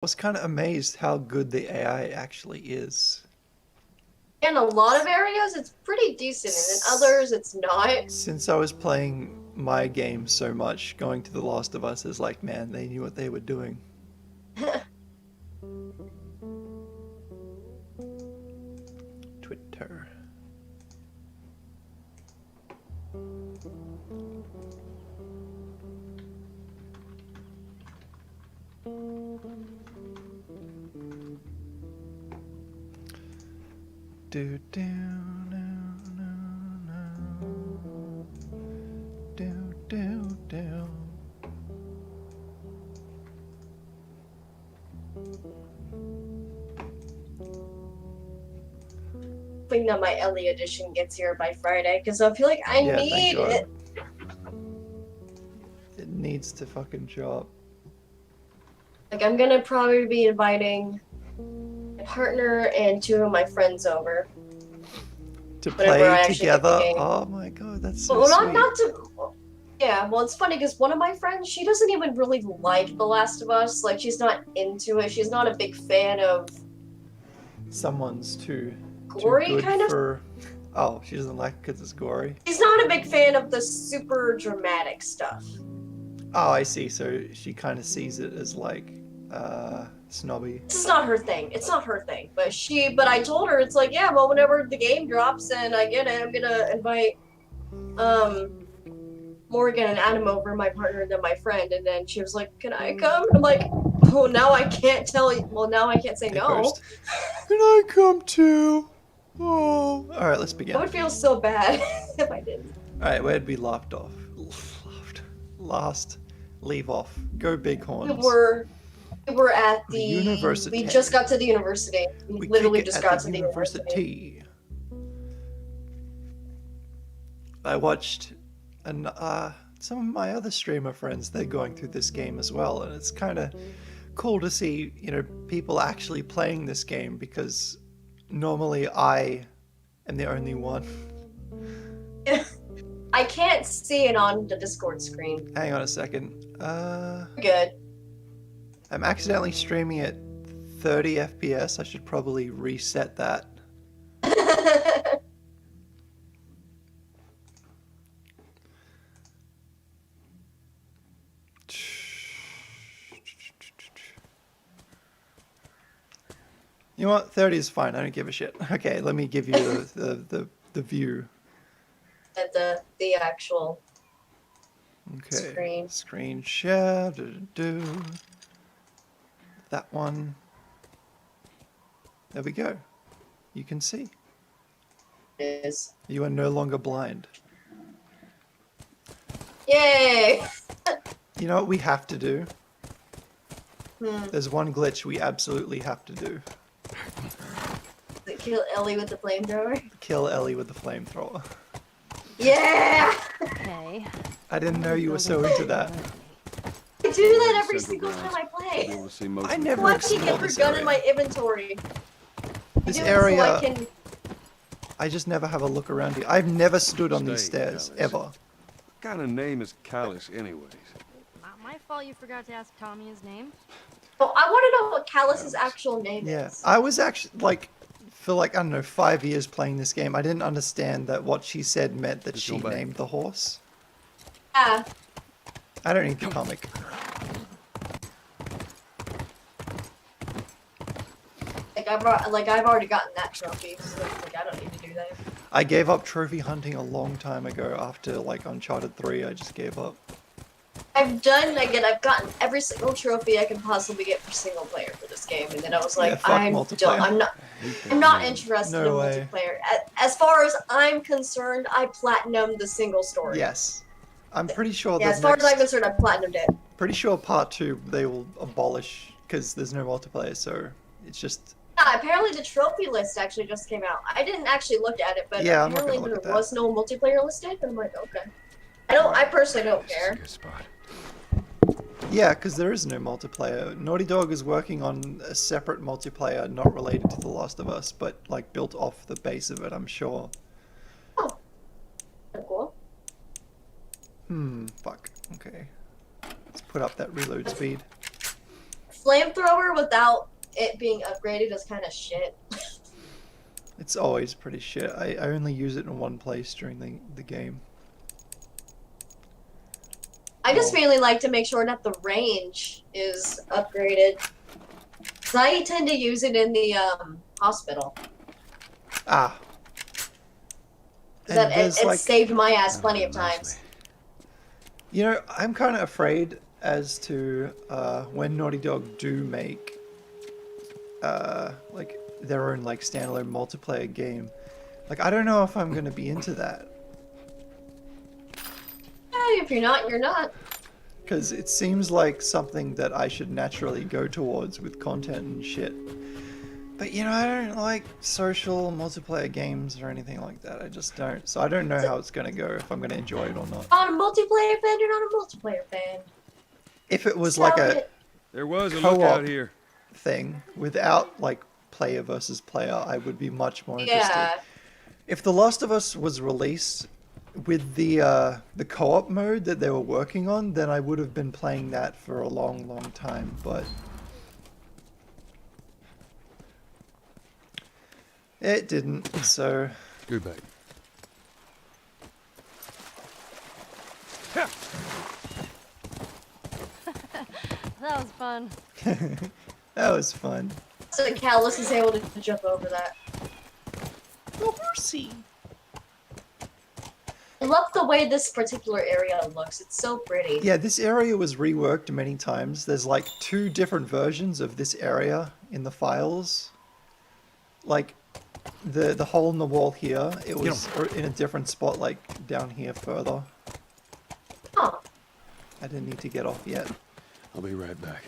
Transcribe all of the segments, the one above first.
Was kind of amazed how good the AI actually is. In a lot of areas, it's pretty decent, and in others, it's not. Since I was playing my game so much, going to The Last of Us is like, man, they knew what they were doing. Twitter. Do do no no no. Do do do. Hoping that my Ellie edition gets here by Friday, because I feel like I Yeah, thank need God. it. It needs to fucking show up. Like, I'm gonna probably be inviting my partner and two of my friends over To whenever play I actually get the together? game. Oh my God, that's so Well, sweet. not to. Yeah, well, it's funny because one of my friends, she doesn't even really like The Last of Us. Like, she's not into it. She's not a big fan of Someone's too gory good kind of. for. Oh, she doesn't like it because it's gory. She's not a big fan of the super dramatic stuff. Oh, I see. So she kind of sees it as like snobby. This is not her thing. It's not her thing. But I told her it's like, yeah, well, whenever the game drops and I get it, I'm gonna invite Morgan and Adam over, my partner and then my friend. And then she was like, "Can I come?" I'm like, "Oh, now I can't tell you. Well, now I can't say Hey, no." Ghost. Can I come too? Oh. All right, let's begin. I would feel so bad if I didn't. All right, where'd we left off? Last. Leave off. Go Bighorns. We were at the university. We just got to the university. We literally just got to the university. I watched some of my other streamer friends. They're going through this game as well, and it's kind of cool to see people actually playing this game because normally I am the only one. I can't see it on the Discord screen. Hang on a second. Good. I'm accidentally streaming at 30 FPS. I should probably reset that. You know what? 30 is fine. I don't give a shit. Okay, let me give you the view. The actual Okay. Screen share. That one. There we go. You can see. It is. You are no longer blind. Yay! You know what we have to do? Hmm. There's one glitch we absolutely have to do. Kill Ellie with the flamethrower? Kill Ellie with the flamethrower. Yeah! Okay. I didn't know you were so into that. I do that every single time I play. I never Why can you get explored her this gun area. in my inventory? This I do it area, so I can... I just never have a look around here. I've never stood on these stairs, ever. What kind of name is Callus, anyways? Not my fault you forgot to ask Tommy his name. Oh, I want to know what Callus's actual name Yeah, is. I was actually, for I don't know, 5 years playing this game, I didn't understand that what she said meant that she named the horse. Yeah. I don't need the comic. I've already gotten that trophy, so I don't need to do that. I gave up trophy hunting a long time ago after Uncharted 3. I just gave up. I've gotten every single trophy I can possibly get for single player for this game, and then I was like, Yeah, fuck multiplayer. I'm not interested No in way. multiplayer. As far as I'm concerned, I platinumed the single story. Yes. I'm pretty sure Yeah, as far as I'm concerned, I platinumed it. Pretty sure part 2 they will abolish because there's no multiplayer, so it's just... Yeah, apparently the trophy list actually just came out. I didn't actually look at it, but Yeah, I'm not gonna apparently look there at that. was no multiplayer listed, and I'm like, okay. I personally don't care. Good spot. Yeah, because there is no multiplayer. Naughty Dog is working on a separate multiplayer not related to The Last of Us, but built off the base of it, I'm sure. Oh. Cool. Fuck. Okay. Let's put up that reload speed. flamethrower without it being upgraded is kind of shit. It's always pretty shit. I only use it in one place during the game. I just mainly like to make sure that the range is upgraded. Cause I tend to use it in the hospital. Ah. That there's, it saved my ass plenty of times. You know, I'm kind of afraid as to when Naughty Dog do make like their own like standalone multiplayer game. Like, I don't know if I'm gonna be into that. If you're not, you're not. Because it seems like something that I should naturally go towards with content and shit. But you know, I don't like social multiplayer games or anything like that. I just don't. So I don't know how it's gonna go, if I'm gonna enjoy it or not. Not a multiplayer fan, you're not a multiplayer fan. If it was like a There was a co-op lookout here. thing without like player versus player, I would be much more interested. Yeah. If The Last of Us was released with the co-op mode that they were working on, then I would have been playing that for a long, long time. But it didn't. So Good back. That was fun. that was fun. So Callus is able to jump over that. The horsey. I love the way this particular area looks. It's so pretty. Yeah, this area was reworked many times. There's like 2 different versions of this area in the files. Like the hole in the wall here, it was in a different spot, like down here further. Huh. I didn't need to get off yet. I'll be right back.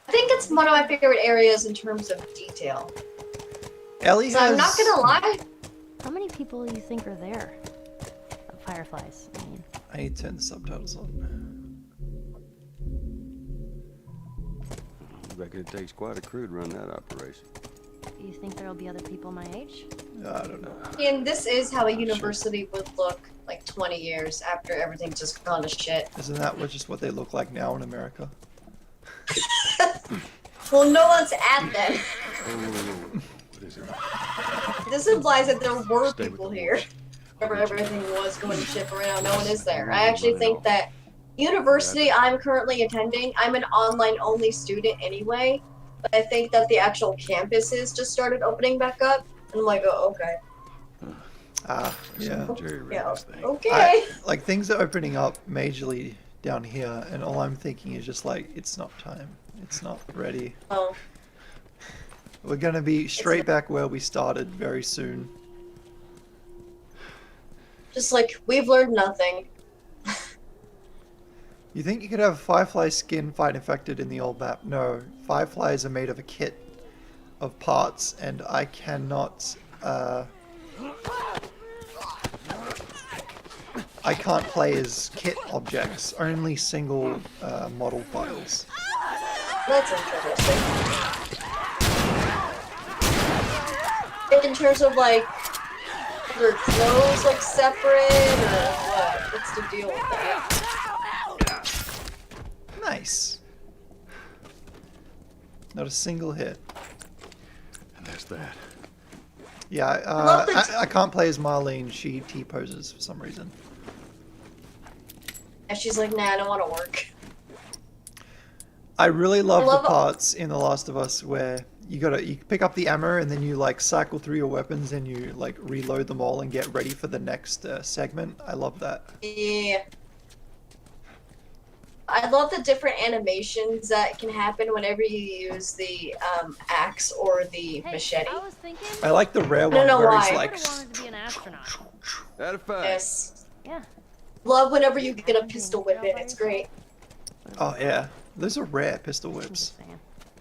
I think it's one of my favorite areas in terms of detail. Ellie So has... I'm not gonna lie. How many people do you think are there? Fireflies, I mean. I need to turn the subtitles on. I reckon it takes quite a crew to run that operation. Do you think there'll be other people my age? I don't know. And this is how a university would look like 20 years after everything's just gone to shit. Isn't that just what they look like now in America? Well, no one's at them. Oh, what is it? This implies that there were Stay with people the here. horse. Whenever everything was going to shit, but right now no one is there. I actually think that university I'm currently attending, I'm an online-only student anyway, but I think that the actual campuses just started opening back up, and I'm like, oh, okay. Ah, yeah. Jerry ran Yeah, this thing. okay. Like, things are opening up majorly down here, and all I'm thinking is just like, it's not time. It's not ready. Oh, We're gonna be straight back where we started very soon. just like, we've learned nothing. You think you could have a Firefly skin fight infected in the old map? No. Fireflies are made of a kit of parts, and I cannot, I can't play as kit objects, only single model files. That's interesting. In terms of, like, are their clothes, like, separate, or what? What's the deal with that? Nice. Not a single hit. And there's that. Yeah, love that- I can't play as Marlene. She T-poses for some reason. And she's like, nah, I don't want to work. I really love love the it. parts in The Last of Us where you pick up the ammo and then you like cycle through your weapons and you like reload them all and get ready for the next segment. I love that. Yeah. I love the different animations that can happen whenever you use the axe or the Hey, machete. I was thinking. I like the rare don't one know where why. he's I like, would've wanted to be an astronaut. That a fact. Yes. Yeah. Love whenever you get a pistol whip in. It's great. oh yeah, those are rare pistol I'm whips. just saying.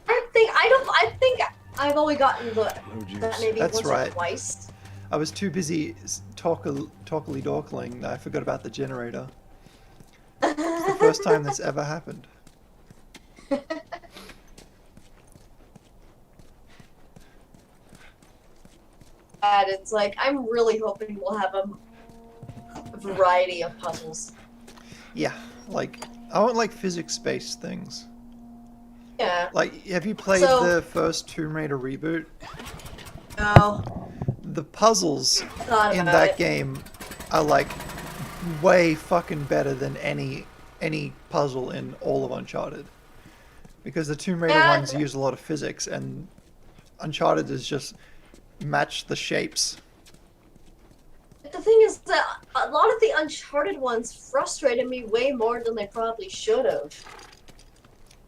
I think I've only gotten that maybe That's once right. or twice. I was too busy talkily dorkling that I forgot about the generator. It's the first time that's ever happened. And it's like, I'm really hoping we'll have a variety of puzzles. Yeah, like I want like physics-based things. Yeah. Like, have you played So- the first Tomb Raider reboot? No. The puzzles Thought in about that it. game are like way fucking better than any puzzle in all of Uncharted. Because the Tomb Raider Yeah, ones use a lot of physics, and Uncharted is just match the shapes. The thing is that a lot of the Uncharted ones frustrated me way more than they probably should have.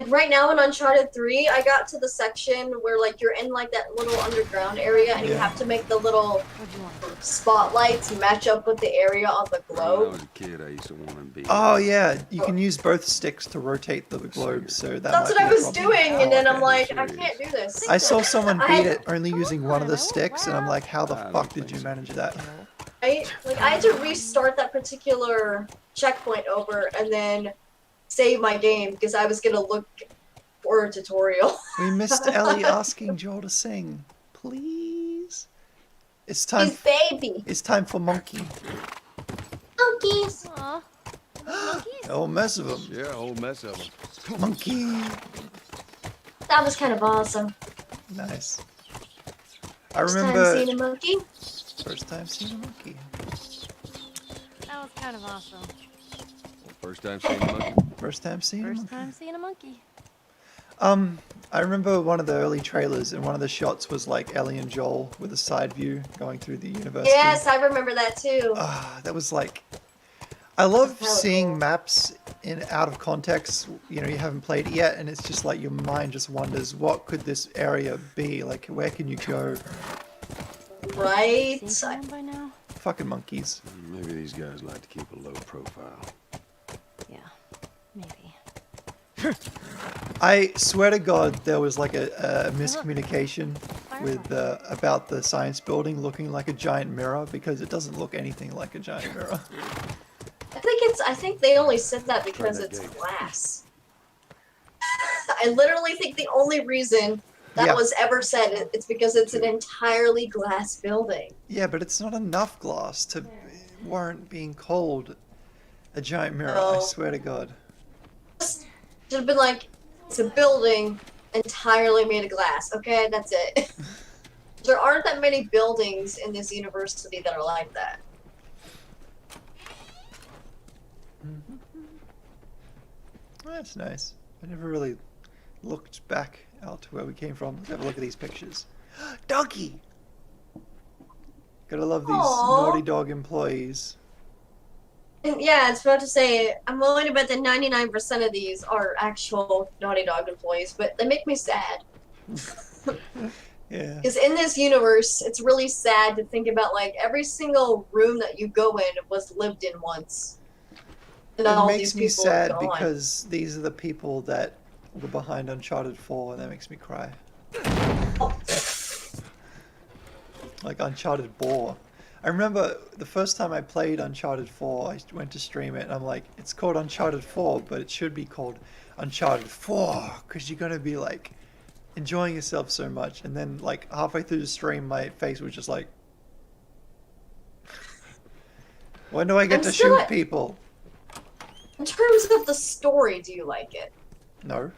Like right now in Uncharted 3, I got to the section where like you're in like that little underground area and you Yeah. have to make the little What'd you want? spotlights match up with the area on the When I globe. was a kid, I used to want to be. Oh yeah, you can use both sticks to rotate the globe, so that That's might what I be a was problem. doing, and then I'm okay. like, I Serious. can't do this. I saw someone I beat had- it only using one of the I won't sticks, and I'm like, how the I don't fuck did think you so. manage that? Right? Like I had to restart that particular checkpoint over and then save my game because I was gonna look for a tutorial. We missed Ellie asking Joel to sing. Please. It's time. He's baby. It's time for Monkey. Monkeys. Aw. Monkeys? Oh, mess of him. Yeah, a whole mess of them. Monkey. That was kind of awesome. Nice. I First time remember seeing a monkey. first time seeing a monkey. That was kind of awesome. First time seeing a monkey. First time seeing a First monkey. time seeing a monkey. I remember one of the early trailers, and one of the shots was like Ellie and Joel with a side view going through the university. Yes, I remember that too. That was like, I love That was seeing cool. maps in out of context. You know, you haven't played it yet, and it's just like your mind just wonders, what could this area be? Like, where can you go? Right? Seen someone by now? Fucking monkeys. Maybe these guys like to keep a low profile. Yeah, maybe. I swear to God, there was like a miscommunication with about the science building looking like a giant mirror, because it doesn't look anything like a giant mirror. I think they only said that because that it's gate. glass. I literally think the only reason that Yeah. was ever said it's because it's an entirely glass building. Yeah, but it's not enough glass to warrant being called a giant mirror. I Oh. swear to God. Should have been like, it's a building entirely made of glass. Okay, that's it. There aren't that many buildings in this university that are like that. That's nice. I never really looked back out to where we came from. Let's have a look at these pictures. Donkey! Gotta love these Aw. Naughty Dog employees. And yeah, I was about to say, I'm willing to bet that 99% of these are actual Naughty Dog employees, but they make me sad. Yeah. Because in this universe, it's really sad to think about, like, every single room that you go in was lived in once. And It all makes these me people are sad gone. because these are the people that were behind Uncharted 4, and that makes me cry. Oh, Like Uncharted bore. I remember the first time I played Uncharted 4, I went to stream it, and I'm like, it's called Uncharted 4, but it should be called Uncharted 4, because you're going to be like enjoying yourself so much. And then like halfway through the stream, my face was just like, when do I get I'm to still shoot at- people? in terms of the story, do you like it? No.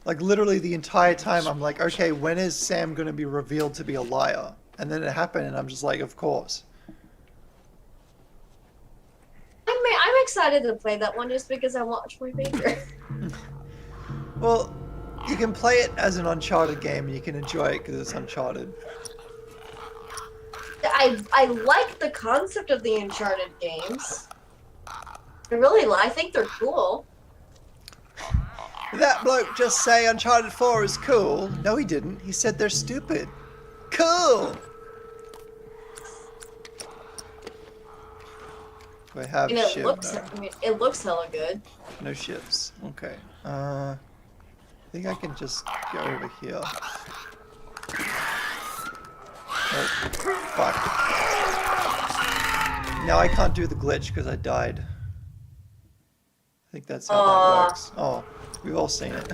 Like literally the entire time I'm like, okay, when is Sam going to be revealed to be a liar? And then it happened, and I'm just like, of course. I'm excited to play that one just because I watched my favorite. Well, you can play it as an Uncharted game, and you can enjoy it because it's Uncharted. I like the concept of the Uncharted games. I think they're cool. Did that bloke just say Uncharted 4 is cool? No, he didn't. He said they're stupid. Cool! Do I have And it ship? looks, No. I mean, it looks hella good. No ships. Okay. I think I can just go over here. Oh, fuck. Now I can't do the glitch because I died. I think that's how that works. Oh, we've all seen it.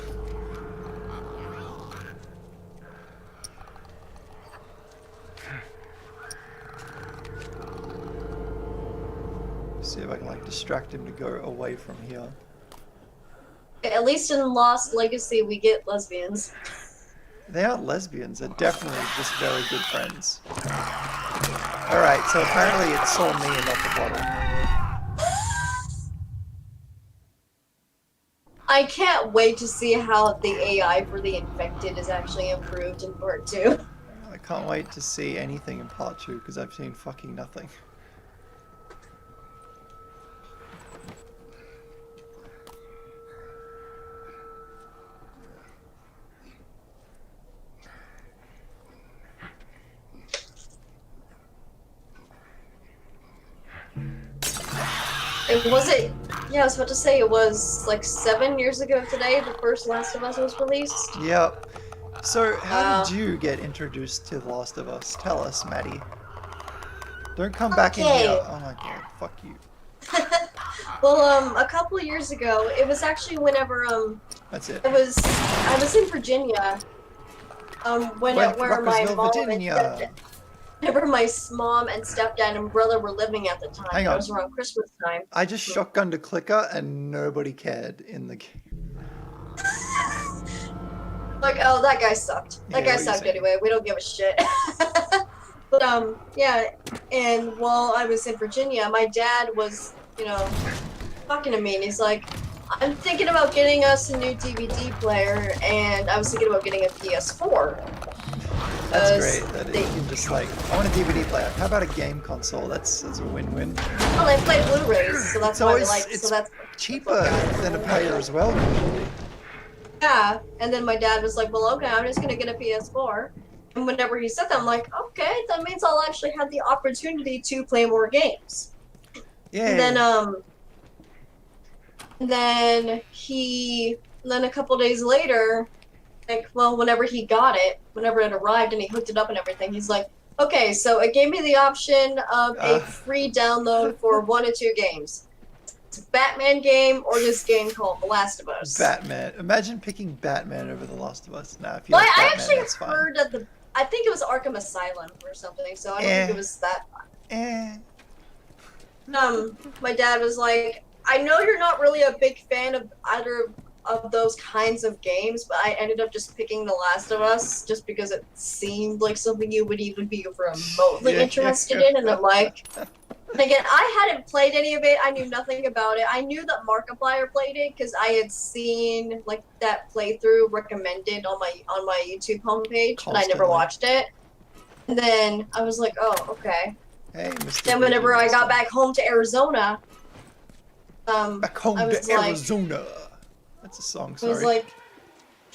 See if I can like distract him to go away from here. at least in Lost Legacy, we get lesbians. They aren't lesbians. They're definitely just very good friends. Alright, so apparently it saw me and not the bottle. I can't wait to see how the AI for the infected is actually improved in part 2. I can't wait to see anything in part 2 because I've seen fucking nothing. Yeah, I was about to say it was like 7 years ago today the first Last of Us was released. Yep. So, how did you get introduced to The Last of Us? Tell us, Maddie. Don't come back in here. Oh my god, fuck you. Well, a couple years ago, it was actually whenever That's it. I was in Virginia. Where my mom Virginia. whenever my mom and stepdad and brother were living at the time. Hang on. It was around Christmas time. I just shotgunned a clicker and nobody cared in the game. Like, oh, that guy sucked. That Yeah, guy what you sucked saying? anyway. We don't give a shit. But yeah. And while I was in Virginia, my dad was, talking to me, and he's like, "I'm thinking about getting us a new DVD player, and I was thinking about getting a PS4." That's great. That you can just like, I want a DVD player. How about a game console? That's a win-win. Well, I play Blu-rays, so that's why we like. It's So that's cheaper than a player as well. Usually. yeah. And then my dad was like, "Well, okay, I'm just gonna get a PS4." And whenever he said that, I'm like, "Okay, that means I'll actually have the opportunity to play more games." Yeah. And then a couple days later, like, well, whenever it arrived and he hooked it up and everything, he's like, "Okay, so it gave me the option of a free download for 1 or 2 games. It's a Batman game or this game called The Last of Us." Batman. Imagine picking Batman over The Last of Us. Now, if you Well, like I Batman, actually that's fine. heard that I think it was Arkham Asylum or something, so I don't think it was that. My dad was like, "I know you're not really a big fan of either of those kinds of games, but I ended up just picking The Last of Us just because it seemed like something you would even be remotely interested in." And I'm like, again, I hadn't played any of it. I knew nothing about it. I knew that Markiplier played it because I had seen like that playthrough recommended on my YouTube homepage, but I never watched it. And then I was like, "Oh, okay." Hey, Mr. Then whenever I got Monster. back home to Arizona, Back home I was to like- Arizona. That's a song, I sorry. was like,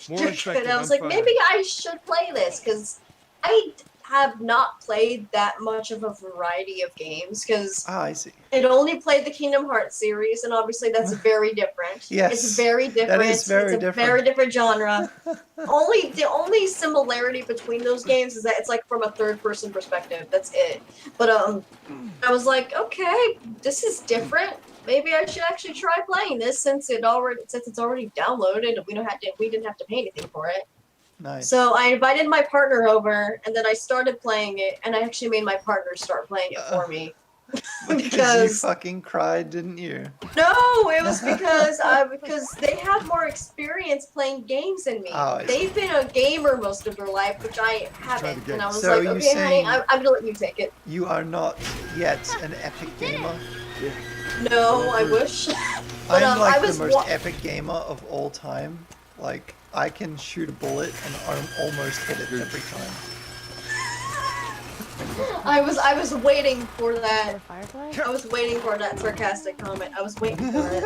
More infected, and I was I'm like, fine. maybe I should play this because I have not played that much of a variety of games because I see. I'd only played the Kingdom Hearts series, and obviously that's very different. Yes, It's very different. is very it's a different. very different genre. The only similarity between those games is that it's like from a third-person perspective. That's it. But I was like, okay, this is different. Maybe I should actually try playing this since it's already downloaded. We didn't have to pay anything for it. Nice. So I invited my partner over, and then I started playing it, and I actually made my partner start playing it for me. because you because- fucking cried, didn't you? No, it was because they have more experience playing games than me. Oh, I see. They've been a gamer most of their life, which I haven't. get- And I was So like, you okay, saying- honey, I'm gonna let you take it. You are not yet an epic gamer. No, I wish. But, I'm like I the was most wa- epic gamer of all time. Like, I can shoot a bullet and almost hit it every time. I was waiting for that. Or Firefly? I was waiting for that sarcastic comment. I was waiting for it.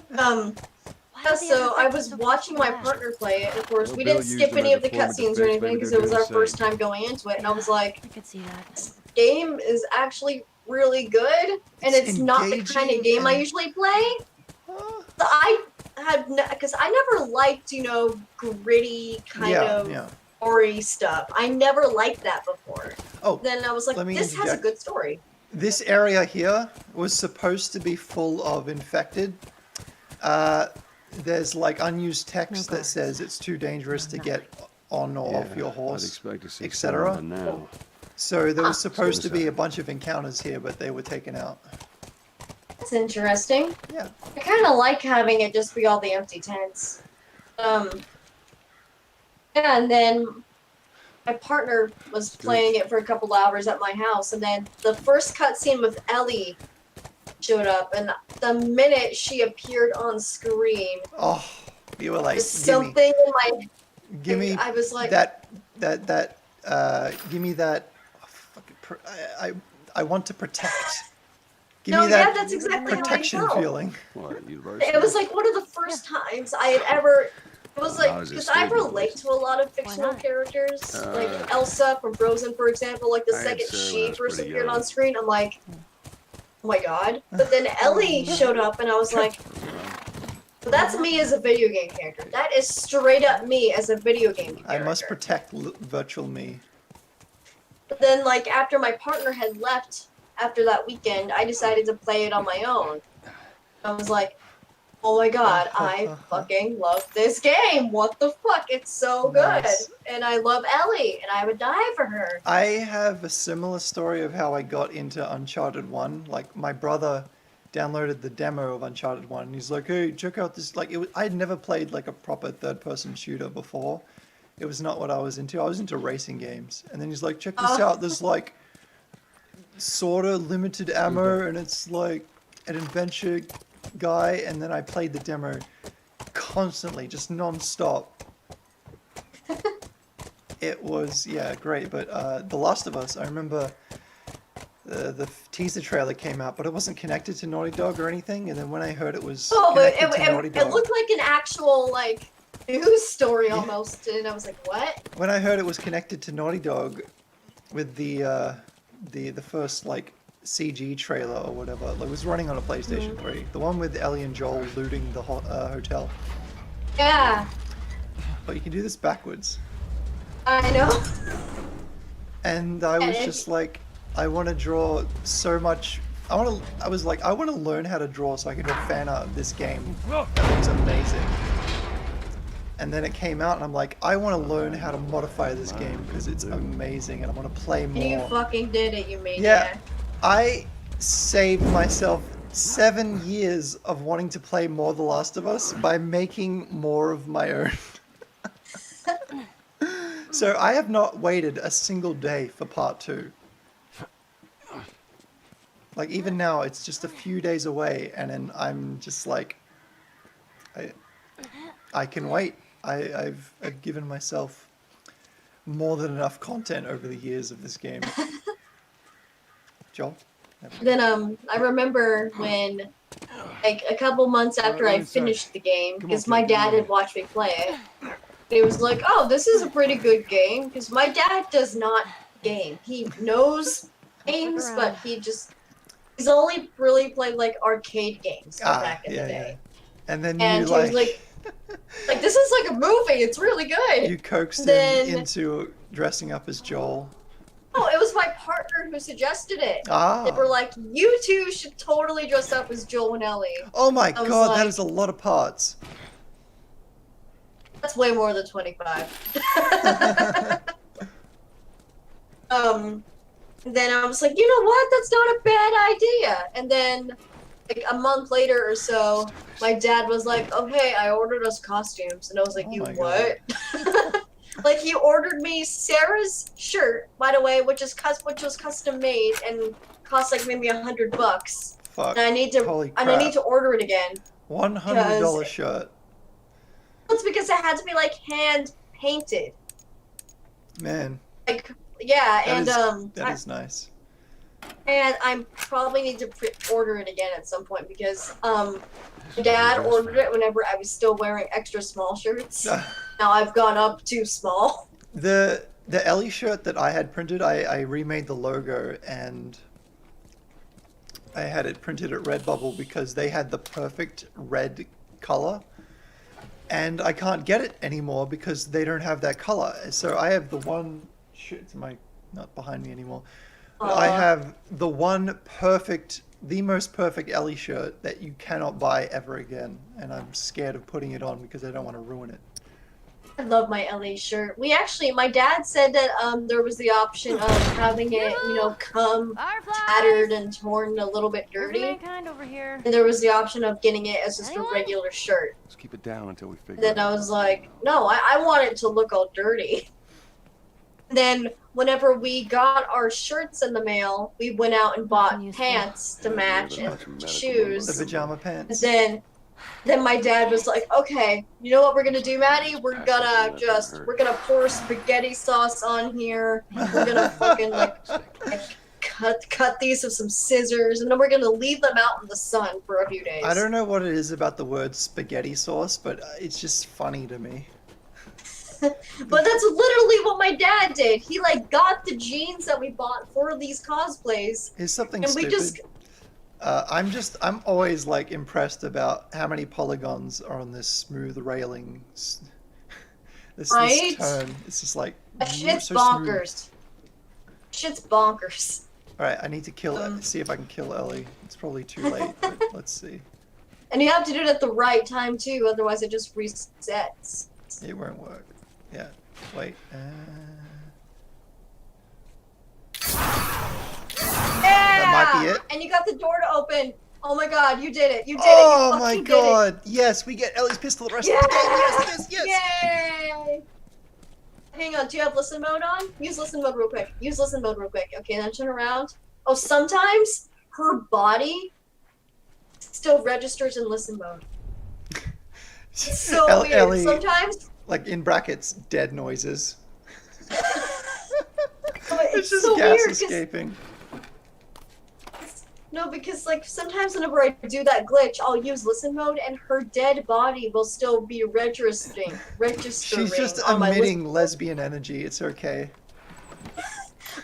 Why are the So other I things was so watching my bad? partner play it, and of course Well, we Bill didn't used skip them any as of the a form of cutscenes or defense. anything Maybe because they're it was doing our the first same. time going into it, and I was like, I could see that. this game is actually really good, and it's not the kind of engaging game I and- usually play. Oh, So I had because I never liked gritty kind of yeah. story stuff. I never liked that before. Oh, Then I was like, let me this has a interject. good story. this area here was supposed to be full of infected. There's like unused text No that says it's too dangerous to get on or off your I'd horse, expect to see etc. some now. So there was supposed to be Suicide. a bunch of encounters here, but they were taken out. That's interesting. Yeah. I kind of like having it just be all the empty tents. Yeah, and then my partner was playing it for a couple hours at my house, and then the first cutscene with Ellie showed up, and the minute she appeared on screen, Oh, you were like, there's something in my. give me I was like, give me that. Oh, fucking I want to protect. Give no, me that yeah, that's exactly how I protection felt. feeling. What, university? It was like one of the first times I had ever. It was Not like as a because I student, relate to a lot of fictional not? characters, like Elsa from Frozen, for example. Like the I had second Sarah when I she was first pretty appeared young. on screen, I'm like, oh my god. But then Ellie showed up, and I was like, that's me as a video game character. That is straight up me as a video game character. I must protect virtual me. But then, like after my partner had left after that weekend, I decided to play it on my own. I was like, oh my god, I fucking love this game. What the fuck? It's so Nice. good. And I love Ellie, and I would die for her. I have a similar story of how I got into Uncharted 1. Like, my brother downloaded the demo of Uncharted 1, and he's like, hey, check out this. Like, I'd never played, like, a proper third-person shooter before. It was not what I was into. I was into racing games. And then he's like, check this out. There's, like, sort of limited ammo, and it's, like, an adventure guy. And then I played the demo constantly, just non-stop. It was, yeah, great. But The Last of Us, I remember the teaser trailer came out, but it wasn't connected to Naughty Dog or anything. And then when I heard it was connected to Naughty Dog, it looked like an actual, like, news story almost. And I was like, what? when I heard it was connected to Naughty Dog with the first, like, CG trailer or whatever, it was running on a PlayStation 3. The one with Ellie and Joel looting the hotel. Yeah, But you can do this backwards. I know. And I was just like, I want to draw so much. I was like, I want to learn how to draw so I can do fan art of this game. That looks amazing. And then it came out, and I'm like, I want to learn how to modify this game because it's amazing, and I want to play more. And you fucking did it, you maniac. Yeah, I saved myself 7 years of wanting to play more The Last of Us by making more of my own. So I have not waited a single day for part 2. Like, even now, it's just a few days away, and then I'm just like, I can wait. I've given myself more than enough content over the years of this game. Joel? Then I remember when, like, a couple months after I finished the game, because my dad had watched me play it, he was like, oh, this is a pretty good game, because my dad does not game. He knows games, but he's only really played, like, arcade games back in the day. And then And you he was like, this is like a movie, it's really good. you coaxed then- him into dressing up as Joel. Oh, it was my partner who suggested it. Ah. They were like, you two should totally dress up as Joel and Ellie. Oh my I was god, that like- is a lot of parts. That's way more than 25. Then I was like, you know what? That's not a bad idea. And then, like, a month later or so, my dad was like, okay, I ordered us costumes. And I was like, Oh you my what? Like, he ordered me Sarah's shirt, by the way, which was custom made and cost like maybe $100. Fuck. And I need Holy to order it again. $100 shirt. It's because it had to be like hand painted. Man, Like, yeah, that is nice. and I probably need to order it again at some point because Dad ordered it whenever I was still wearing extra small shirts. Now I've gone up too small. The Ellie shirt that I had printed, I remade the logo and I had it printed at Redbubble because they had the perfect red color. And I can't get it anymore because they don't have that color. So I have the one shit, it's not behind me anymore. But I have the most perfect Ellie shirt that you cannot buy ever again. And I'm scared of putting it on because I don't want to ruin it. I love my LA shirt. My dad said that there was the option of having it, come tattered Fireflies! and torn a little bit There's dirty. mankind over here. And there was the option of getting it as just Anyone? a regular shirt. Let's keep it down until we figure And then it out. I was like, no, I want it to look all dirty. And then whenever we got our shirts in the mail, we went out and bought Nothing useful. pants to Yeah, match we have a and bunch of medical shoes. The members. pajama pants. Then my dad was like, okay, you know what we're gonna do, Maddie? We're gonna pour spaghetti sauce on here. We're gonna fucking like cut these with some scissors, and then we're gonna leave them out in the sun for a few days. I don't know what it is about the word spaghetti sauce, but it's just funny to me. But that's literally what my dad did. He like got the jeans that we bought for these cosplays, Here's something and stupid. we just I'm always like impressed about how many polygons are on this smooth railing. This Right? turn. It's just like that shit's so smooth. bonkers. Shit's bonkers. All right, I need to kill. See if I can kill Ellie. It's probably too late, but let's see. And you have to do it at the right time too, otherwise it just resets. It won't work. Yeah. Wait. Yeah! might be it. And you got the door to open. Oh my god, you did it. You did Oh it. You my fucking did it. god! Yes, we get Ellie's pistol the rest Yeah! of the game. Yes, yes, yes. Yay! Hang on, do you have listen mode on? Use listen mode real quick. Okay, then turn around. Oh, sometimes her body still registers in listen mode. It's so weird. Ellie, Sometimes like in brackets, dead noises. it's just so gas weird 'cause- escaping. No, because like sometimes whenever I do that glitch, I'll use listen mode, and her dead body will still be registering. She's just on my emitting listen- lesbian energy. It's okay.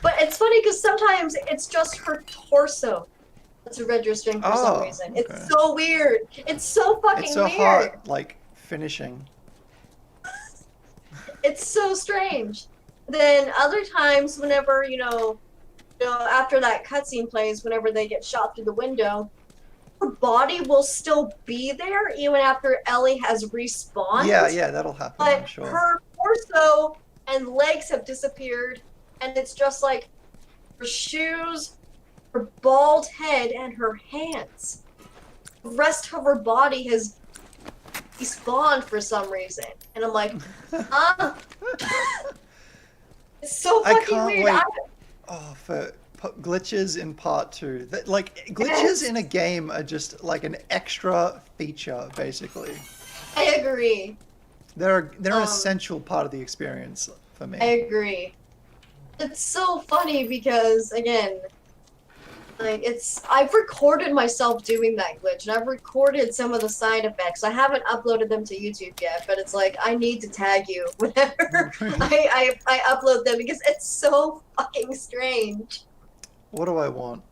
But it's funny because sometimes it's just her torso that's registering for some Oh, reason. okay. It's so weird. It's so fucking It's so weird. hard, like finishing. It's so strange. Then other times, whenever after that cutscene plays, whenever they get shot through the window, her body will still be there even after Ellie has respawned. Yeah, that'll happen. I'm But sure. her torso and legs have disappeared, and it's just like her shoes, her bald head, and her hands. The rest of her body has despawned for some reason, and I'm like, it's so I fucking can't weird. wait. Oh, for glitches in part 2. That like glitches Yes. in a game are just like an extra feature, basically. I agree. They're an essential part of the experience for me. I agree. It's so funny because again, like I've recorded myself doing that glitch, and I've recorded some of the side effects. I haven't uploaded them to YouTube yet, but it's like I need to tag you whenever I upload them because it's so fucking strange. What do I want?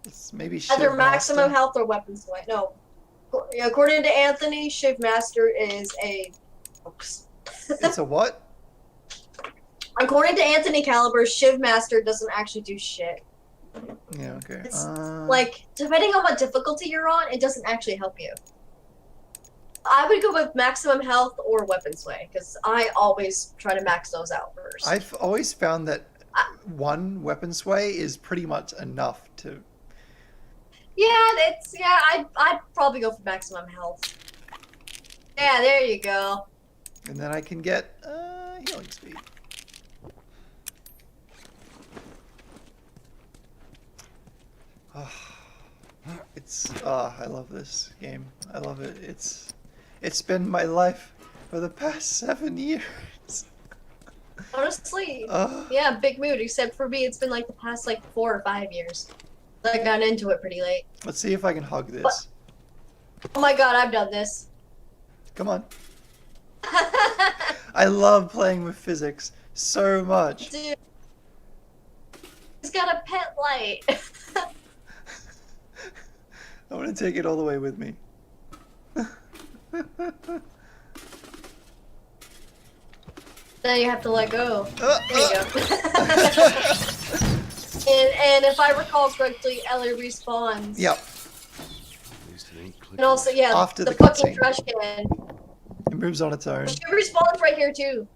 It's maybe Shiv Either maximum Master. health or weapon sway. No, according to Anthony, Shiv Master is a hoax. It's a what? According to Anthony Caliber, Shiv Master doesn't actually do shit. Yeah, okay. It's like, depending on what difficulty you're on, it doesn't actually help you. I would go with maximum health or weapon sway, because I always try to max those out first. I've always found that one weapon sway is pretty much enough to. I'd probably go for maximum health. Yeah, there you go. And then I can get healing speed. I love this game. I love it. It's been my life for the past 7 years. Honestly, yeah, big mood. Except for me, it's been like the past 4 or 5 years. I got into it pretty late. Let's see if I can hug this. Oh my god, I've done this. Come on. I love playing with physics so much. Dude, he's got a pet light. I want to take it all the way with me. Then you have to let go. Oh, There you go. and if I recall correctly, Ellie respawns. Yep. At least it ain't clicking. And also, yeah, After the the fucking cutscene. trash can. moves on its own. She respawns right here too.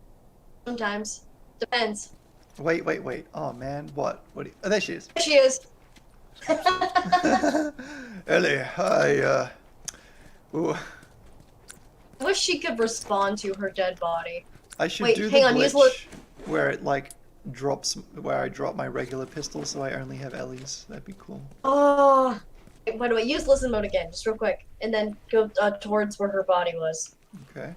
Sometimes. Depends. Wait. Oh man, what? Oh, there she is. There she is. Ellie, ooh, I wish she could respond to her dead body. I should Wait, do the hang on, use glitch where it like drops, where I drop my regular pistol so I only have Ellie's. That'd be cool. Oh. By the way, use listen mode again, just real quick, and then go towards where her body was. Okay.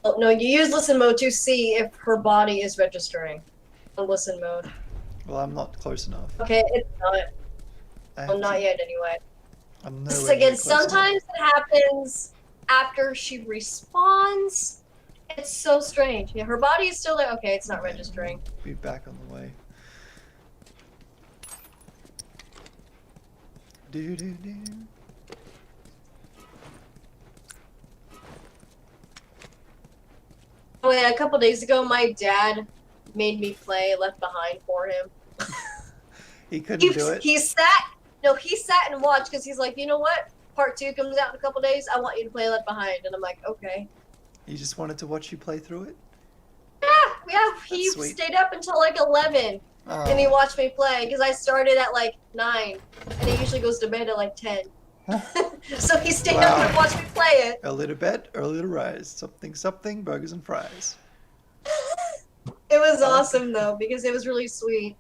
Oh, no, you use listen mode to see if her body is registering. On listen mode. Well, I'm not close enough. Okay, it's not. I have Well, not to- yet anyway. I'm Just nowhere again, near close enough. sometimes it happens after she respawns. It's so strange. Yeah, her body is still there. Okay, it's not registering. Be back on the way. Do. Oh yeah, a couple days ago, my dad made me play Left Behind for him. He couldn't do it. He sat and watched because he's like, you know what? Part 2 comes out in a couple days. I want you to play Left Behind, and I'm like, okay. He just wanted to watch you play through it. Yeah. He That's sweet. stayed up until like 11, and he Oh. watched me play because I started at like 9, and he usually goes to bed at like 10. So he stayed up Wow. and watched me play it. Early to bed, early to rise. Something, burgers and fries. It was awesome though because it was really sweet.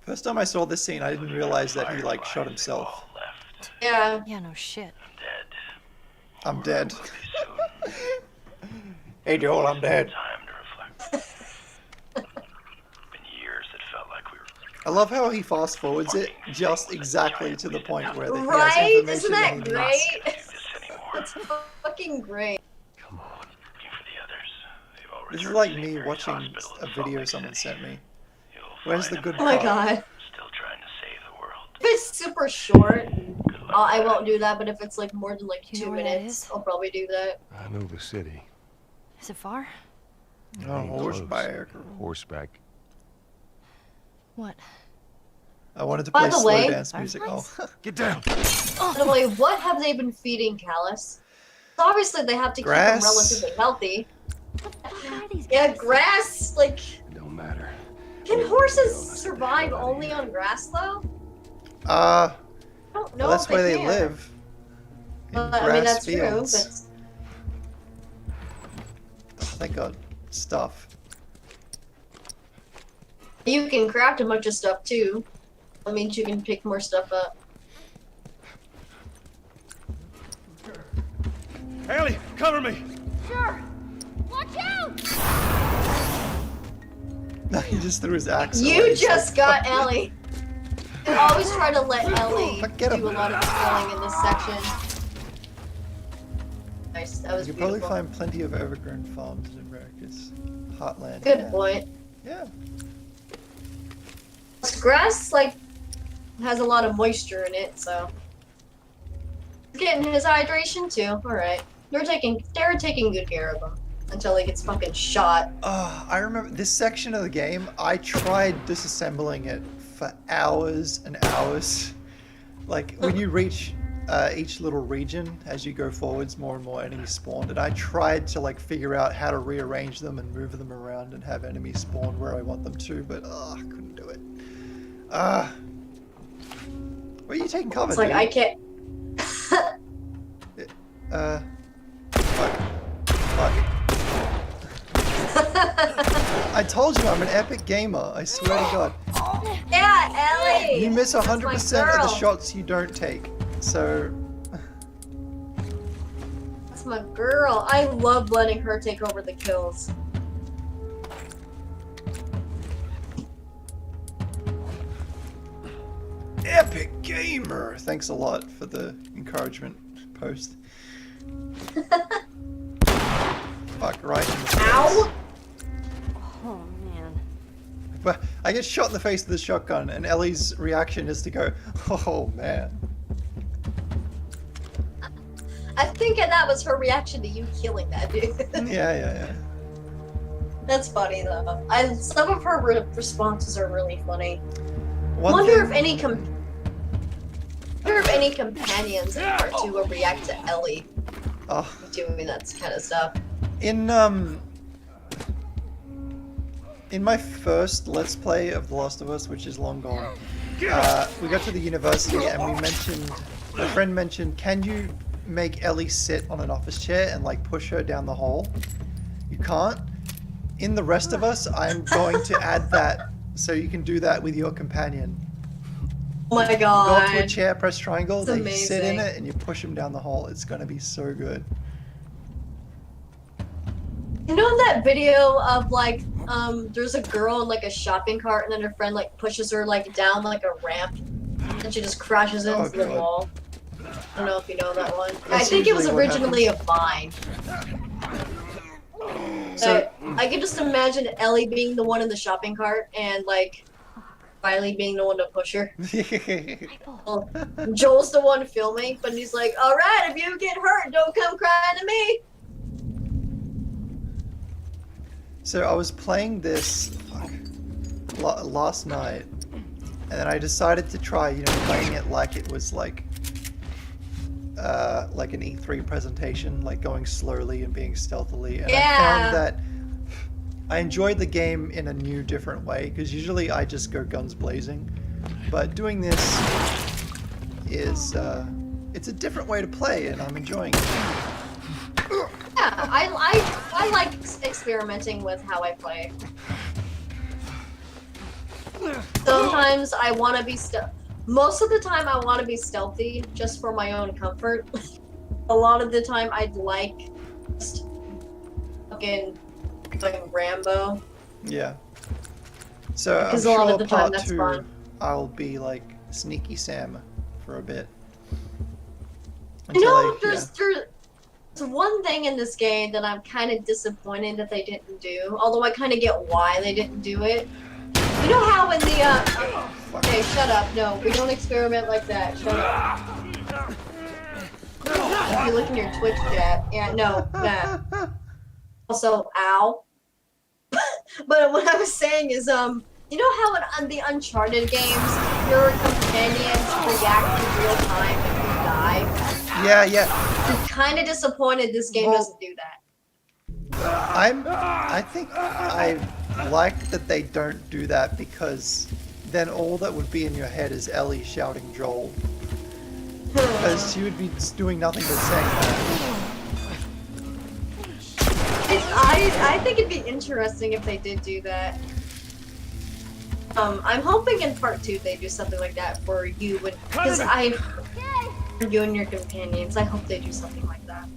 First time I saw this scene, I didn't realize that he like shot himself. Yeah. Yeah, no shit. I'm dead. Hey Joel, I'm dead. Time to reflect. Been years that felt like we were I love how he fast forwards it just exactly to the point where he has Right? information Isn't that he needs. great? this anymore. That's fucking great. Come on. Looking for the others. They've all This is returned like to me St. Mary's watching Hospital in a Salt video Lake someone City. sent me. You'll Where's the find good them Oh my part? god. still trying to save the world. If it's super short, Good luck. I won't do that, but if it's like more than like You 2 know where that minutes, is? I'll probably do that. I know the city. Is it far? Oh, Ain't close. horseback. Horseback. What? I wanted to By play the slow way- dance music. Oh, Get down! By the way, what have they been feeding Callus? Obviously, they have to Grass. keep him relatively healthy. What are these Yeah, guys? grass. Like, It don't matter. can horses survive only on grass though? uh, I don't know. well, that's if where they can. live. In I grass mean, that's fields. true. Thank God. Stuff. But you can craft a bunch of stuff too. That means you can pick more stuff up. Haley, cover me! Sure. Watch out! He just threw his axe away. You He's just like, got "Fuck Ellie. I always try to let Ellie Get do him. a lot of the killing in this section. Nice, that was You can probably beautiful. find plenty of overgrown farms in America's heartland. Good yeah. point. Yeah. Grass, like, has a lot of moisture in it, so. He's getting his hydration too. Alright. They're taking good care of him. Until he gets fucking shot. I remember this section of the game, I tried disassembling it for hours and hours. Like, when you reach each little region, as you go forwards, more and more enemies spawned, and I tried to, like, figure out how to rearrange them and move them around and have enemies spawn where I want them to, but, I couldn't do it. Where are you taking cover, It's like, dude? I can't. Fuck. I told you I'm an epic gamer, I swear to God. Yeah, Ellie! You miss That's my 100% of the girl. shots you don't take. So, That's my girl. I love letting her take over the kills. epic gamer! Thanks a lot for the encouragement post. Fuck, right in the face. Ow! Oh man. But I get shot in the face with the shotgun, and Ellie's reaction is to go, oh man. I think that was her reaction to you killing that dude. Yeah. That's funny though. Some of her responses are really funny. One Wonder thing- if any wonder if any companions in part 2 will react to Ellie Oh, doing that kind of stuff. in my first Let's Play of The Last of Us, which is long gone, we got to the university and a friend mentioned, can you make Ellie sit on an office chair and like push her down the hall? You can't. In The Rest of Us, I'm going to add that so you can do that with your companion. Oh my Go up to a god. chair, press triangle, That's they sit in amazing. it, and you push them down the hall. It's gonna be so good. You know that video of like, there's a girl in like a shopping cart and then her friend like pushes her like down like a ramp and she just crashes into the God. wall. I don't know if you know that one. I That's think it was usually what originally a Vine. So- I can just imagine Ellie being the one in the shopping cart and like Riley being the one to push her. Well, Joel's the one filming, but he's like, "Alright, if you get hurt, don't come crying to me." So I was playing this last night, and then I decided to try, playing it like it was like an E3 presentation, like going slowly and being stealthily. And I found that I enjoyed the game in a new, different way, because usually I just go guns blazing. But doing this is, it's a different way to play, and I'm enjoying it. Yeah, I like experimenting with how I play. Sometimes I want to be most of the time I want to be stealthy just for my own comfort. A lot of the time I'd like just fucking like Rambo. Yeah. So I'm Because a lot sure of the time part that's 2, fun. I'll be like Sneaky Sam for a bit. There's one thing in this game that I'm kind of disappointed that they didn't do. Although I kind of get why they didn't do it. You know how in the okay, shut up. No, we don't experiment like that. Shut up. If you look in your Twitch chat, yeah, no, nah. Also, ow. But what I was saying is, you know how in the Uncharted games, your companions react in real time if you die? Yeah. I'm kind of disappointed this game doesn't do that. I think I like that they don't do that, because then all that would be in your head is Ellie shouting Joel. Because she would be doing nothing but saying that. I think it'd be interesting if they did do that. I'm hoping in part 2 they do something like that for you, because you and your companions. I hope they do something like that.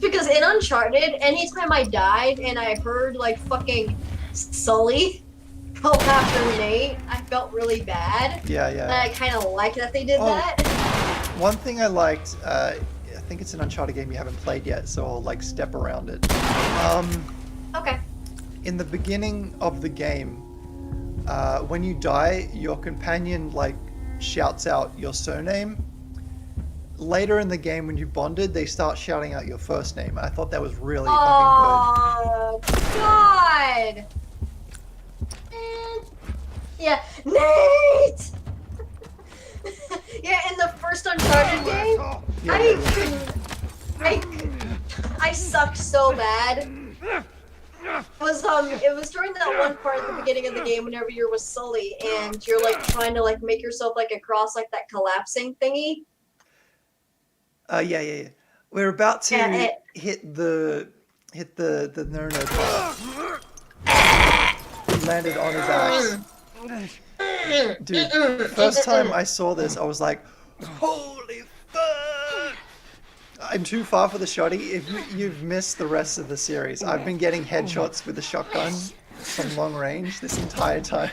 Because in Uncharted, anytime I died and I heard like fucking Sully call after Nate, I felt really bad. Yeah. And I kind of like that they did that. One thing I liked, I think it's an Uncharted game you haven't played yet, so I'll like step around it. Okay. In the beginning of the game, when you die, your companion like shouts out your surname. Later in the game, when you bonded, they start shouting out your first name. I thought that was really fucking Oh God! Yeah, Nate. Yeah, in the first Uncharted game, good. I sucked so bad. It was during that one part at the beginning of the game whenever you're with Sully and you're like trying to like make yourself like a cross, like that collapsing thingy. Yeah. We're about to hit the no part. He landed on his ass. Dude, first time I saw this, I was like, holy fuck! I'm too far for the shoddy. If you've missed the rest of the series, I've been getting headshots with the shotgun from long range this entire time.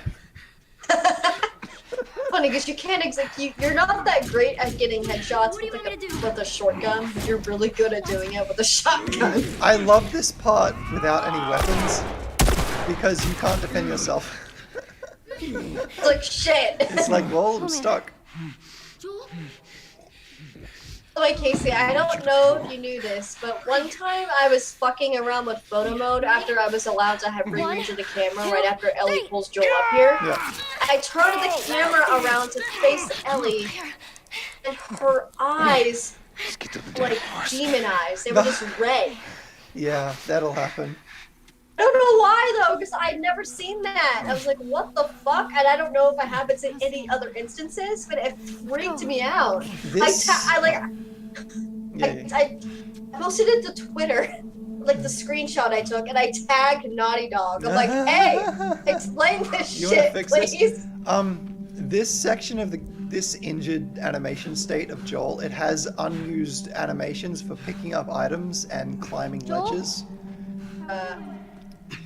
Funny, because you can't you're not that great at getting headshots with a shotgun, but you're really good at doing it with a shotgun. I love this part without any weapons, because you can't defend yourself. It's like, shit. It's like, well, I'm stuck. By the way, Casey, I don't know if you knew this, but one time I was fucking around with photo mode after I was allowed to have free range of the camera right after Ellie pulls Joel up here. Yeah. I turned the camera around to face Ellie, and her eyes, Let's get to the damn like horse. demon eyes, they were just red. Yeah, that'll happen. I don't know why though, because I'd never seen that. I was like, what the fuck? And I don't know if I have it in any other instances, but it freaked me out. This. Yeah. I posted it to Twitter, like the screenshot I took, and I tagged Naughty Dog. I'm like, hey, explain this You wanna shit, fix please. this? This section of this injured animation state of Joel, it has unused animations for picking up items and climbing ledges.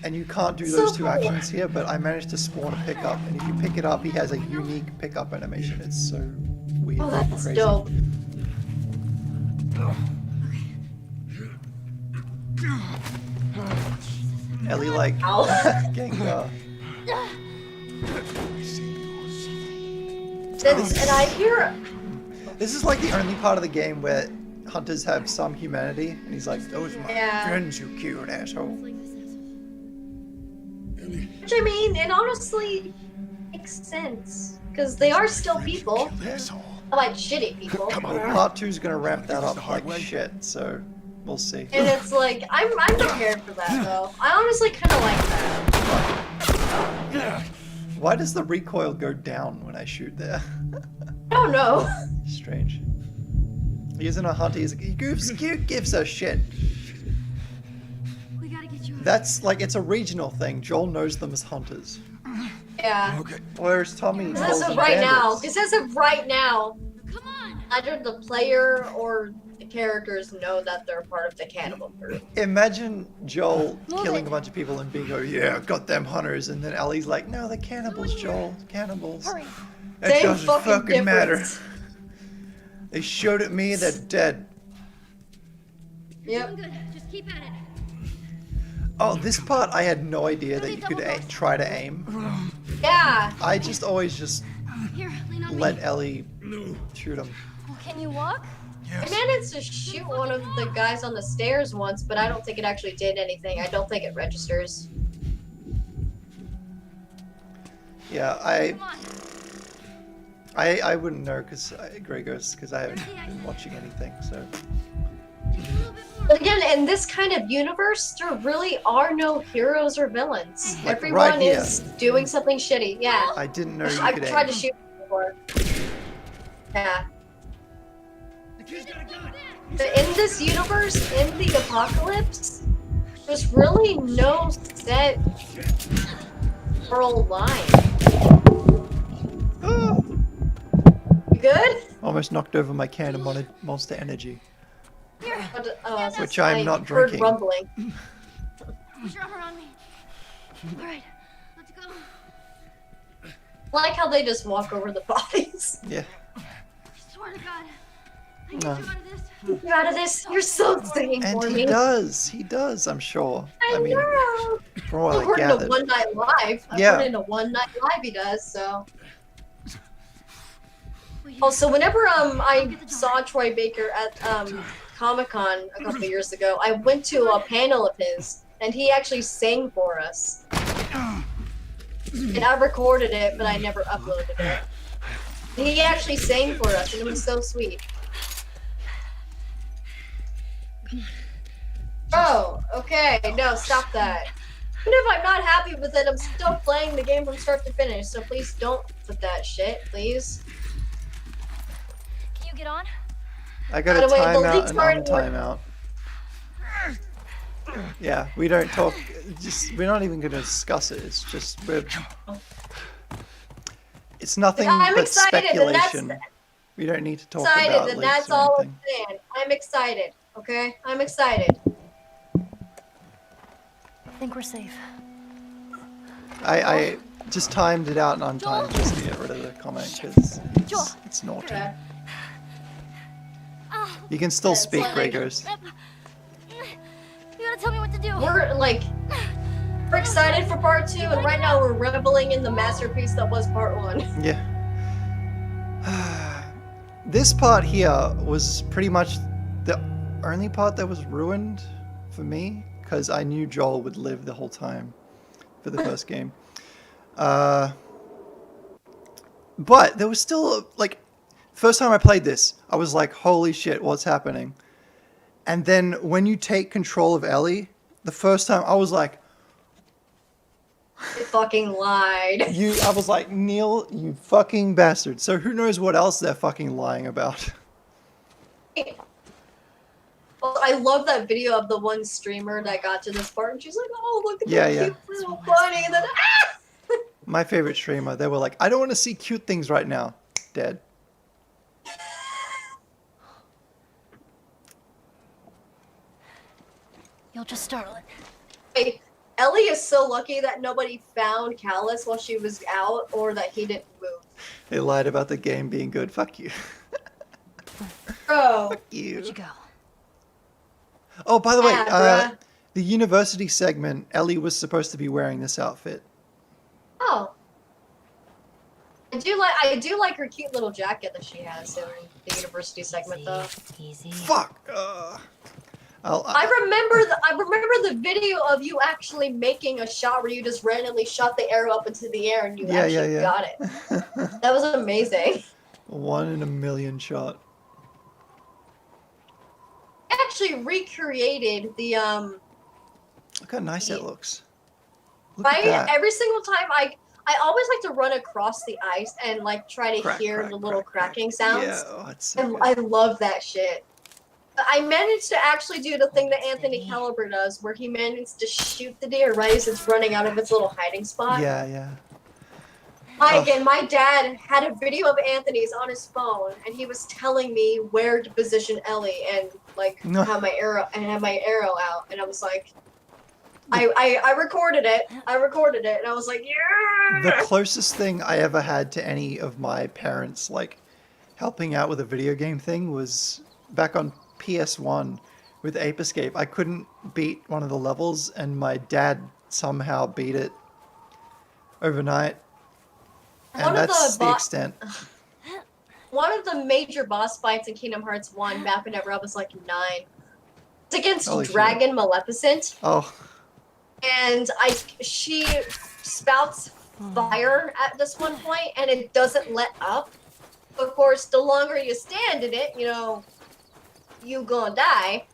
And you can't do those two actions here, but I managed to spawn a pickup, and if you pick it up, he has a unique pickup animation. It's so weird. Oh, that's crazy. dope. Ellie like Ow. Gengar. And I hear, This is like the only part of the game where hunters have some humanity, and he's like, "Those are my Yeah. friends, you cute asshole." which I mean, it honestly makes sense, because they are still people, Asshole. like shitty people. Come Well, on. part 2's gonna ramp that up the hard like way. shit, so we'll see. And it's like, I'm prepared for that though. I honestly kind of like that. Why does the recoil go down when I shoot there? I don't know. Strange. He isn't a hunter, he gives a shit. We gotta get you. That's like, it's a regional thing. Joel knows them as hunters. Yeah. Okay. Whereas Tommy Because calls as them of right now, bandits. because as of right now, Come on. either the player or the characters know that they're part of the cannibal group. Imagine Joel Move killing it. a bunch of people and being go, "Yeah, got them hunters," and then Ellie's like, "No, they're cannibals, Joel. Cannibals. Hurry. It Same doesn't fucking matter. difference. They showed at me, they're dead." Yep. Good. Just keep at it. Oh, this part I had no idea that you could try to aim. Yeah. I just always just Here, lean on let me. Ellie shoot him. Well, can you walk? I managed to shoot one of the guys on the stairs once, but I don't think it actually did anything. I don't think it registers. Yeah, Come on. I wouldn't know because Gregos, because I haven't been watching anything. So Just a little bit more. But again, in this kind of universe, there really are no heroes or villains. Like Everyone right here. is doing something shitty. Yeah. I didn't know you I've could tried aim. to shoot before. Yeah. But in this universe, in the apocalypse, there's really no set moral line. Ah! You good? Almost knocked over my can of Monster Energy. But, Which I'm I not heard drinking. rumbling. Put your arm around me. All right, let's go. I like how they just walk over the bodies. Yeah. I swear to God, I get No. you out of this. You're out of this. You're so singing And for he me. does. He does, I'm sure. I mean, know. from what I According to gathered. One Night Live. Yeah. According to One Night Live, he does. So. Wait, Also, whenever I saw Troy Baker at Comic-Con a couple years ago, I went to a panel of his, and he actually sang for us. And I recorded it, but I never uploaded it. He actually sang for us, and it was so sweet. Oh, okay. No, stop that. Even if I'm not happy with it, I'm still playing the game from start to finish, so please don't put that shit, please. can you get on? I got By a the way, the timeout leaks and aren't untimeout. Yeah, we don't talk. Just we're not even going to discuss it. It's just it's nothing I'm but excited, and that's- speculation. We don't need to talk Excited, about and leaks that's or all anything. I'm saying. I'm excited, okay? I'm excited. I think we're safe. I just timed it out and untimed just to get rid of the comment because Joel. it's naughty. Okay. Oh, You can still That's speak, like- Gregos. you gotta tell me what to do. We're excited for part 2, and right now we're reveling in the masterpiece that was part 1. Yeah. This part here was pretty much the only part that was ruined for me because I knew Joel would live the whole time for the first game. But there was still like First time I played this, I was like, holy shit, what's happening? And then when you take control of Ellie, the first time I was like, They fucking lied. I was like, Neil, you fucking bastard. So who knows what else they're fucking lying about? Well, I love that video of the one streamer that got to this part, and she's like, "Oh, look at Yeah, that yeah. cute little bunny," and then My favorite streamer, they were like, I don't want to see cute things right now. Dead. You'll just startle it. Wait, Ellie is so lucky that nobody found Callus while she was out, or that he didn't move. They lied about the game being good. Fuck you. Bro, Where'd You. you go? Oh, by the way, Yeah, bruh. the university segment, Ellie was supposed to be wearing this outfit. oh, I do like her cute little jacket that she has in the university segment, though. Easy. Fuck. I remember the video of you actually making a shot where you just randomly shot the arrow up into the air and you actually got it. That was amazing. 1 in a million shot. I actually recreated the Look how nice it looks. Look right? at that. Every single time I always like to run across the ice and like try to Crack, hear crack, the little crack, cracking crack. sounds. Yeah, oh, it's so And good. I love that shit. I managed to actually do the thing that Anthony Caliber does, where he managed to shoot the deer right as it's running out of its little hiding spot. Yeah, yeah. Again, my dad had a video of Anthony's on his phone, and he was telling me where to position Ellie and like have my arrow out, and I was like, I recorded it. I recorded it, and I was like, yeah. The closest thing I ever had to any of my parents like helping out with a video game thing was back on PS1 with Ape Escape. I couldn't beat one of the levels, and my dad somehow beat it overnight. And that's the extent. One of the major boss fights in Kingdom Hearts 1 back whenever I was like 9. It's against Holy shit. Dragon Maleficent. Oh, And she spouts fire at this one point, and it doesn't let up. Of course, the longer you stand in it, you gonna die.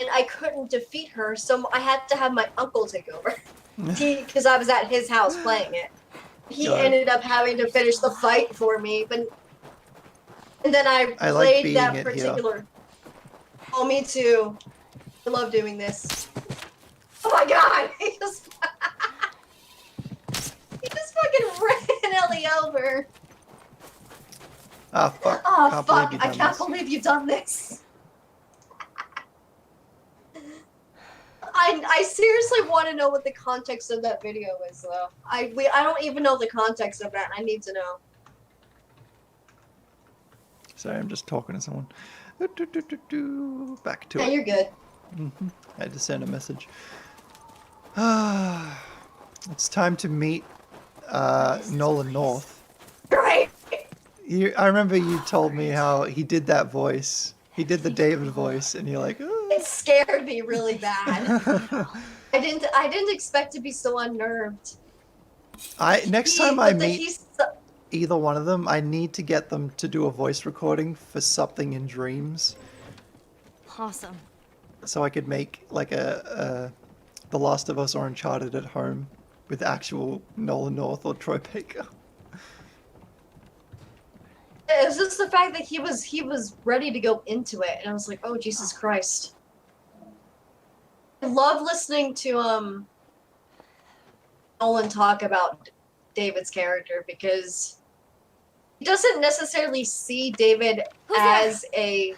And I couldn't defeat her, so I had to have my uncle take over. Because I was at his house playing it. He God. ended up having to finish the fight for me, and then I like played beating that it particular. Oh, me too. I love doing this. Oh my god! He just fucking ran Ellie over. ah, fuck. Oh Can't fuck! believe I you've done can't this. believe you've done this. I seriously want to know what the context of that video is, though. I don't even know the context of that. I need to know. Sorry, I'm just talking to someone. Back to Yeah, it. you're good. I had to send a message. It's time to meet Nolan North. Right. I remember you told me how he did that voice. He did the David voice, and you're like, "Oh." It scared me really bad. I didn't expect to be so unnerved. Next time I meet He's either one of them, I need to get them to do a voice recording for something in dreams, Awesome. so I could make like a The Last of Us or Uncharted at home with actual Nolan North or Troy Baker. It was just the fact that he was ready to go into it, and I was like, oh Jesus Christ. I love listening to Nolan talk about David's character, because he doesn't necessarily see David Who's there? as a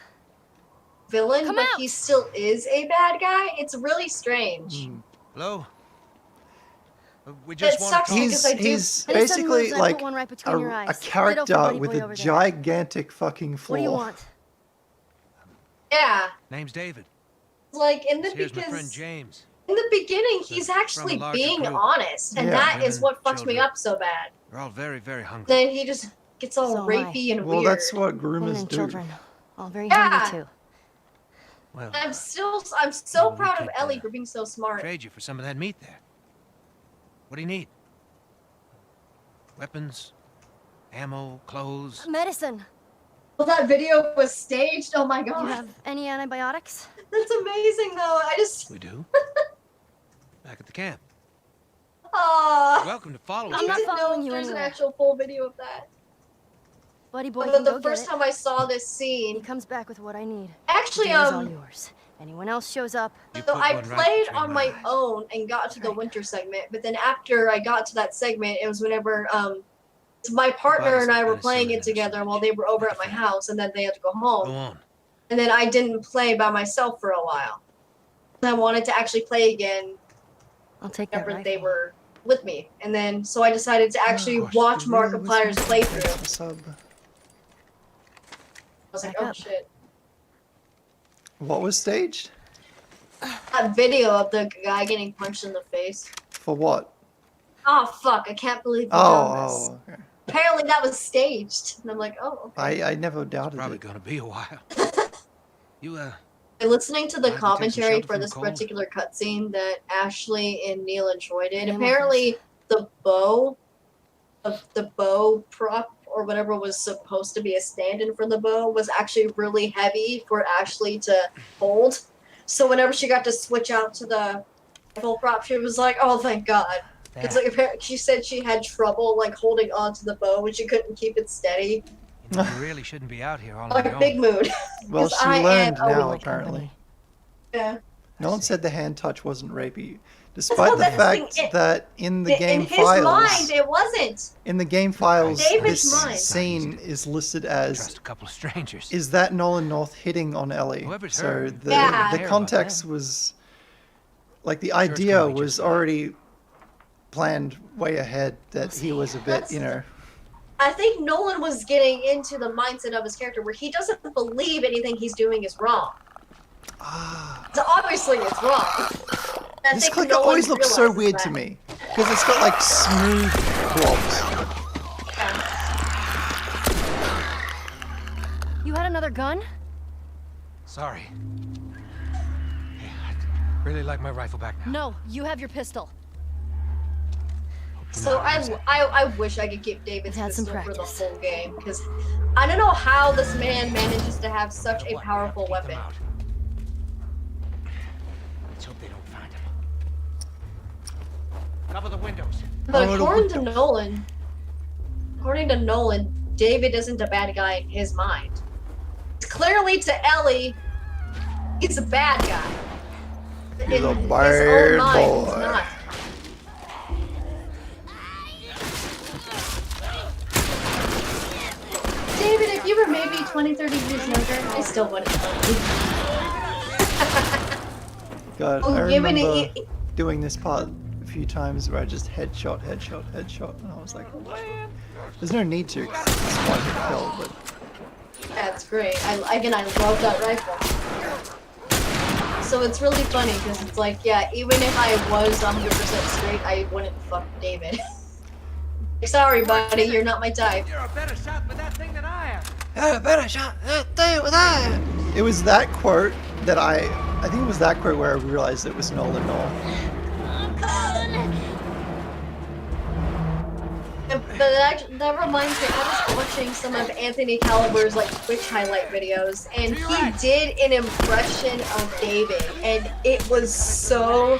villain, Come but out! he still is a bad guy. It's really strange. Hello? We It just want sucks to talk. because I do- He's I did some basically moves, I put like one right between your a eyes. Ditto for character Buddy with Boy a over there. gigantic fucking flaw. What do you want? Yeah, Name's David. like in the Here's my friend because James. in the beginning he's From a actually larger being group. honest, and Yeah. that is Women, what fucked me children. up so bad. We're all very, very hungry. Then he just gets all So am I. rapey and Well, weird. that's what Women groomers and do. children. All very Yeah. hungry too. Well, I'm so Well, we proud of could, Ellie for being so smart. trade you for some of that meat there. What do you need? Weapons? Ammo? Clothes? Medicine. Well, that video was staged. Oh my You god. have any antibiotics? That's amazing, though. I just. We do? Back at the camp. You're Welcome to follow us. I'm not didn't know following if you there's anywhere. an actual full video of that. Buddy boy But can the go first get time I saw this it. scene, He comes back with what I need. actually, The day is all yours. Anyone else shows up, You so put I one right played between on my eyes. own and got to the Right. winter segment. But then after I got to that segment, it was whenever my partner and I were playing it together while they were over at my house, and then they had to go Go home. on. And then I didn't play by myself for a while. And I wanted to actually play again I'll take that whenever they rifle. were with me. And then so I decided to actually course. watch Really Markiplier's was me. playthrough. Thanks for the sub. I was like, Back oh up. shit. What was staged? That video of the guy getting punched in the face. For what? Oh fuck, I can't believe you done this. Oh, okay. Apparently that was staged. And I'm like, oh, okay. I never doubted Probably it. gonna be a while. You, And listening to the Mind if we take some commentary shelter for from this the cold? particular cutscene that Ashley and Neil and Troy did, Name of apparently the bow prop or whatever was supposed to be a stand-in for the bow was actually really heavy for Ashley to hold. So whenever she got to switch out to the rifle prop, she was like, "Oh, thank God!" Because like she said she had trouble like holding on to the bow and she couldn't keep it steady. you know, you really shouldn't be out here all on Like your big own. mood. Well, 'Cause she I am learned always now, my apparently. company. Yeah. No one said the hand touch wasn't rapey, despite the that's the thing, fact that in the In game his files, mind, it wasn't. in the game files, David's this mind. scene is listed as Trust a couple of strangers. is that Nolan North hitting on Ellie? Whoever's So heard, the Yeah. the care about context them. was like the Sure, it's idea gonna be was just fine. already planned way ahead that he was a bit, That's- you know. I think Nolan was getting into the mindset of his character where he doesn't believe anything he's doing is wrong. Ah, So obviously it's wrong. And I this think clicker Nolan always looks so realizes weird that. to me because it's got like smooth blobs. You had another gun? Sorry. Hey, I'd really like my rifle back now. No, you have your pistol. So I wish I could keep David's I've had some pistol for the practice. whole game because I don't know how this man manages to have such a What? powerful Keep them weapon. out. Let's hope they don't find him. Cover the windows. But Oh, the according to Nolan, David isn't a bad guy in his mind. Clearly to Ellie, he's a bad guy. He's In a his bad own mind, he's boy. not. David, if you were maybe 20, 30 years younger, I still wouldn't love you. God, Oh, I given remember it, doing this part a few times where I just headshot, and I was like, man, there's no need to, 'cause it's one hit kill, but that's great. I love that rifle. So it's really funny because it's like, yeah, even if I was 100% straight, I wouldn't fuck David. Sorry, buddy, you're not my type. You're a better shot with that thing than I am. it was that quote that I think it was that quote where I realized it was Nolan North. That reminds me, I was watching some of Anthony Caliber's like Twitch highlight videos, and he did an impression of David, and it was so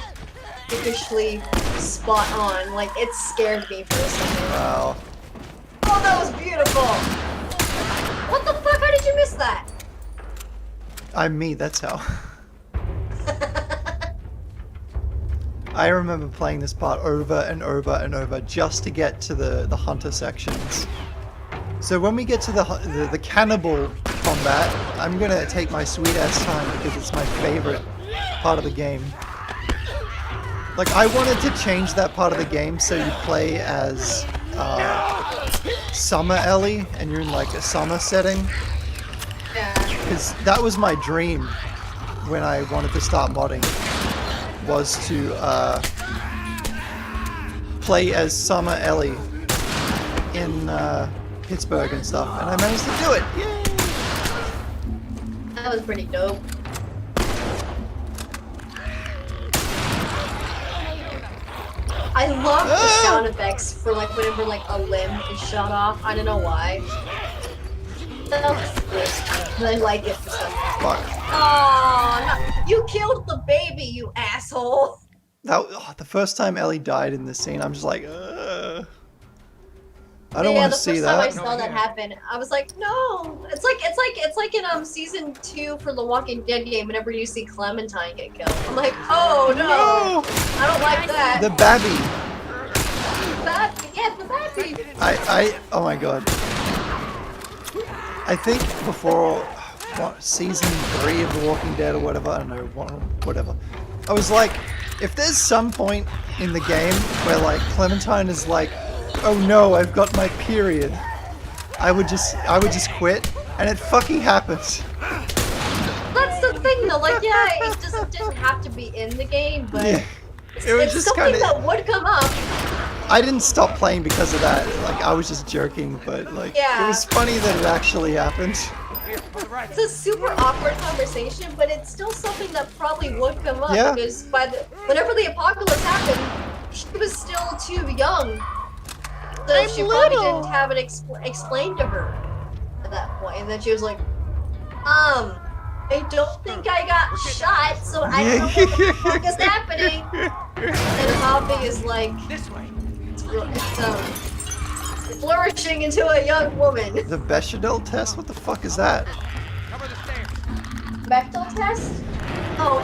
freakishly spot on. Like it scared me for a second. Wow. Oh, that was beautiful. What the fuck? How did you miss that? I'm me, that's how. I remember playing this part over and over and over just to get to the hunter sections. So when we get to the cannibal combat, I'm gonna take my sweet ass time because it's my favorite part of the game. Like I wanted to change that part of the game so you play as Summer Ellie and you're in like a summer setting. Yeah. Because that was my dream when I wanted to start modding, was to play as Summer Ellie in Pittsburgh and stuff, and I managed to do it. Yay! That was pretty dope. I love the sound effects for like whenever like a limb is shot off. I don't know why. I like it for some reason. Fuck. Oh, no. You killed the baby, you asshole. The first time Ellie died in this scene, I'm just like, ugh. I don't Yeah, want the to see first time I that. saw that happen, I was like, no. It's like in season 2 for the Walking Dead game. Whenever you see Clementine get killed, I'm like, oh no, I don't like that. The babby. The baby. Oh my god. I think before season 3 of The Walking Dead or whatever, I don't know, whatever. I was like, if there's some point in the game where like Clementine is like, oh no, I've got my period, I would just quit, and it fucking happened. That's the thing though, like yeah, it doesn't have to be in the game, but Yeah. It was it's just something kinda, that would come up. I didn't stop playing because of that. Like I was just joking, but like Yeah. it was funny that it actually happened. It's a super awkward conversation, but it's still something that probably would come up Yeah. because whenever the apocalypse happened, she was still too young. So she probably didn't have it explained to her at that point, and then she was like, I don't think I got shot, so I don't know what the fuck is happening. And Hobby is like, This way. it's flourishing into a young woman. The Bechdel test? What the fuck is that? Cover the stairs. Bechdel test? Oh,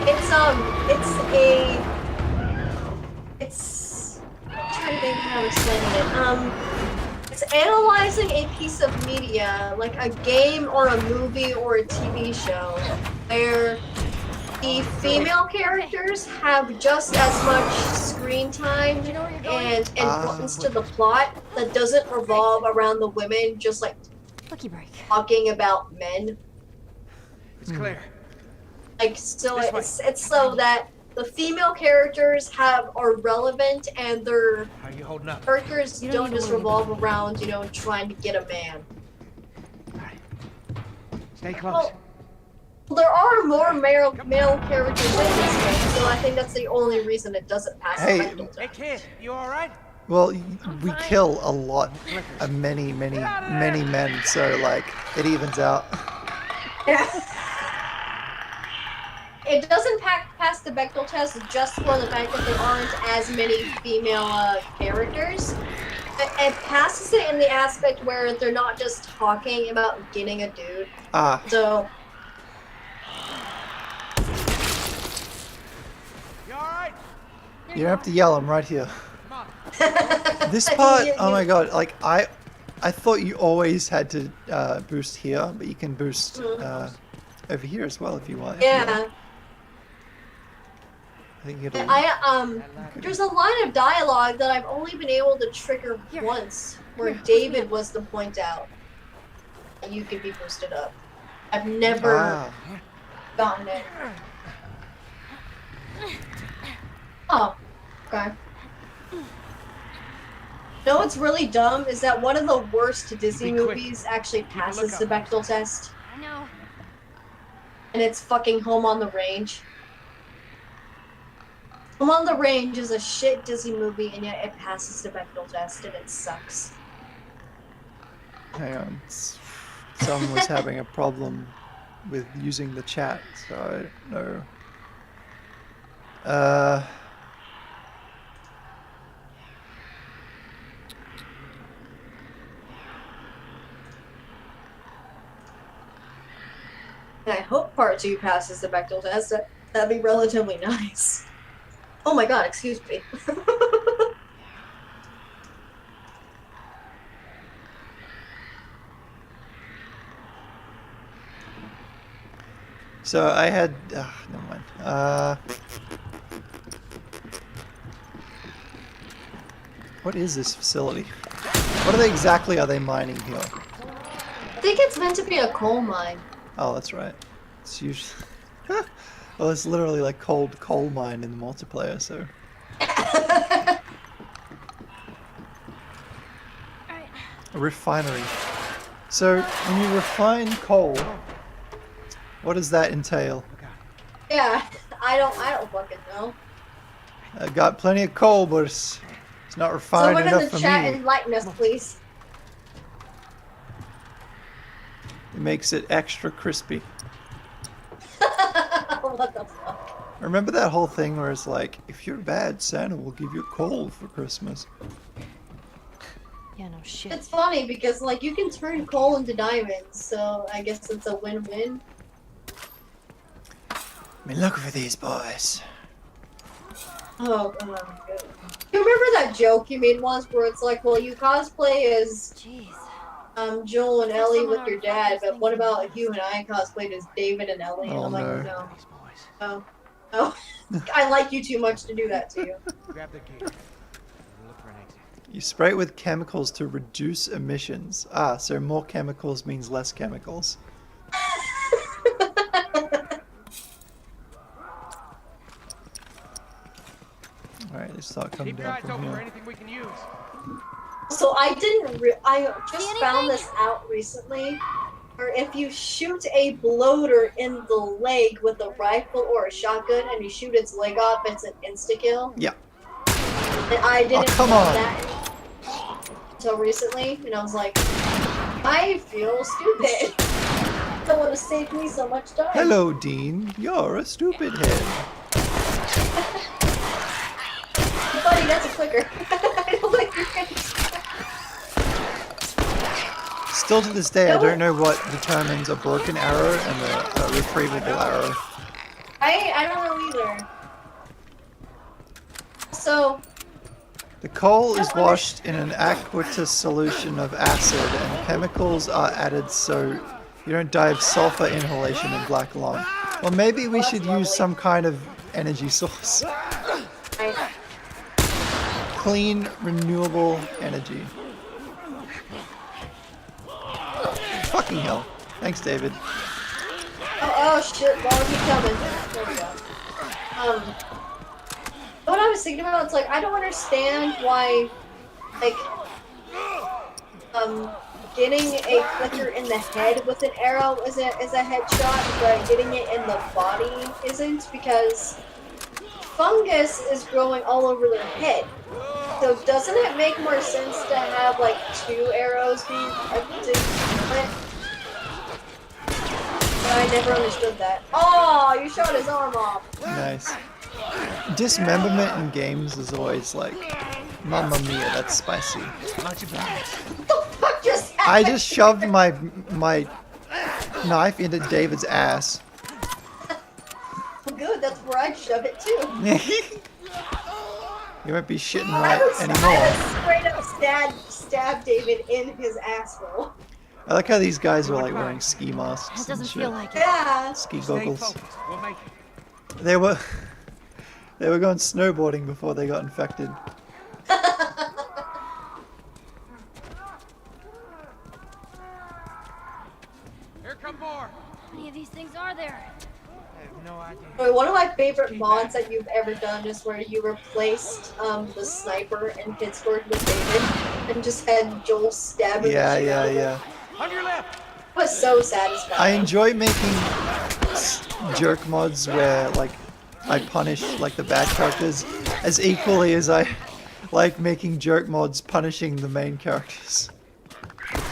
I'm trying to think how to explain it. It's analyzing a piece of media, like a game or a movie or a TV show, where the female characters have just as much screen time and importance to the plot that doesn't revolve around the women just like Lucky break. talking about men. It's clear. Like so This way. it's so that the female characters are relevant and their How are you holding up? characters You don't don't need to just worry revolve around, trying to get a man. Stay close. Well, there are more male characters in this game, so I think that's the only reason it doesn't pass Hey. the Bechdel Hey test. kid, you alright? Well, we kill a lot, many men, so like it evens out. It doesn't pass the Bechdel test just for the fact that there aren't as many female characters. It passes it in the aspect where they're not just talking about getting a dude. Ah, So You alright? you don't have to yell. I'm right here. Come on. This part, oh my god! Like I thought you always had to boost here, but you can boost over here as well if you want. yeah. I think it'll. There's a line of dialogue that I've only been able to trigger once, where David was to point out that you could be boosted up. I've never Ah, gotten it. Oh, okay. You know what's really dumb is that one of the worst Disney Be quick. movies actually a passes the lookout. Bechdel test, I know. and it's fucking Home on the Range. Home on the Range is a shit Disney movie, and yet it passes the Bechdel test, and it sucks. hang on. Someone was having a problem with using the chat, so I don't know. And I hope part 2 passes the Bechdel test. That'd be relatively nice. Oh my god, excuse me. So I had. Never mind. What is this facility? What exactly are they mining here? I think it's meant to be a coal mine. Oh, that's right. It's usually. Well, it's literally like coal mine in the multiplayer, so. A refinery. So when you refine coal, what does that entail? Yeah, I don't fucking know. I got plenty of coal, but it's not refined Someone enough in the for chat me. enlighten us, please. makes it extra crispy. What the fuck? Remember that whole thing where it's like, if you're bad, Santa will give you coal for Christmas. Yeah, no shit. It's funny because like you can turn coal into diamonds, so I guess it's a win-win. I mean, look for these boys. Oh, good. You remember that joke you made once where it's like, well, you cosplay as Jeez. Joel and Ellie with your dad, but what about you and I cosplayed as David and Ellie? And Oh, I'm like, no. no. These boys. Oh. Oh. I like you too much to do that to you. Grab the gate. We'll look for an exit. You spray it with chemicals to reduce emissions. Ah, so more chemicals means less chemicals. Alright, they start coming Keep your down eyes from open for here. anything we can use. So I just found this out recently. Or if you shoot a bloater in the leg with a rifle or a shotgun and you shoot its leg off, it's an insta-kill. Yeah. And I didn't come know on. that until recently, and I was like, I feel stupid. That would have saved me so much time. Hello, Dean. You're a stupid head. Buddy, that's a clicker. I don't like your face. Still to this day, I don't know what determines a broken arrow and a retrievable arrow. I don't know either. So, The coal is washed in an aqueous solution of acid, and chemicals are added so you don't die of sulfur inhalation in black lung. Well, maybe we should use some kind of energy source. I, Clean, renewable energy. Fucking hell. Thanks, David. oh shit, Lord, keep coming. There we go. What I was thinking about, it's like, I don't understand why, like, getting a clicker in the head with an arrow is a headshot, but getting it in the body isn't, because fungus is growing all over their head. So doesn't it make more sense to have, like, 2 arrows being to plant? But I never understood that. Oh, you shot his arm off. Nice. Dismemberment in games is always like, Mamma mia, that's spicy. Not too bad. What the fuck just I happened? just shoved my knife into David's ass. Good, that's where I'd shove it too. You won't be shitting I right would anymore. straight up stab David in his asshole. I like how these guys are like wearing ski masks That and doesn't shit. feel like it. Yeah. Ski Stay goggles. focused. We'll make it. They were going snowboarding before they got infected. Here come more. How many of these things are there? I have no idea. Wait, one of my favorite mods that you've ever done is where you replaced the sniper in Pittsburgh with David and just had Joel stabbing Yeah, the shit out yeah, of him. yeah. On your left. It was so satisfying. I enjoy making jerk mods where like I punish like the bad characters as equally as I like making jerk mods punishing the main characters.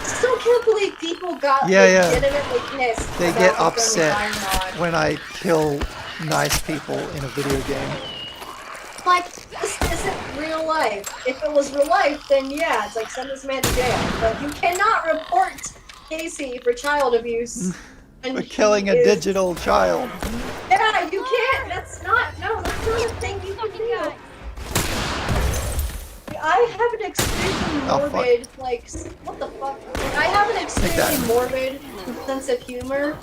Still can't believe people got Yeah, yeah. legitimately pissed. They about get the upset Friendly Fire mod. when I kill nice people in a video game. Like, this isn't real life. If it was real life, then yeah, it's like send this man to jail. But you cannot report Casey for child abuse. and For killing he a is- digital child. Yeah, you can't. That's not a thing you can do. I have an extremely Oh, fuck. morbid, like, what the fuck? I have an that. extremely morbid sense of humor.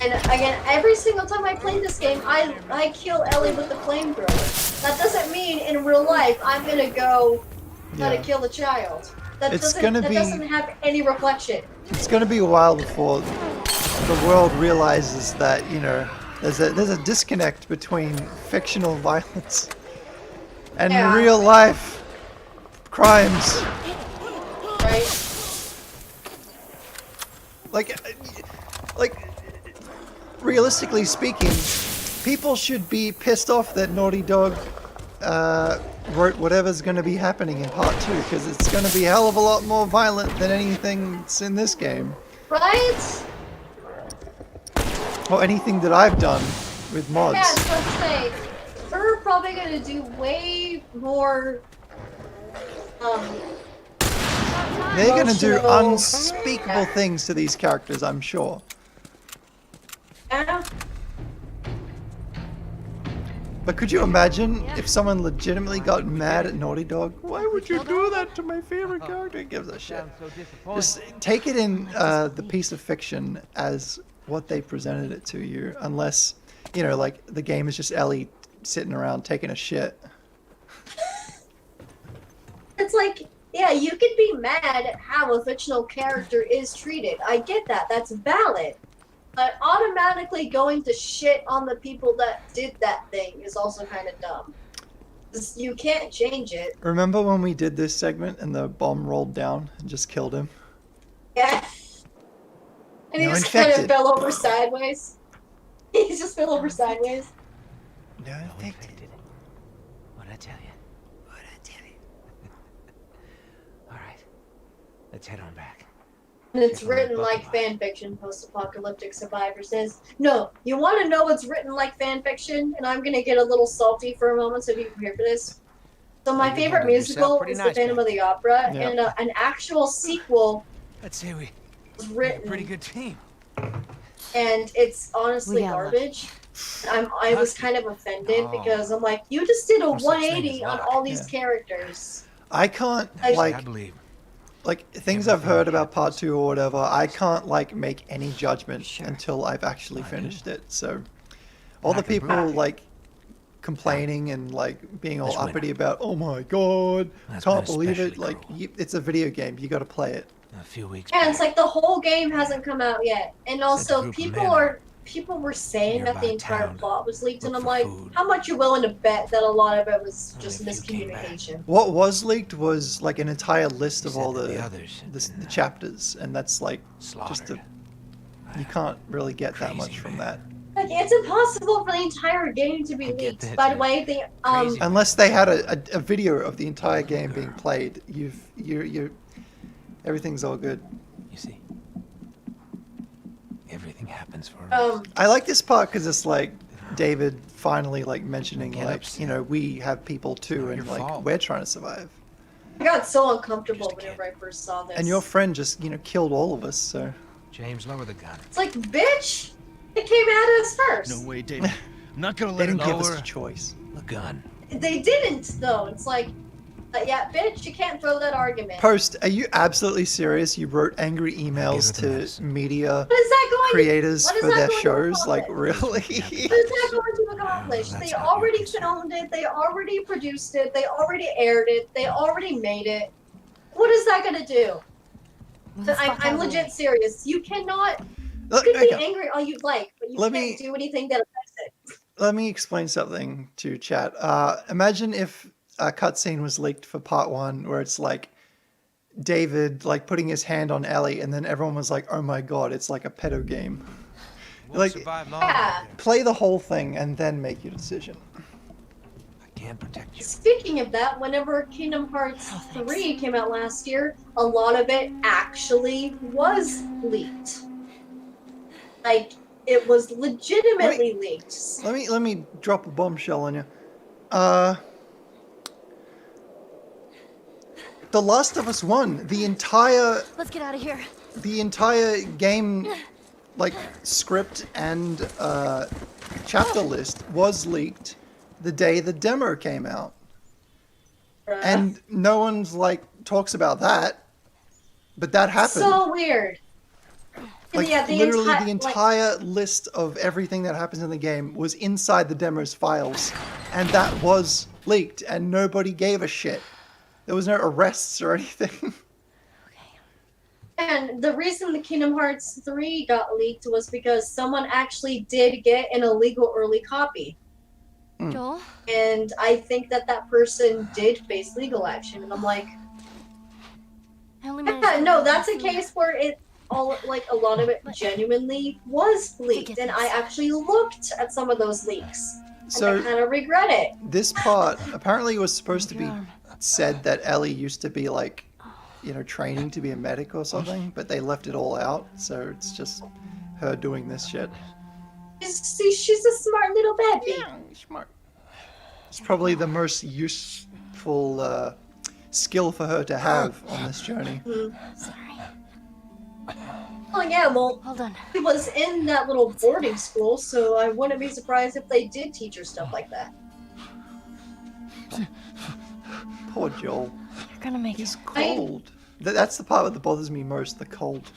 And again, every single time I play this game, I kill Ellie with the flamethrower. That doesn't mean in real life I'm gonna go try Yeah. to kill a child. That It's doesn't, gonna that be- doesn't have any reflection. It's gonna be a while before the world realizes that, you know, there's a disconnect between fictional violence and Yeah. real life crimes. Right? Like, realistically speaking, people should be pissed off that Naughty Dog wrote whatever's going to be happening in part 2, because it's going to be a hell of a lot more violent than anything that's in this game. Right? Or anything that I've done with mods. Yeah, so let's say we're probably gonna do way more They're gonna do emotional- unspeakable things to these characters, I'm sure. Yeah. But could you imagine if someone legitimately got mad at Naughty Dog? Why would you do that to my favorite character? Who gives a shit? Just take it in the piece of fiction as what they presented it to you, unless, you know, like the game is just Ellie sitting around taking a shit. It's like, yeah, you could be mad at how a fictional character is treated. I get that. That's valid. But automatically going to shit on the people that did that thing is also kind of dumb. 'Cause you can't change it. Remember when we did this segment and the bomb rolled down and just killed him? Yeah. And he No just kind of infected. fell over sideways. He just fell over sideways. No infected. What'd I tell you? What'd I tell you? All right, let's head on back. And it's written like fan fiction, post-apocalyptic survivor says. No, you want to know what's written like fan fiction? And I'm going to get a little salty for a moment, so if you prepare for this. So my You favorite handled yourself musical pretty is nice, The Phantom man. of the Opera, Yeah. and an actual sequel Let's say we was we're a written, pretty good team. and it's honestly We got garbage. I was kind of offended No. because I'm like, you just did a No such thing 180 as on luck. all these Yeah. characters. I can't, I like, I believe. things I've heard about part 2 or whatever, I can't, like, make any judgment until I've actually finished it. So, all the I can people, prove it. like, complaining and, like, being all Let's win. uppity about, oh my god, That's can't been believe it. especially Like, cruel. it's a video game, you gotta play it. A few weeks Yeah, back. it's like the whole game hasn't come out yet, and also group of people men were saying that the nearby entire town plot was leaked, and look I'm for like, food. how much you willing to bet that a lot of it was Only just a few came back. miscommunication? What was leaked was, like, an entire list He of said all that the, the others had been, the chapters, and that's, like, just slaughtered. you can't really get that Crazy, much from man. that. Like, it's impossible for the entire game to be I get leaked. that, By the dude. way, the Crazy. Unless they had a video of the entire game being played, you're everything's all good. You see, everything happens for a reason. I like this part because it's like David finally like mentioning Get like, upset. you know, we have people too, Not and your like fault. we're trying to survive. I got so uncomfortable Just a whenever I first saw this. And your friend just, you know, killed all of us. So James, lower the gun. It's like, bitch, it came at us first. No way, David. I'm not gonna they let it didn't give us lower. a choice. The gun. They didn't, though. It's like, yeah, bitch, you can't throw that argument. Post, are you absolutely serious? You wrote angry emails it to to us. media What is that going creators what is for that their going to shows? Like, accomplish? really? What is that going to accomplish? That's They not your already concern. filmed it, they already produced it, they already aired it, they already made it. What is that going to do? Let's fuck out I'm of the legit way. serious. You cannot. You Look, can be okay, angry all you like, but you Let can't me- do anything that affects it. let me explain something to chat. Imagine if a cutscene was leaked for part 1 where it's like David like putting his hand on Ellie, and then everyone was like, "Oh my god, it's like a pedo game." Won't Like- survive long. Yeah. Play the whole thing and then make your decision. I can't protect you. Speaking of that, whenever Kingdom Hearts 3 came out last year, a lot of it actually was leaked. Like, it was legitimately leaked. Let me drop a bombshell on you. The Last of Us 1, the entire Let's get out of here. game like script and chapter list was leaked the day the demo came out. And no one's like talks about that. But that happened. So weird. Like Yeah, literally like, the entire list of everything that happens in the game was inside the demo's files, and that was leaked, and nobody gave a shit. There was no arrests or anything. and the reason the Kingdom Hearts 3 got leaked was because someone actually did get an illegal early copy. Joel? And I think that that person did face legal action. And I'm like, I only managed yeah, to no, get that's a food. case where it all like a lot of it genuinely was leaked, and I actually looked at some of those leaks, and I So kind of regret it. this part apparently was supposed to be Your arm. said that Ellie used to be like you know, training to be a medic or something, but they left it all out, so it's just her doing this shit. She's a smart little baby. Smart. It's probably the most useful skill for her to have on this journey. Sorry. Oh yeah, well, Hold on. she was in that little boarding school, so I wouldn't be surprised if they did teach her stuff like that. Poor Joel. You're gonna make He's it. cold. That's the part that bothers me most, the cold.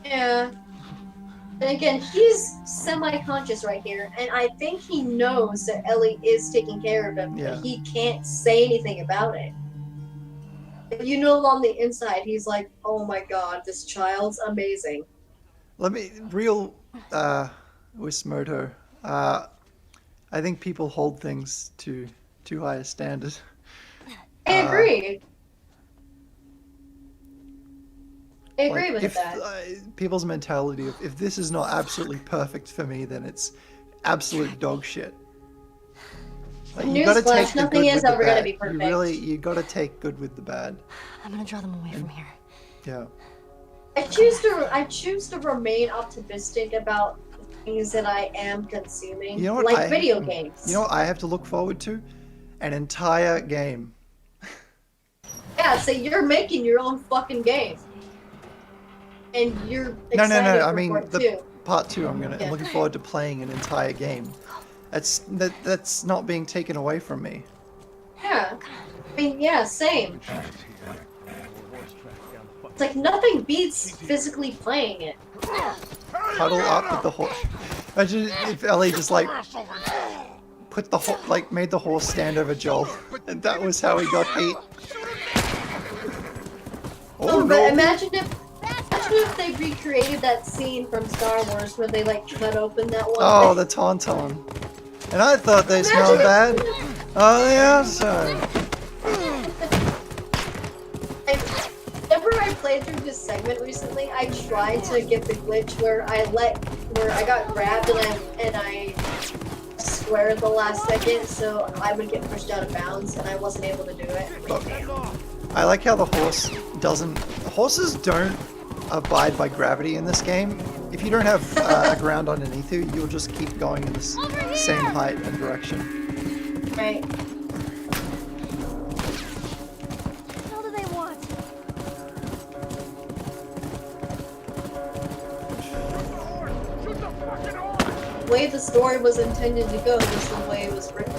Yeah. And again, he's semi-conscious right here, and I think he knows that Ellie is taking care of him, Yeah. but he can't say anything about it. You know, on the inside, he's like, "Oh my God, this child's amazing." Let me, Wismoto, I think people hold things to too high a standard. I agree. I agree Like, with if, that. People's mentality of, if this is not absolutely perfect for me, then it's absolute dog shit. Like, you gotta Newsflash, take the nothing good is with the ever gonna bad. be perfect. You gotta take good with the bad. I'm gonna draw them away from here. Yeah. I choose to remain optimistic about the things that I am consuming, You know what like video games. You know what I have to look forward to? An entire game. Yeah, so you're making your own fucking game, and you're No, excited no, no. for I mean, part the two. part two. I'm Yeah. looking forward to playing an entire game. That's not being taken away from me. Yeah, I mean, yeah, same. It's like nothing beats physically playing it. Huddle up with the horse. Imagine if Ellie just like put the made the horse stand over Joel, and that was how he got beat. Oh But no! imagine if they recreated that scene from Star Wars where they like cut open that one. Oh, thing. the tauntaun. And I thought they smelled bad. Oh, the outside. Whenever I played through this segment recently, I tried to get the glitch where I got grabbed and I squared the last second, so I would get pushed out of bounds, and I wasn't able to do it. I like how the horses don't abide by gravity in this game. If you don't have a ground underneath you, you'll just keep going in the same height and direction. Right. What the hell do they want? The way the story was intended to go was the way it was written.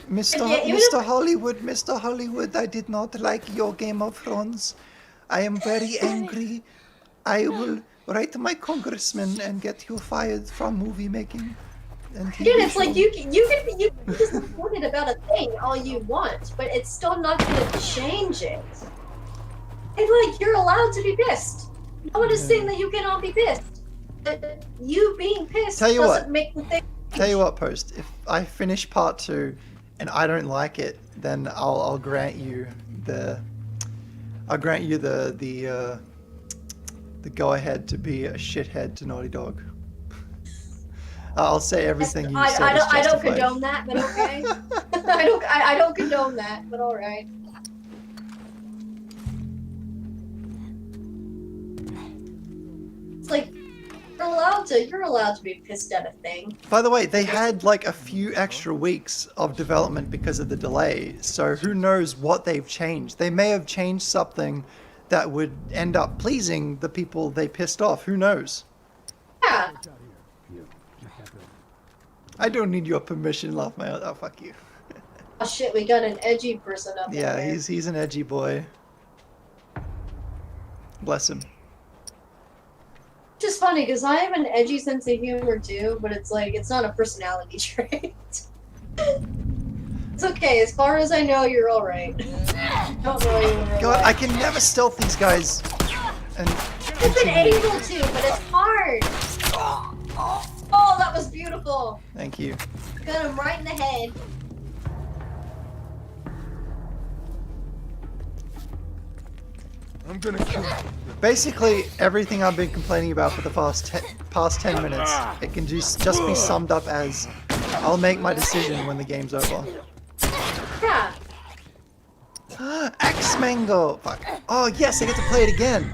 Yeah, even Mr. Hollywood, I did not like your Game of Thrones. I am very angry. I will write to my congressman and get you fired from movie making. And Again, TV it's like show. you can be disappointed about a thing all you want, but it's still not going to change it. And like you're allowed to be pissed. No one is saying that you cannot be pissed. But you being pissed Tell you doesn't what. make the thing. Tell you what, Post. If I finish part 2 and I don't like it, then I'll grant you the go ahead to be a shithead to Naughty Dog. I'll say everything you said. I don't condone that, but okay. I don't condone that, but all right. It's like you're allowed to be pissed at a thing. By the way, they had like a few extra weeks of development because of the delay, so who knows what they've changed. They may have changed something that would end up pleasing the people they pissed off. Who knows? Yeah. I don't need your permission, laugh my out. Oh, fuck you. Oh shit, we got an edgy person up Yeah, there. he's an edgy boy. Bless him. Which is funny because I have an edgy sense of humor too, but it's like it's not a personality trait. It's okay. As far as I know, you're all right. Don't know you in real God, I life. can never stealth these guys. And I've been able to, but it's hard. Oh, that was beautiful. thank you. Got him right in the head. I'm gonna kill you. Basically, everything I've been complaining about for the past 10 minutes, it can just be summed up as I'll make my decision when the game's over. Yeah. Axe Mango! Fuck. Oh, yes, I get to play it again.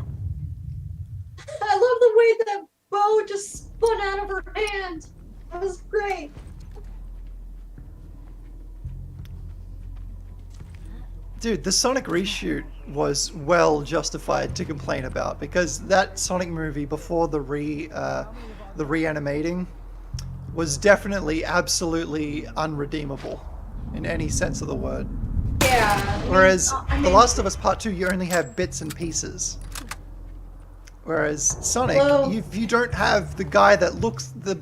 I love the way that bow just spun out of her hand. That was great. Dude, the Sonic reshoot was well justified to complain about because that Sonic movie before the reanimating was definitely absolutely unredeemable in any sense of the word. Yeah. Whereas I mean, The Last of Us Part 2, you only have bits and pieces. Whereas Sonic, Well- if you don't have the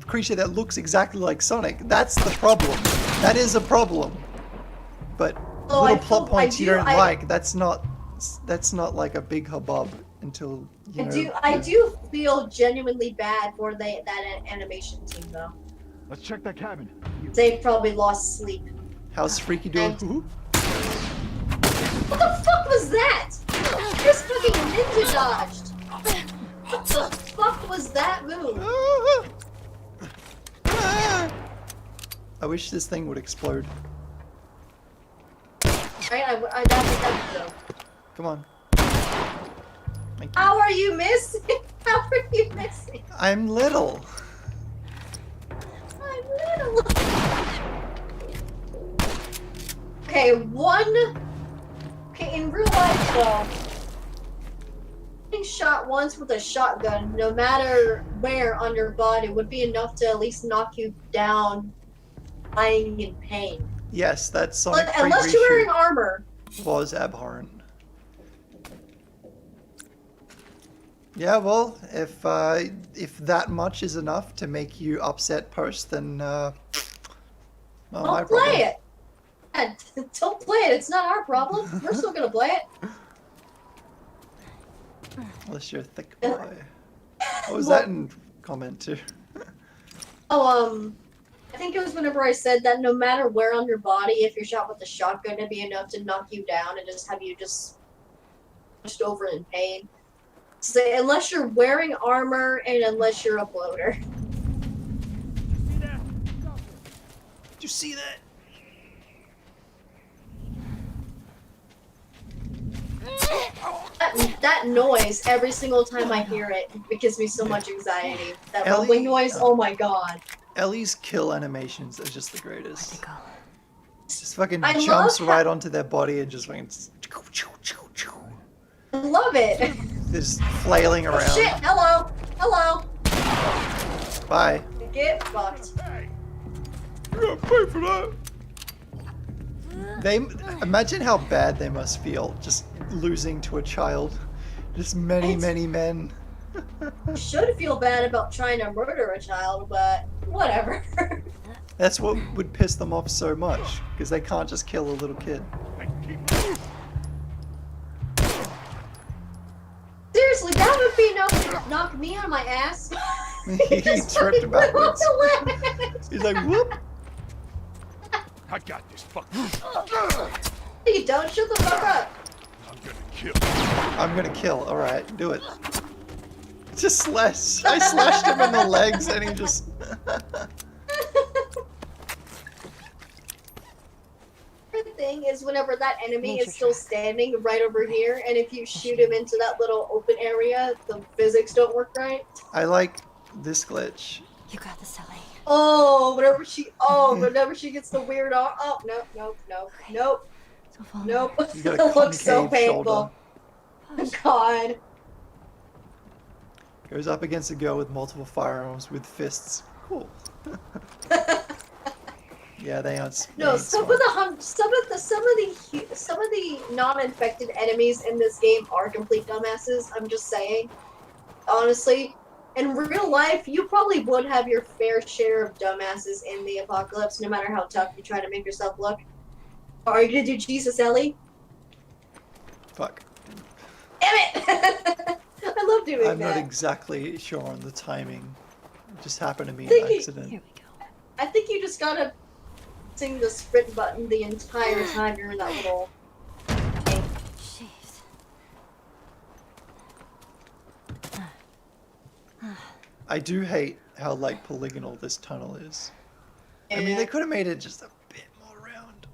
creature that looks exactly like Sonic, that's the problem. That is a problem. But Oh, little I plot feel- points I you do- don't I- like, that's not like a big hubbub until you know. I do feel genuinely bad for that animation team though. Let's check that cabin. They probably lost sleep. How's Freaky doing? And- What the fuck was that? Just fucking ninja dodged. What the fuck was that move? I wish this thing would explode. Right? That's good. Come on. Thank you. How are you missing? How are you missing? I'm little. I'm little. Okay, in real life though, getting shot once with a shotgun, no matter where on your body, would be enough to at least knock you down, lying in pain. Yes, that Sonic 3 Unless you're wearing reshoot armor. was abhorrent. Yeah, well, if that much is enough to make you upset post, then well, my Don't problem. play it. Yeah, don't play it. It's not our problem. We're still gonna play it. Unless you're a thick boy. What was that in comment too? Oh, I think it was whenever I said that no matter where on your body, if you're shot with a shotgun, it'd be enough to knock you down and just have you just pushed over in pain. So unless you're wearing armor and unless you're a bloater. Did you see that? That noise, every single time I hear it, it gives me so much anxiety. That Ellie- rumbling noise, oh my god. Ellie's kill animations are just the greatest. Go. Just fucking I jumps love right onto their body and just fucking I love it. just flailing Oh around. shit, hello, hello. Bye. Get fucked. You gotta pay for that. They imagine how bad they must feel just losing to a child. Just many, It's- many men. Should feel bad about trying to murder a child, but whatever. That's what would piss them off so much, because they can't just kill a little kid. Seriously, that would be enough to knock me on my ass. He Just tripped fucking went off backwards. the ledge. He's like, whoop! I got this. Fuck. You don't shut the fuck up. I'm gonna kill. I'm gonna kill. Alright, do it. Just slash. I slashed him in the legs and he just. The thing is, whenever that enemy is still standing right over here, and if you shoot him into that little open area, the physics don't work right. I like this glitch. You got this, Ellie. Oh, whenever she gets the weird oh, nope. Don't fall. Nope. You got a It looks so concave painful. shoulder. God. Goes up against a girl with multiple firearms with fists. Cool. Yeah, they aren't. No, they some ain't of the non-infected enemies in this game are complete dumbasses. I'm just saying. Honestly, in real life, you probably would have your fair share of dumbasses in the apocalypse, no matter how tough you try to make yourself look. Are you gonna do Jesus, Ellie? Fuck. Damn it! I love doing I'm that. not exactly sure on the timing. It just happened to be Think an you- accident. Here we go. I think you just gotta sing the sprint button the entire time you're in that little. Jeez. I do hate how like polygonal this tunnel is. I mean, they could have made it just a bit more round.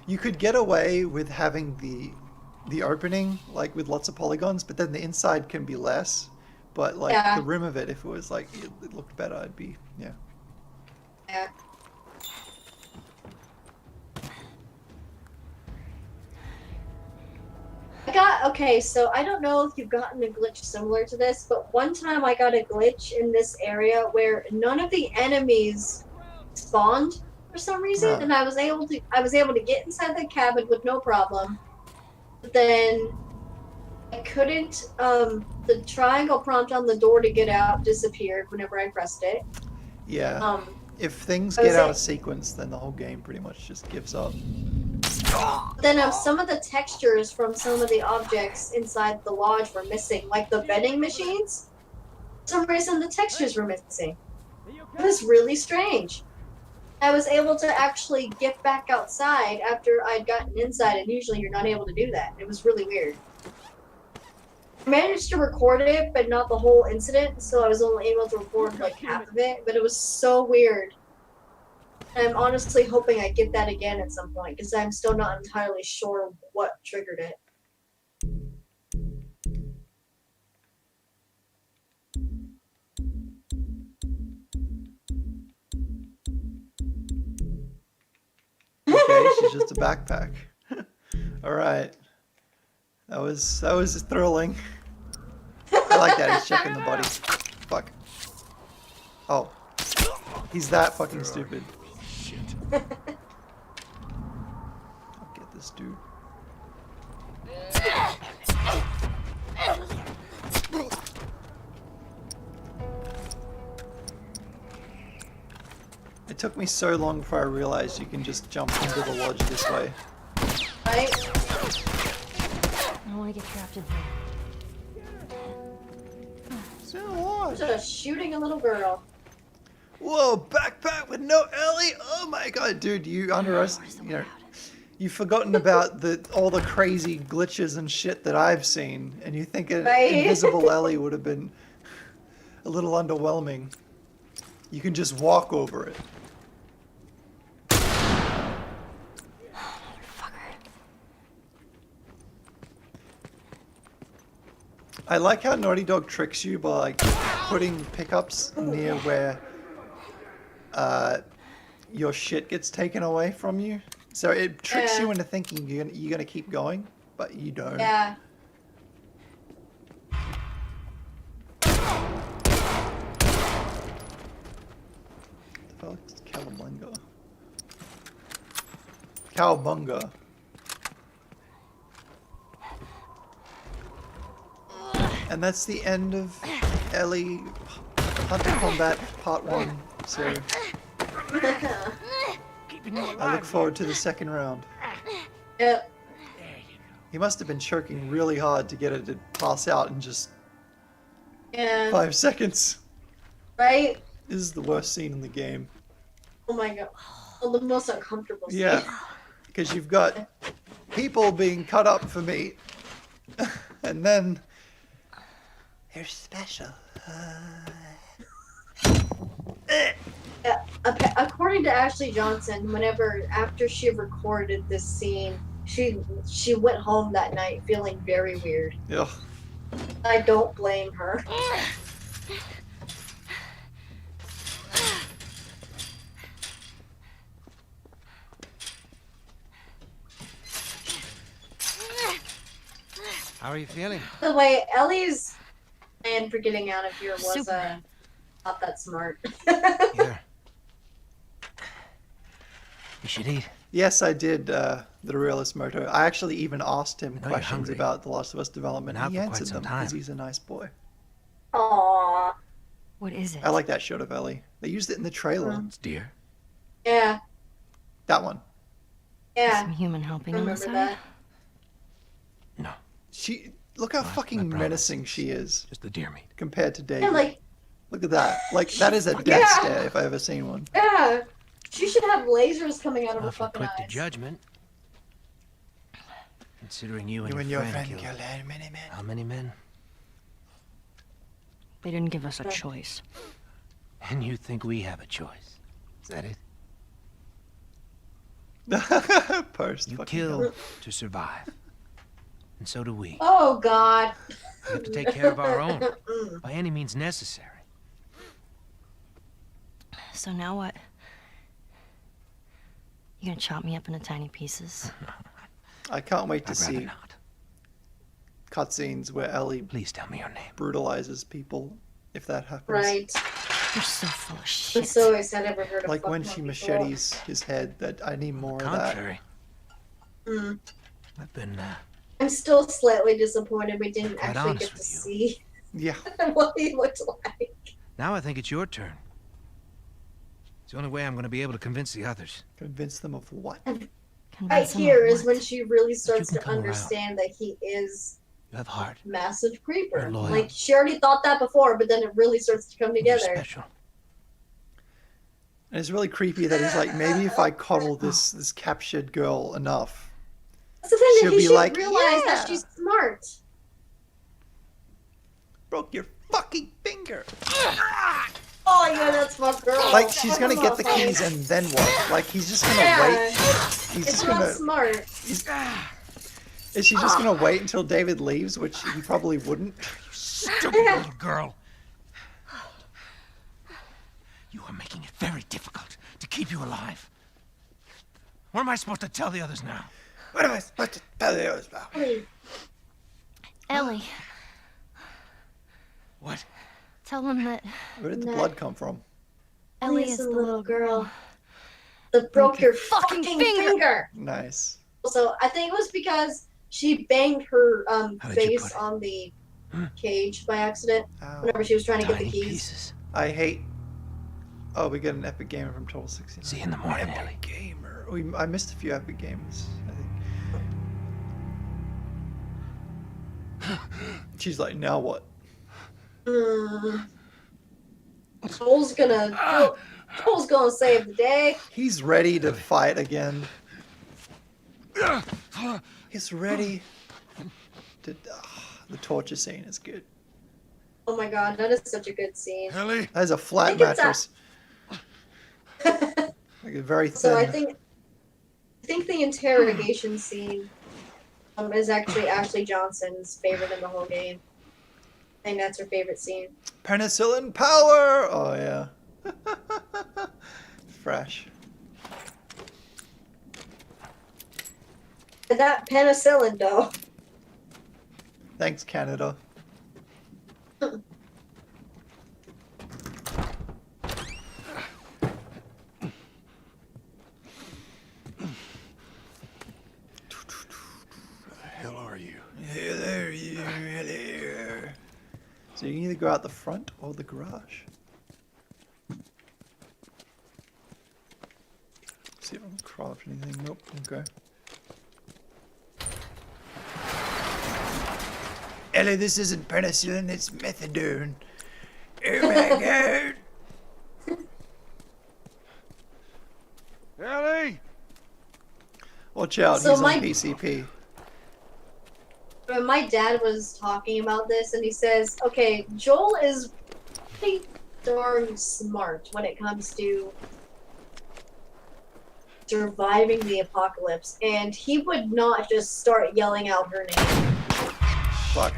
You could get away with having the opening, like, with lots of polygons, but then the inside can be less. But, like, Yeah. the rim of it, if it was, like, it looked better, I'd be, yeah. Yeah. Okay, so I don't know if you've gotten a glitch similar to this, but one time I got a glitch in this area where none of the enemies spawned for some reason, Huh. and I was able to get inside the cabin with no problem. But then I couldn't. The triangle prompt on the door to get out disappeared whenever I pressed it. Yeah. If things I was get out a- of sequence, then the whole game pretty much just gives up. Then some of the textures from some of the objects inside the lodge were missing, like the vending machines. For some reason, the textures were missing. It was really strange. I was able to actually get back outside after I'd gotten inside, and usually you're not able to do that. It was really weird. I managed to record it, but not the whole incident, so I was only able to record like half of it, but it was so weird. And I'm honestly hoping I get that again at some point, because I'm still not entirely sure what triggered it. Okay, she's just a backpack. All right. That was thrilling. I like that. He's checking the body. Fuck. Oh. He's that fucking stupid. Shit. I'll get this dude. It took me so long before I realized you can just jump into the lodge this way. Right? I don't want to get trapped in here. It's in a lodge. Just shooting a little girl. Whoa, backpack with no Ellie? Oh my god, dude, you underestimated, you know, you've forgotten about all the crazy glitches and shit that I've seen, and you think an Right? invisible Ellie would have been a little underwhelming. You can just walk over it. I like how Naughty Dog tricks you by like putting pickups near where your shit gets taken away from you. So it tricks you into thinking you're gonna keep going, but you don't. Yeah. The fuck's Cowabunga? Cowabunga. And that's the end of Ellie Hunter Combat Part 1. So I look forward to the second round. Yep. He must have been choking really hard to get it to pass out in just Yeah. 5 seconds. Right? This is the worst scene in the game. Oh my god. Well, the most uncomfortable scene. Yeah, because you've got people being cut up for meat, and then they're special. According to Ashley Johnson, after she recorded this scene, she went home that night feeling very weird. Ugh. I don't blame her. How are you feeling? By the way, Ellie's plan for getting out of here was Superman. not that smart. Here. You should eat. Yes, I did, the Realist Moto. I actually even asked him I know you're questions hungry. about The Last of Us development. Been out He for quite answered some them because time. he's a nice boy. Aww. What is it? I like that shot of Ellie. They used it in the trailer. It's deer. Yeah. That one. Yeah. Some human helping on the Remember side? that. No, She look how My fucking promise. menacing she is just the deer meat. compared to David. Yeah, like, Look at that. Like that is a death Yeah. stare if I ever seen one. yeah. She should have lasers coming out of her Awfully fucking quick to eyes. judgment. Considering you and, You and your your friend killed killed how many men? how many men? They didn't give us a choice. And you think we have a choice? Is that it? Post. You fucking kill hell. to survive. And so do we. Oh God. We have to take care of our own by any means necessary. So now what? You gonna chop me up into tiny pieces? I can't wait to I'd rather see not. cutscenes where Ellie Please tell me your name. brutalizes people, if that happens. Right. You're so full of I'm shit. so excited for her to Like fuck when more she people. machetes his head. That I need more of that. Contrary, Mm. I've been I'm still slightly disappointed we didn't Quite actually honest get to with you. see Yeah. what he looked like. Now I think it's your turn. It's the only way I'm going to be able to convince the others. Convince them of what? Right Convince him of here is what? when she really starts can to come around. understand that he is You have heart. a massive creeper. You're loyal. Like she already thought that before, but then it really starts to come You're together. special. And it's really creepy that he's like, maybe if I coddle this captured girl enough, That's the thing She'll that he be should like, realize "Yeah." that she's smart. broke your fucking finger. Oh yeah, that's my girl. Like she's gonna Come get on, the folks. keys and then what? Like he's just gonna Yeah, wait. He's it's just not gonna. smart. Is she just gonna wait until David leaves, which he probably wouldn't? Stupid little girl. You are making it very difficult to keep you alive. What am I supposed to tell the others now? What am I supposed to tell you about? Ellie, What? tell them that Where did the No. blood come from? Ellie Ellie is the little girl. that broke your fucking fucking finger. finger. Nice. So I think it was because she banged her How did you face put it? on the cage by accident Ow. whenever she was trying to get the Tiny keys. pieces. I hate. Oh, we got an epic gamer from Total 69. See you in the morning, Ellie. Gamer. I missed a few epic games. I think. She's like, now what? Joel's gonna save the day. He's ready to fight again. He's ready to. The torture scene is good. Oh my god, that is such a good scene. Ellie? There's a flat I think it's mattress. Like a very thin. So I think the interrogation scene is actually Ashley Johnson's favorite in the whole game. I think that's her favorite scene. Penicillin power! Oh, yeah. Fresh. And that penicillin, though. Thanks, Canada. The hell are you? Hello, you. Hello. So you can either go out the front or the garage. See if I can craft anything. Nope. Okay. Ellie, this isn't penicillin, it's methadone. Oh my god. Ellie! Watch out, So he's my- on PCP. When my dad was talking about this, and he says, okay, Joel is pretty darn smart when it comes to surviving the apocalypse, and he would not just start yelling out her name. Fuck.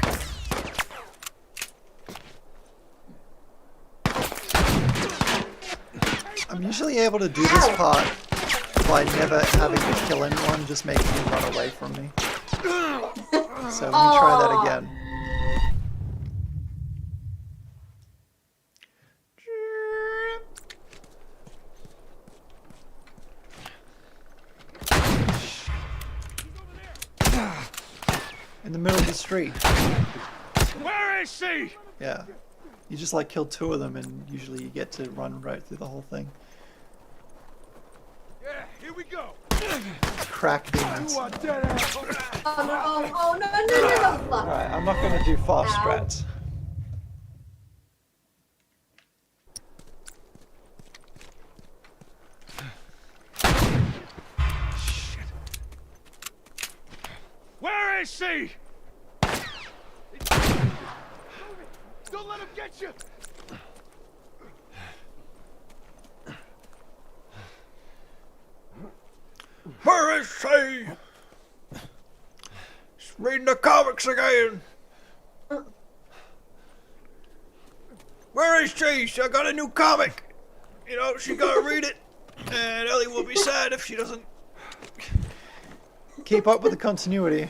I'm usually able to do this Ow. part by never having to kill anyone, just making them run away from me. So let me try that Aw. again. In the middle of the street. Where is she? Yeah. You just like kill two of them and usually you get to run right through the whole thing. Yeah, here we go. Crack demons. You are dead ass. Oh no, oh no, no, no, no, fuck. Alright, I'm not gonna do fast Ow. strats. Where is she? Don't let him get you. is she? She's reading the comics again. Where is she? I got a new comic. You know, she gotta read it. And Ellie will be sad if she doesn't keep up with the continuity.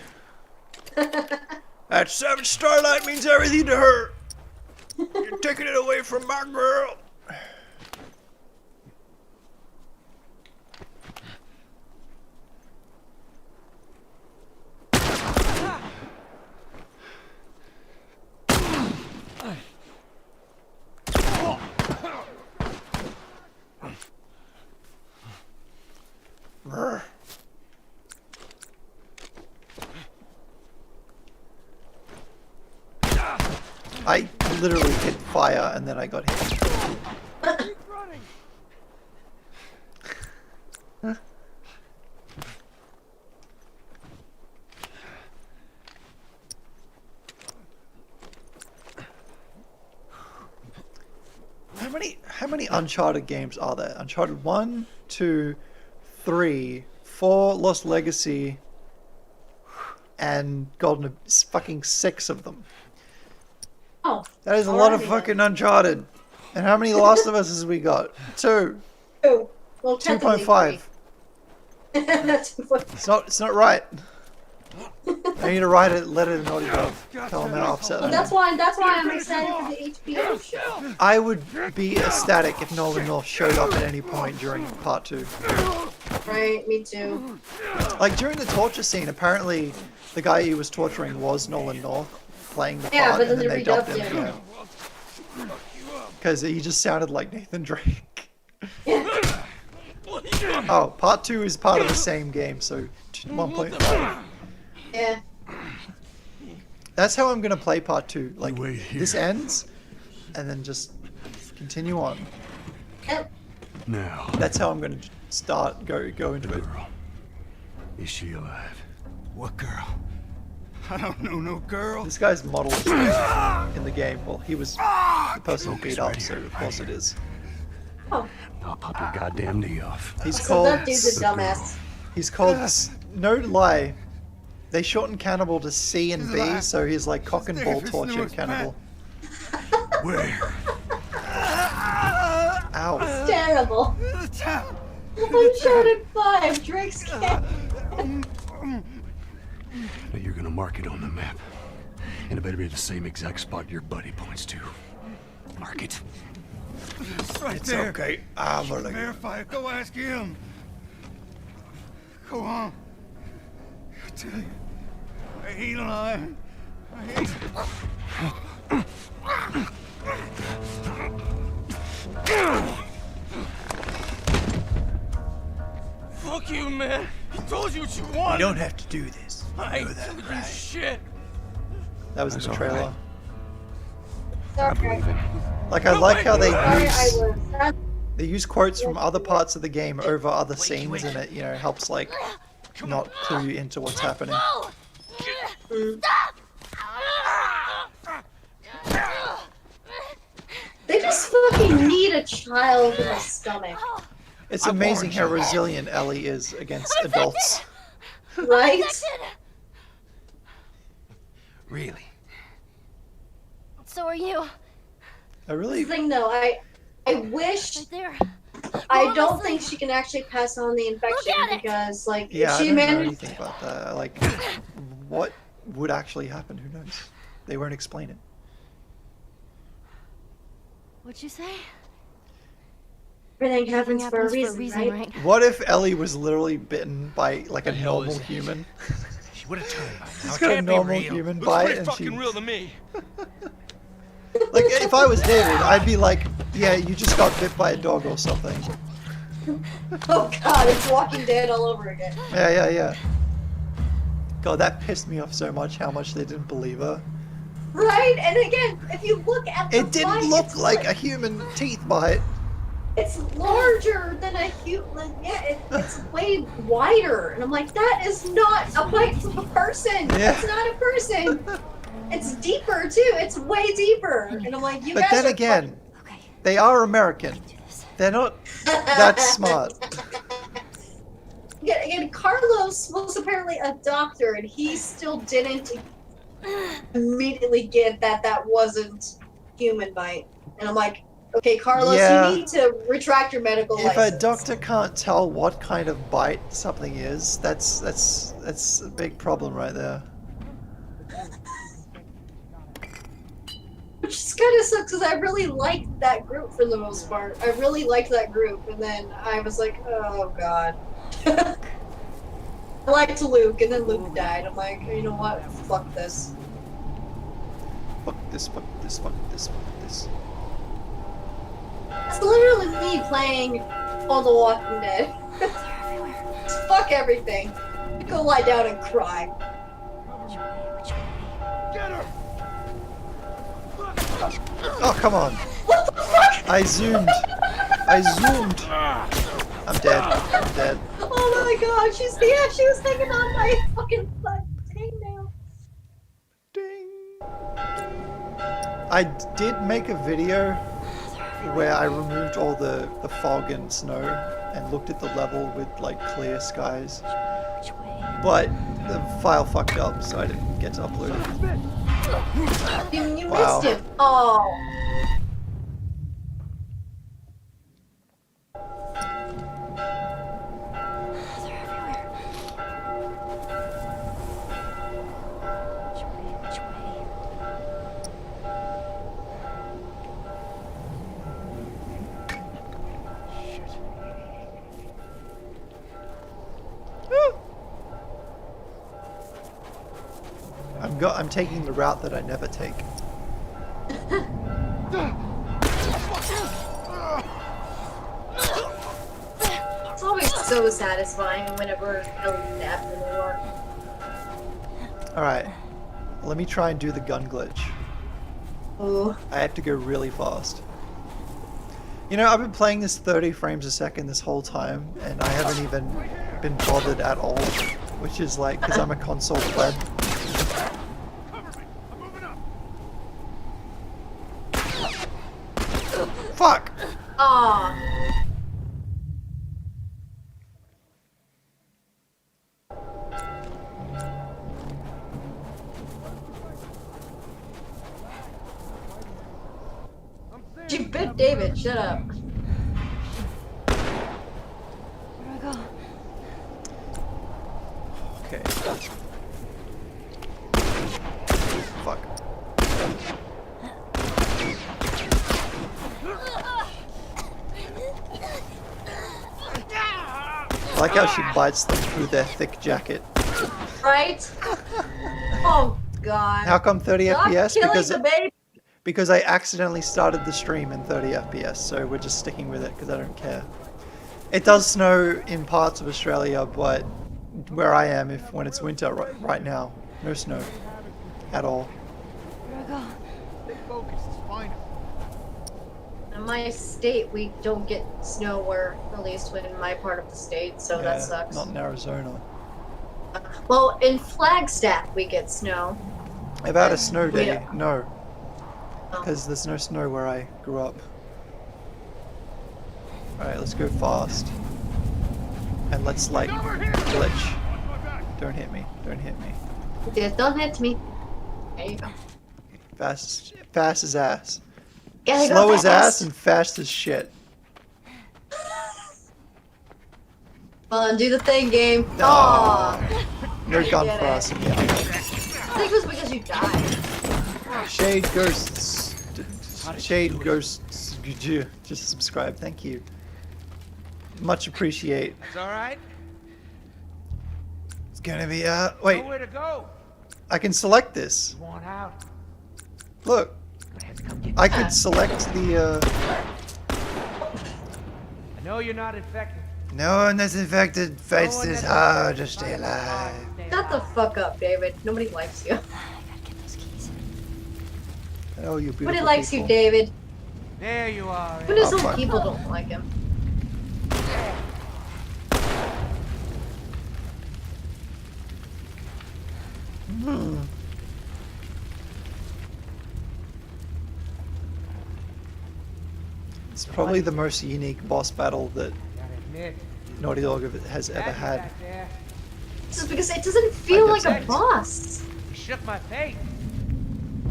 That Savage Starlight means everything to her. You're taking it away from my girl. I literally hit fire and then I got hit. Huh? How many Uncharted games are there? Uncharted 1, 2, 3, 4, Lost Legacy, and Golden fucking 6 of them. Oh. That is a lot of alrighty fucking Uncharted. And how many Last of Us has we got? 2. then. Well, 2.5. It's not right. I need to write it, let it Naughty Dog. Tell them how upset I am. That's why I'm excited for the HBO show. I would be ecstatic if Nolan North showed up at any point during part 2. Right, me too. Like during the torture scene, apparently the guy he was torturing was Nolan North playing the Yeah, part, but and then then they they dubbed redubbed him. him. Because he just sounded like Nathan Drake. Oh, part 2 is part of the same game, so 1.5. Yeah. That's how I'm gonna play part 2. Like wait here. this ends, and then just continue on. Yep. Now, That's how I'm gonna start go into it. girl. Is she alive? What girl? I don't know no girl. This guy's model is in the game. Well, he was the person who beat up, so of course it is. Oh, I'll pop your goddamn knee off. He's so that called. dude's a dumbass. He's called. No lie. They shortened cannibal to C and B, so he's like cock and ball torture cannibal. Where? Ow. Terrible. Uncharted 5, Drake's cat. Now you're gonna mark it on the map. And it better be the same exact spot your buddy points to. Mark it. It's right It's okay. I'm gonna. Verify it. Go ask him. Go on. I tell you, I ain't lying. I ain't. Fuck you, man. He told you what you You wanted. don't have to do this. I You know ain't that, telling you right? shit. That was in the That's trailer. alright. Sorry, Like I like how they sorry, I use was. they use quotes from other parts of the game over other scenes, and it helps like not clue you into what's happening. They just fucking need a child in the stomach, It's amazing how resilient Ellie is against adults. right? Really? So are you. I really, The thing though, I wish Right there. I don't think she can actually pass on the infection Look at it. because, like, yeah, if I she don't know managed. anything about that. Like, what would actually happen? Who knows? They won't explain it. What'd you say? Everything happens for a Happens reason, right? What if Ellie was literally bitten by like a hell normal is it? human? She would have turned by now. She's It got a can't be normal real. human Looks bite, pretty and she. fucking real to me. Like, if I was David, I'd be like, yeah, you just got bit by a dog or something. Oh god, it's Walking Dead all over again. Yeah. God, that pissed me off so much how much they didn't believe her. Right? And again, if you look at the It didn't bite, look it's like a human teeth bite. It's larger than a human. Yeah, it's way wider. And I'm like, that is not a bite from a person. Yeah. It's not a person. It's deeper too. It's way deeper. And I'm like, you But guys then are again, Okay. they are American. They're not that smart. Again, Carlos was apparently a doctor, and he still didn't immediately get that that wasn't human bite. And I'm like, okay, Carlos, Yeah. you need to retract your medical If a license. doctor can't tell what kind of bite something is, that's a big problem right there. Which just kind of sucks because I really liked that group for the most part. I really liked that group, and then I was like, oh god. I liked Luke, and then Luke died. I'm like, you know what? Fuck this. Fuck this, fuck this, fuck this, fuck this. It's literally me playing on The Walking Dead. Fuck everything. Go lie down and cry. Get her! Oh, come on. What the fuck? I zoomed. I'm dead. I'm dead. Oh my god, she was hanging on my fucking hangnail. Ding. I did make a video where I removed all the fog and snow and looked at the level with like clear skies. But the file fucked up, so I didn't get to upload it. You Wow. missed him. Oh. I'm taking the route that I never take. It's always so satisfying whenever Ellie stabs in the war. Alright. Let me try and do the gun glitch. Ooh. I have to go really fast. You know, I've been playing this 30 frames a second this whole time, and I haven't even been bothered at all. Which is like, because I'm a console pleb. Fuck! Aw. You bit David, shut up. Where do I go? Okay. Fuck. I like how she bites them through their thick jacket. Right? Oh god. How come 30 Stop FPS? killing the baby. Because I accidentally started the stream in 30 FPS, so we're just sticking with it because I don't care. It does snow in parts of Australia, but where I am, when it's winter right now, no snow at all. Where do I go? Stay focused, it's fine. In my state, we don't get snow where, at least in my part of the state, so that sucks. Not in Arizona. Well, in Flagstaff, we get snow. I've had a snow day. Yeah. No. Oh. Because there's no snow where I grew up. Alright, let's go fast. And let's like glitch. Don't hit me. Don't hit me. Just don't hit me. There you go. Fast as ass. Gotta go Slow as fast. ass and fast as shit. Come on, do the thing, game. No. Aw. No gun Get for it. us. Yeah. I think it was because you died. Shade Ghosts. Shade Ghosts. Just subscribe. Thank you. Much appreciate. It's all right. It's gonna be wait. Nowhere to go. I can select this. You want out? Look. I have to come get you. I could select the I know you're not infected. no one that's infected fights No one this that's hard infected to stay fights this hard alive. to stay Shut the alive. fuck up, David. Nobody likes you. I gotta get those keys. Oh, you beautiful Nobody likes people. you, David. There you are. Who does Oh, some fuck. people don't like him? Hmm. It's probably the most unique boss battle that Gotta admit, Naughty Dog has ever Maddy had. back there. This is because it doesn't feel I like guess a boss. You shook my faith.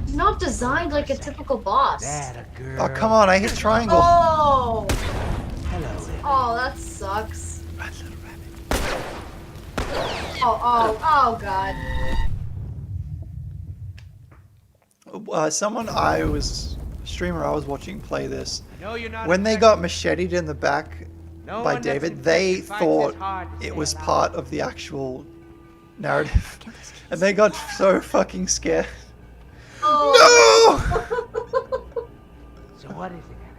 It's not designed like a typical boss. That a girl. Oh, come on, I hit triangle. Oh! Hello there. Oh, that sucks. Right, little rabbit. Oh, God. Someone streamer I was watching play this. No, you're not When they got macheted in the back No by one that's David, they infected fights thought as hard to it stay was alive. part of the actual narrative. And they got so fucking scared. Oh. No! So what is it, Harry?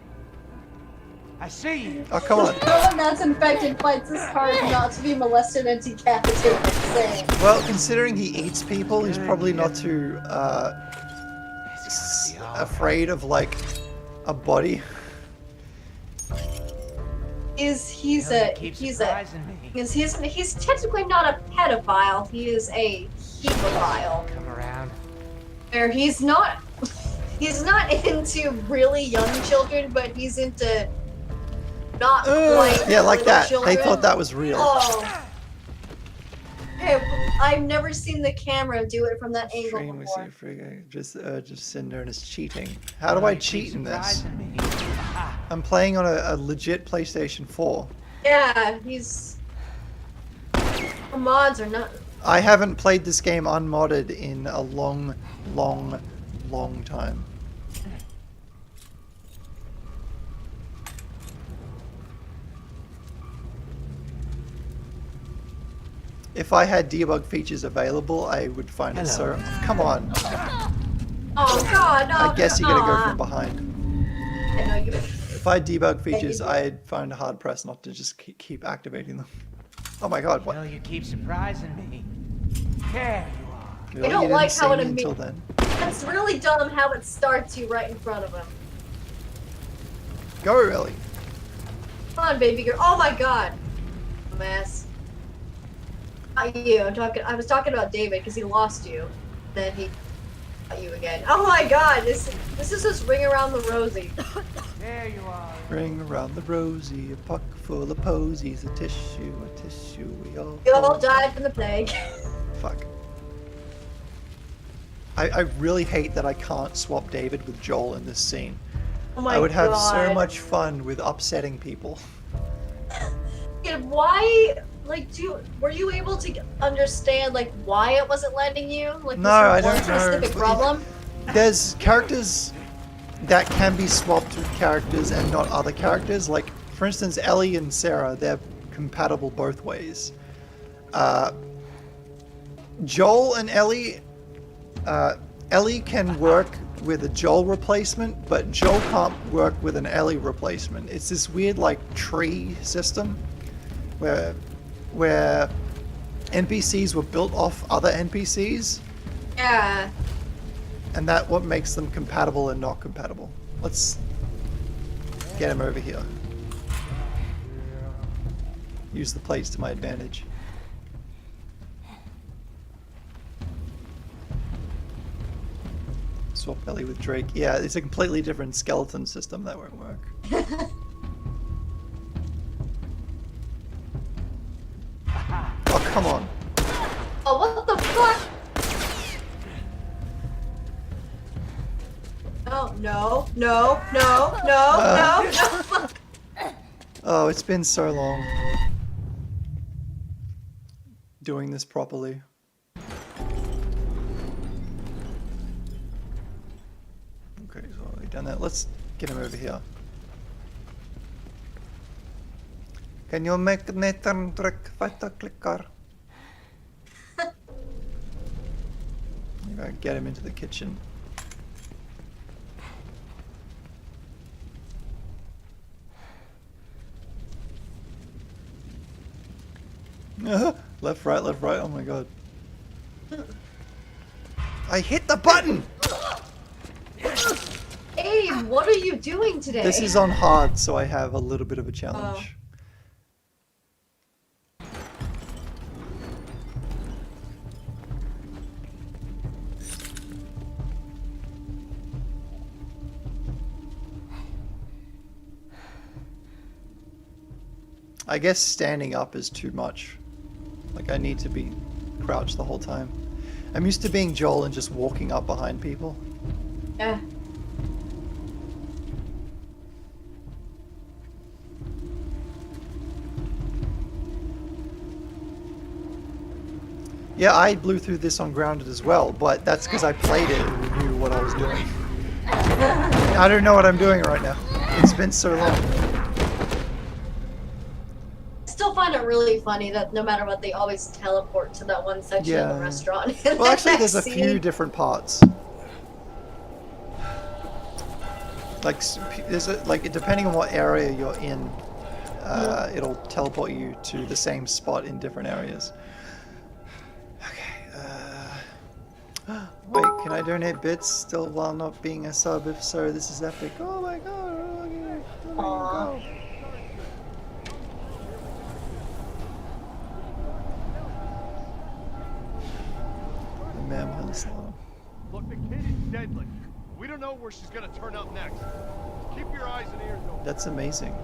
I see you. Oh, come on. No one that's infected fights this hard not to be molested and decapitated. Same. Well, considering he eats people, he's probably not too afraid of like a body. He's technically not a pedophile. He is a hemophile. Come around. Where he's not into really young children, but he's into not quite Yeah, like little that. children. They thought that was real. Oh. Hey, I've never seen the camera do it from that angle Stream, we before. see just Cinder is cheating. How do I cheat in this? Surprising me. I'm playing on a legit PlayStation 4. Yeah, he's. The mods are not. I haven't played this game unmodded in a long time. If I had debug features available, I would find it so. Come on. Oh God, no! I guess you gotta go from behind. I know you. If I had debug features, I'd find it hard pressed not to just keep activating them. Oh my god, what? Well, you keep surprising me. There you are. Really? don't You didn't like see how me it until then. That's really dumb how it starts you right in front of him. Go, Ellie. Come on, baby girl. Oh my God. Mess. Not you. I was talking about David because he lost you. Then he got you again. Oh my God. This is just ring around the rosy. There you are. Ring around the rosy, a puck full of posies, a tissue, we all. We all died from the plague. Fuck. I really hate that I can't swap David with Joel in this scene. Oh my I would have God. so much fun with upsetting people. Yeah, why? Like, were you able to understand like why it wasn't letting you? Like, No, was there I one don't know. specific problem? There's characters that can be swapped with characters and not other characters. Like, for instance, Ellie and Sarah, they're compatible both ways. Joel and Ellie, Ellie can work with a Joel replacement, but Joel can't work with an Ellie replacement. It's this weird, like, tree system where NPCs were built off other NPCs. Yeah. And that what makes them compatible and not compatible. Let's get him over here. Use the plates to my advantage. Swap Ellie with Drake. Yeah, it's a completely different skeleton system. That won't work. Oh, come on. Oh, what the fuck? Oh, no, no, no, no, no, no. Oh, it's been so long. Doing this properly. Okay, so we've done that. Let's get him over here. Can you make Nathan trick fighter clicker? Maybe I get him into the kitchen. Left, right, oh my god. I hit the button! Abe, what are you doing today? This is on hard, so I have a little bit of a challenge. I guess standing up is too much. Like I need to be crouched the whole time. I'm used to being Joel and just walking up behind people. Yeah. Yeah, I blew through this on Grounded as well, but that's because I played it and knew what I was doing. I don't know what I'm doing right now. It's been so long. I still find it really funny that no matter what, they always teleport to that one section of Yeah. the restaurant. Well, actually, there's a Scene. few different parts. Like, depending on what area you're in, it'll teleport you to the same spot in different areas. Wait, can I donate bits still while not being a sub? If so, this is epic. Oh my god, look at it. Aww. The manhunt's Look, the kid is deadly. We don't know where she's gonna turn up next. Keep your eyes and ears open. That's amazing.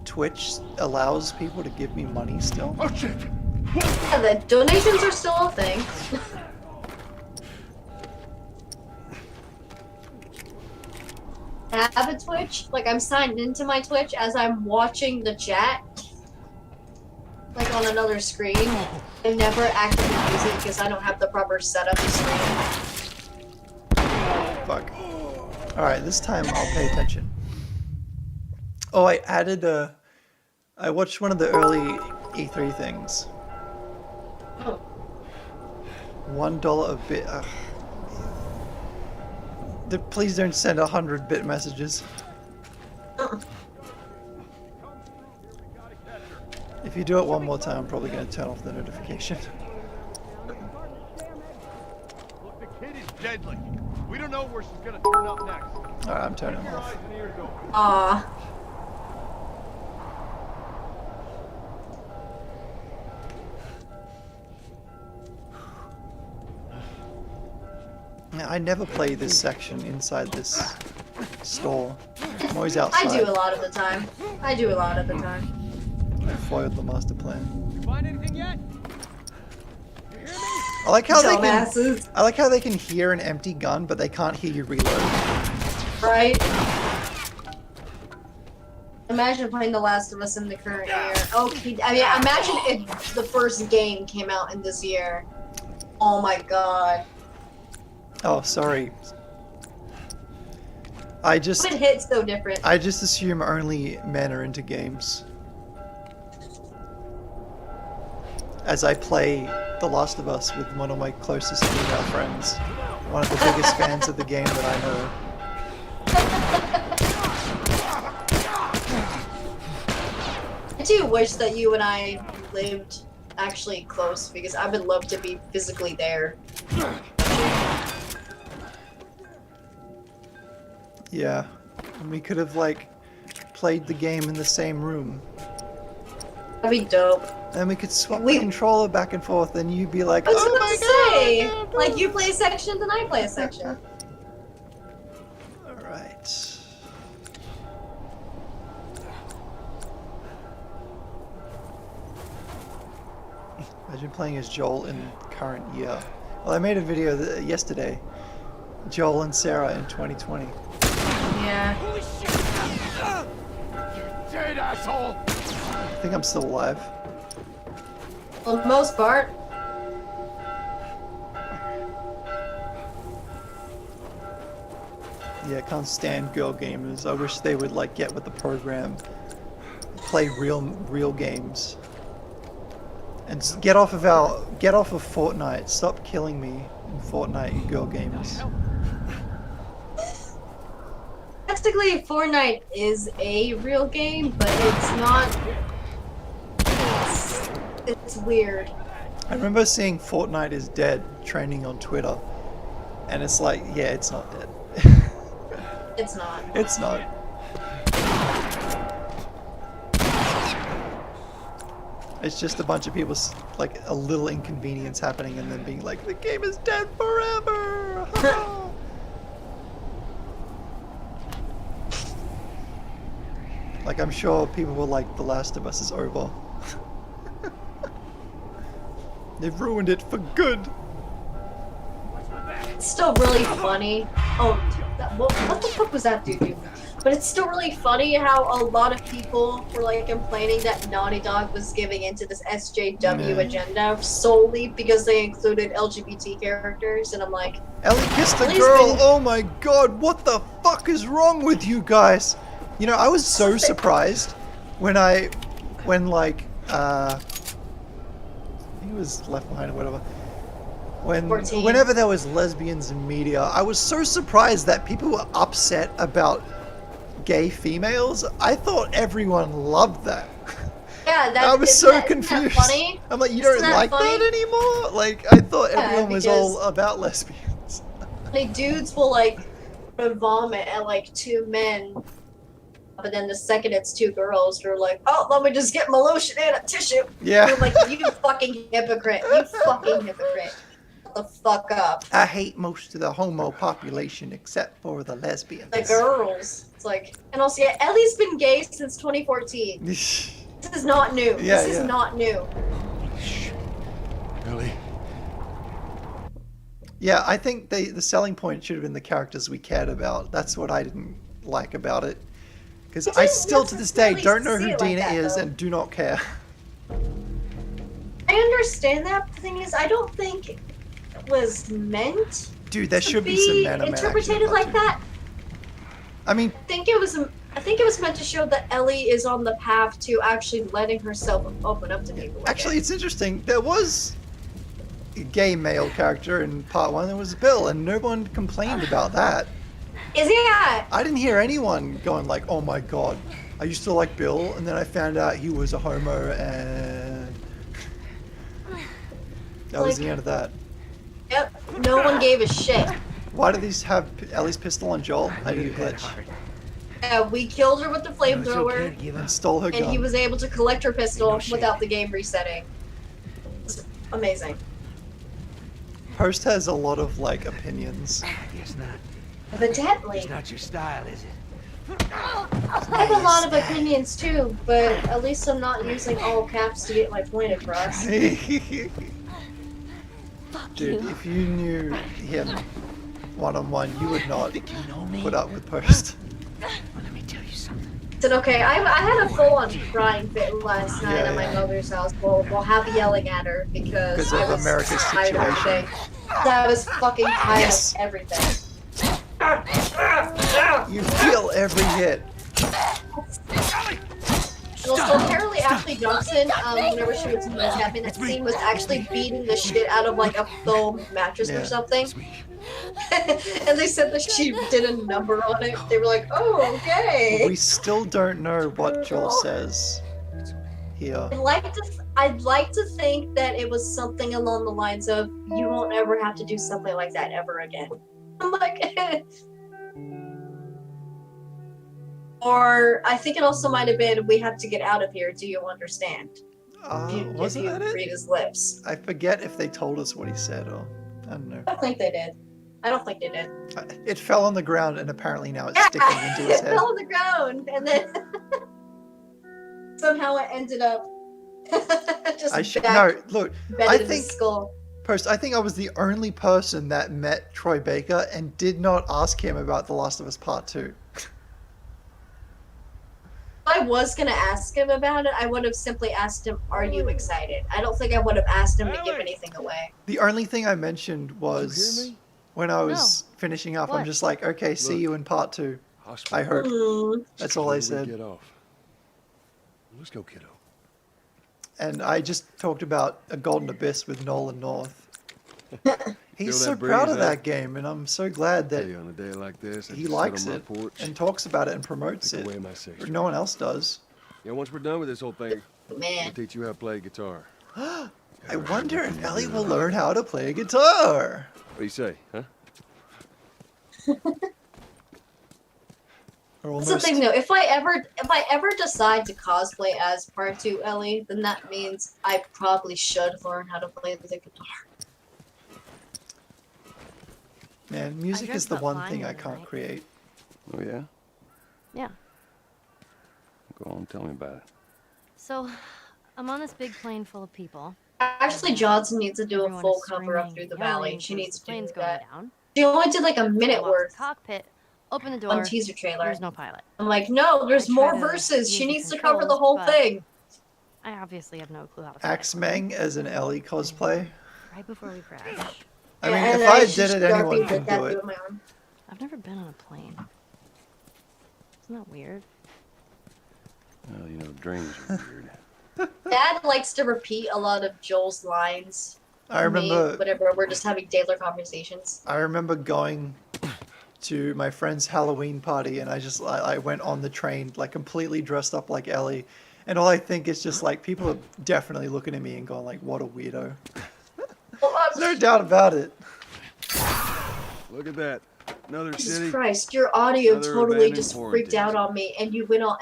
Twitch allows people to give me money still? Oh shit! Yeah, the donations are still a thing. I have a Twitch, like I'm signed into my Twitch as I'm watching the chat, like on another screen. I never actively use it because I don't have the proper setup to stream. Fuck. Alright, this time I'll pay attention. Oh, I added a... I watched one of the early E3 things. Oh. $1 a bit. Ugh. Please don't send 100-bit messages. If you do it one more time, I'm probably going to turn off the notification. Look, the kid is deadly. We don't know where she's gonna turn up next. Alright, I'm turning Keep them your off. eyes and ears open. Aw. Yeah, I never play this section inside this store. I'm always outside. I do a lot of the time. I do a lot of the time. I foiled the master plan. You find anything yet? You hear me? I like how they can. Dumbasses. I like how they can hear an empty gun, but they can't hear you reload. Right? Imagine playing The Last of Us in the current year. Okay, I mean, imagine if the first game came out in this year. Oh my god. Oh, sorry. I just It would hit so different. I just assume only men are into games. As I play The Last of Us with one of my closest female friends. One of the biggest fans of the game that I know. I do wish that you and I lived actually close because I would love to be physically there. Yeah. And we could have, like, played the game in the same room. That'd be dope. And we could swap We- the controller back and forth, and you'd be like, I was oh about my to god! say, like you play sections and I play a section. Alright. Imagine playing as Joel in current year. Well, I made a video yesterday. Joel and Sarah in 2020. Yeah. Dead asshole! I think I'm still alive. For the most part. Yeah, I can't stand girl gamers. I wish they would like get with the program, play real games, and get off of Fortnite. Stop killing me in Fortnite, you girl gamers. Technically, Fortnite is a real game, but it's not. It's weird. I remember seeing Fortnite is dead trending on Twitter, and it's like, yeah, it's not dead. It's not. It's not. It's just a bunch of people, like a little inconvenience happening, and then being like, the game is dead forever. Like, I'm sure people were like, The Last of Us is over. They've ruined it for good. It's still really funny. Oh, what the fuck was that dude doing? But it's still really funny how a lot of people were like complaining that Naughty Dog was giving into this SJW agenda solely because they included LGBT characters, and I'm like, Ellie kissed a Ellie's girl! been- Oh my god, what the fuck is wrong with you guys? You know, I was so surprised when like, he was left behind or whatever. 14. Whenever there was lesbians in media, I was so surprised that people were upset about gay females. I thought everyone loved that. yeah, that I was isn't so that- isn't that confused. funny? I'm like, you Isn't don't that like funny? that anymore? Like, I thought Yeah, everyone was because- all about lesbians. Like dudes will like vomit at like 2 men, but then the second it's 2 girls, they're like, oh, let me just get my lotion and a tissue. Yeah. I'm like, you fucking hypocrite. You fucking hypocrite. Shut the fuck up. I hate most of the homo population except for the lesbians. The girls. It's like, and also, yeah, Ellie's been gay since 2014. This is not new. Yeah, this is yeah. not new. Ellie. Yeah, I think the selling point should have been the characters we cared about. That's what I didn't like about it. Because I didn't still to this day necessarily don't know see who it like Dina that, is though. and do not care. I understand that. But the thing is, I don't think it was meant Dude, there to should be be some man interpreted like that. I mean, I think it was meant to show that Ellie is on the path to actually letting herself open up to people. actually, it's interesting. There was a gay male character in part 1. There was Bill, and no one complained about that. Is he at? I didn't hear anyone going like, "Oh my god, I used to like Bill, and then I found out he was a homo," and that was the end of that. Yep. No one gave a shit. Why do these have Ellie's pistol on Joel? I need a glitch. We killed her with the flamethrower, And stole her and gun. he was able to collect her pistol without the game resetting. It's amazing. Post has a lot of like opinions. I guess not. Evidently. It's not your style, is it? I have a lot of opinions too, but at least I'm not using all caps to get my point across. Dude, you. if you knew him one-on-one, you would not You know me? put up with Post. Well, let me tell you something. Said okay, I had a full-on crying fit last night Yeah, at my yeah. mother's house while half yelling at her because Because I of was America's tired of situation. everything. I was fucking tired Yes. of everything. You feel every hit. And also, apparently Ashley Johnson, whenever she was handicapping, that scene was actually beating the shit out of like a foam mattress Yeah. or something. And they said that she did a number on it. They were like, "Oh, okay." We still don't know what Joel says here. I'd like to think that it was something along the lines of, "You won't ever have to do something like that ever again." I'm like, or I think it also might have been, "We have to get out of here. Do you understand?" Wasn't if you that read it? his lips. I forget if they told us what he said or I don't know. I don't think they did. I don't think they did. It fell on the ground and apparently now it's Yeah, sticking into his it head. fell on the ground, and then somehow it ended up just No, look, embedded I in think his skull. Post, I think I was the only person that met Troy Baker and did not ask him about The Last of Us Part 2. If I was gonna ask him about it, I would have simply asked him, "Are you excited?" I don't think I would have asked him to give anything away. The only thing I mentioned was me? when I was finishing up, I'm What? just like, okay, see Look. you in Part 2. Hospital. I hope. Hmm. That's all I Before we said. Get off. Let's go, kiddo. And I just talked about A Golden Abyss with Nolan North. He's Feel so that proud breeze, of huh? that game, and I'm so glad that Hey, on a day like this, I he just likes sit on it my porch, and talks about it and promotes take it. away my six. No one else does. Yeah, once we're done with this whole thing, I'll Man, teach you how to play guitar. I wonder if Ellie will learn how to play a guitar. What do you say, huh? Or that's the thing though. If I ever decide to cosplay as Part 2 Ellie, then that means I probably should learn how to play the guitar. Man, music dreamt is the about one flying thing the I other can't night. create. Oh, yeah? Yeah. Go on, tell me about it. So, I'm on this big plane full of people. Actually, Johnson needs to do a Everyone full is cover up screaming, through the yelling, valley. She 'cause needs the to do plane's going that. down. She only did like a I minute walk to worth the cockpit, open the on door. teaser trailer. There's no pilot. I'm like, no, there's I try more to verses. use She the needs to cover the controls, whole but thing. I obviously have no clue how to fly a Axmang as an Ellie cosplay. plane. Right before we crash. I mean, and if then I she did it, got anyone the could do tattoo it. on my arm. I've never been on a plane. Isn't that weird? Well, you know, dreams are weird. Dad likes to repeat a lot of Joel's lines. I remember. Whenever we're just having daily conversations. I remember going to my friend's Halloween party, and I went on the train like completely dressed up like Ellie, and all I think is just like people are definitely looking at me and going like, "What a weirdo." There's no doubt about it. Look at that. Another Jesus city. Christ, your audio Another totally abandoned just quarantine freaked out zone. on me, and you went all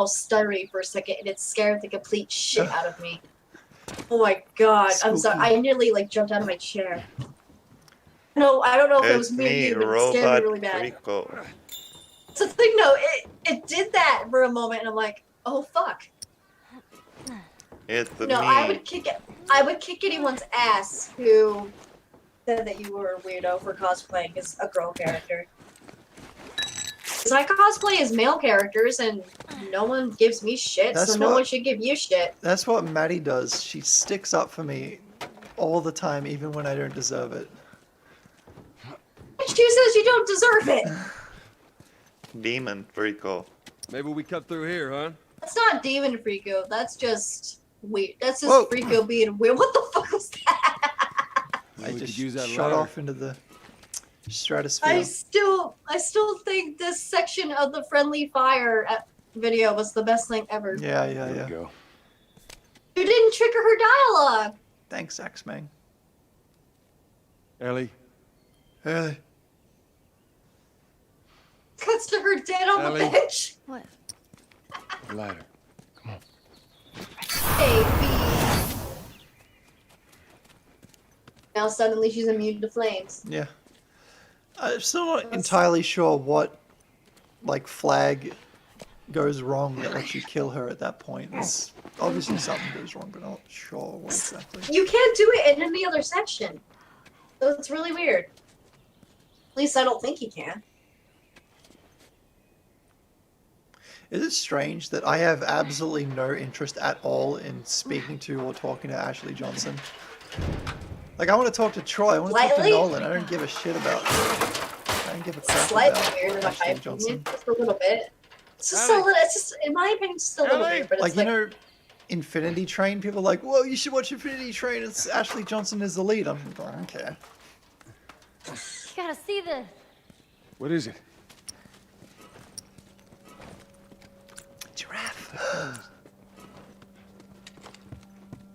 stuttery for a second, and it scared the complete shit out of me. Oh my god, I'm sorry. Spooky. I nearly like jumped out of my chair. No, I don't know if it was It's me or me, you, but it scared me Robot really bad. Rico. It's the thing though, it did that for a moment, and I'm like, oh fuck. It's No, me. I would kick anyone's ass who said that you were a weirdo for cosplaying as a girl character. Because I cosplay as male characters, and no one gives me shit, That's so no what- one should give you shit. That's what Maddy does. She sticks up for me all the time, even when I don't deserve it. She says you don't deserve it. Demon Rico. Maybe we cut through here, huh? That's not demon Freako. That's just weird. That's just Whoa. Freako being weird. What the fuck was that? I We just could use that shot ladder. off into the stratosphere. I still think this section of the friendly fire video was the best thing ever. Yeah, yeah, Here yeah. we go. You didn't trigger her dialogue. Thanks, Axmang. Ellie. Hey. Cuts to her dead on Ellie. the bench. What? The ladder. Baby. Now suddenly she's immune to flames. Yeah. I'm still not entirely sure what, like, flag goes wrong that lets you kill her at that point. It's obviously something goes wrong, but I'm not sure what exactly. You can't do it in any other section. So it's really weird. At least I don't think you can. Is it strange that I have absolutely no interest at all in speaking to or talking to Ashley Johnson? Like, I want to talk to Troy, I want to talk to Slightly? Nolan, I don't give a shit about... I don't give a crap Slightly about weird in my Ashley opinion, Johnson. just a little bit. It's just a little. It's just, in my opinion, it's just a little Ellie? weird. But Like, it's you know, Infinity Train, people are like, whoa, you should watch Infinity Train, it's Ashley Johnson is the lead. I'm like, I don't care. You gotta see this. What is it? Giraffe.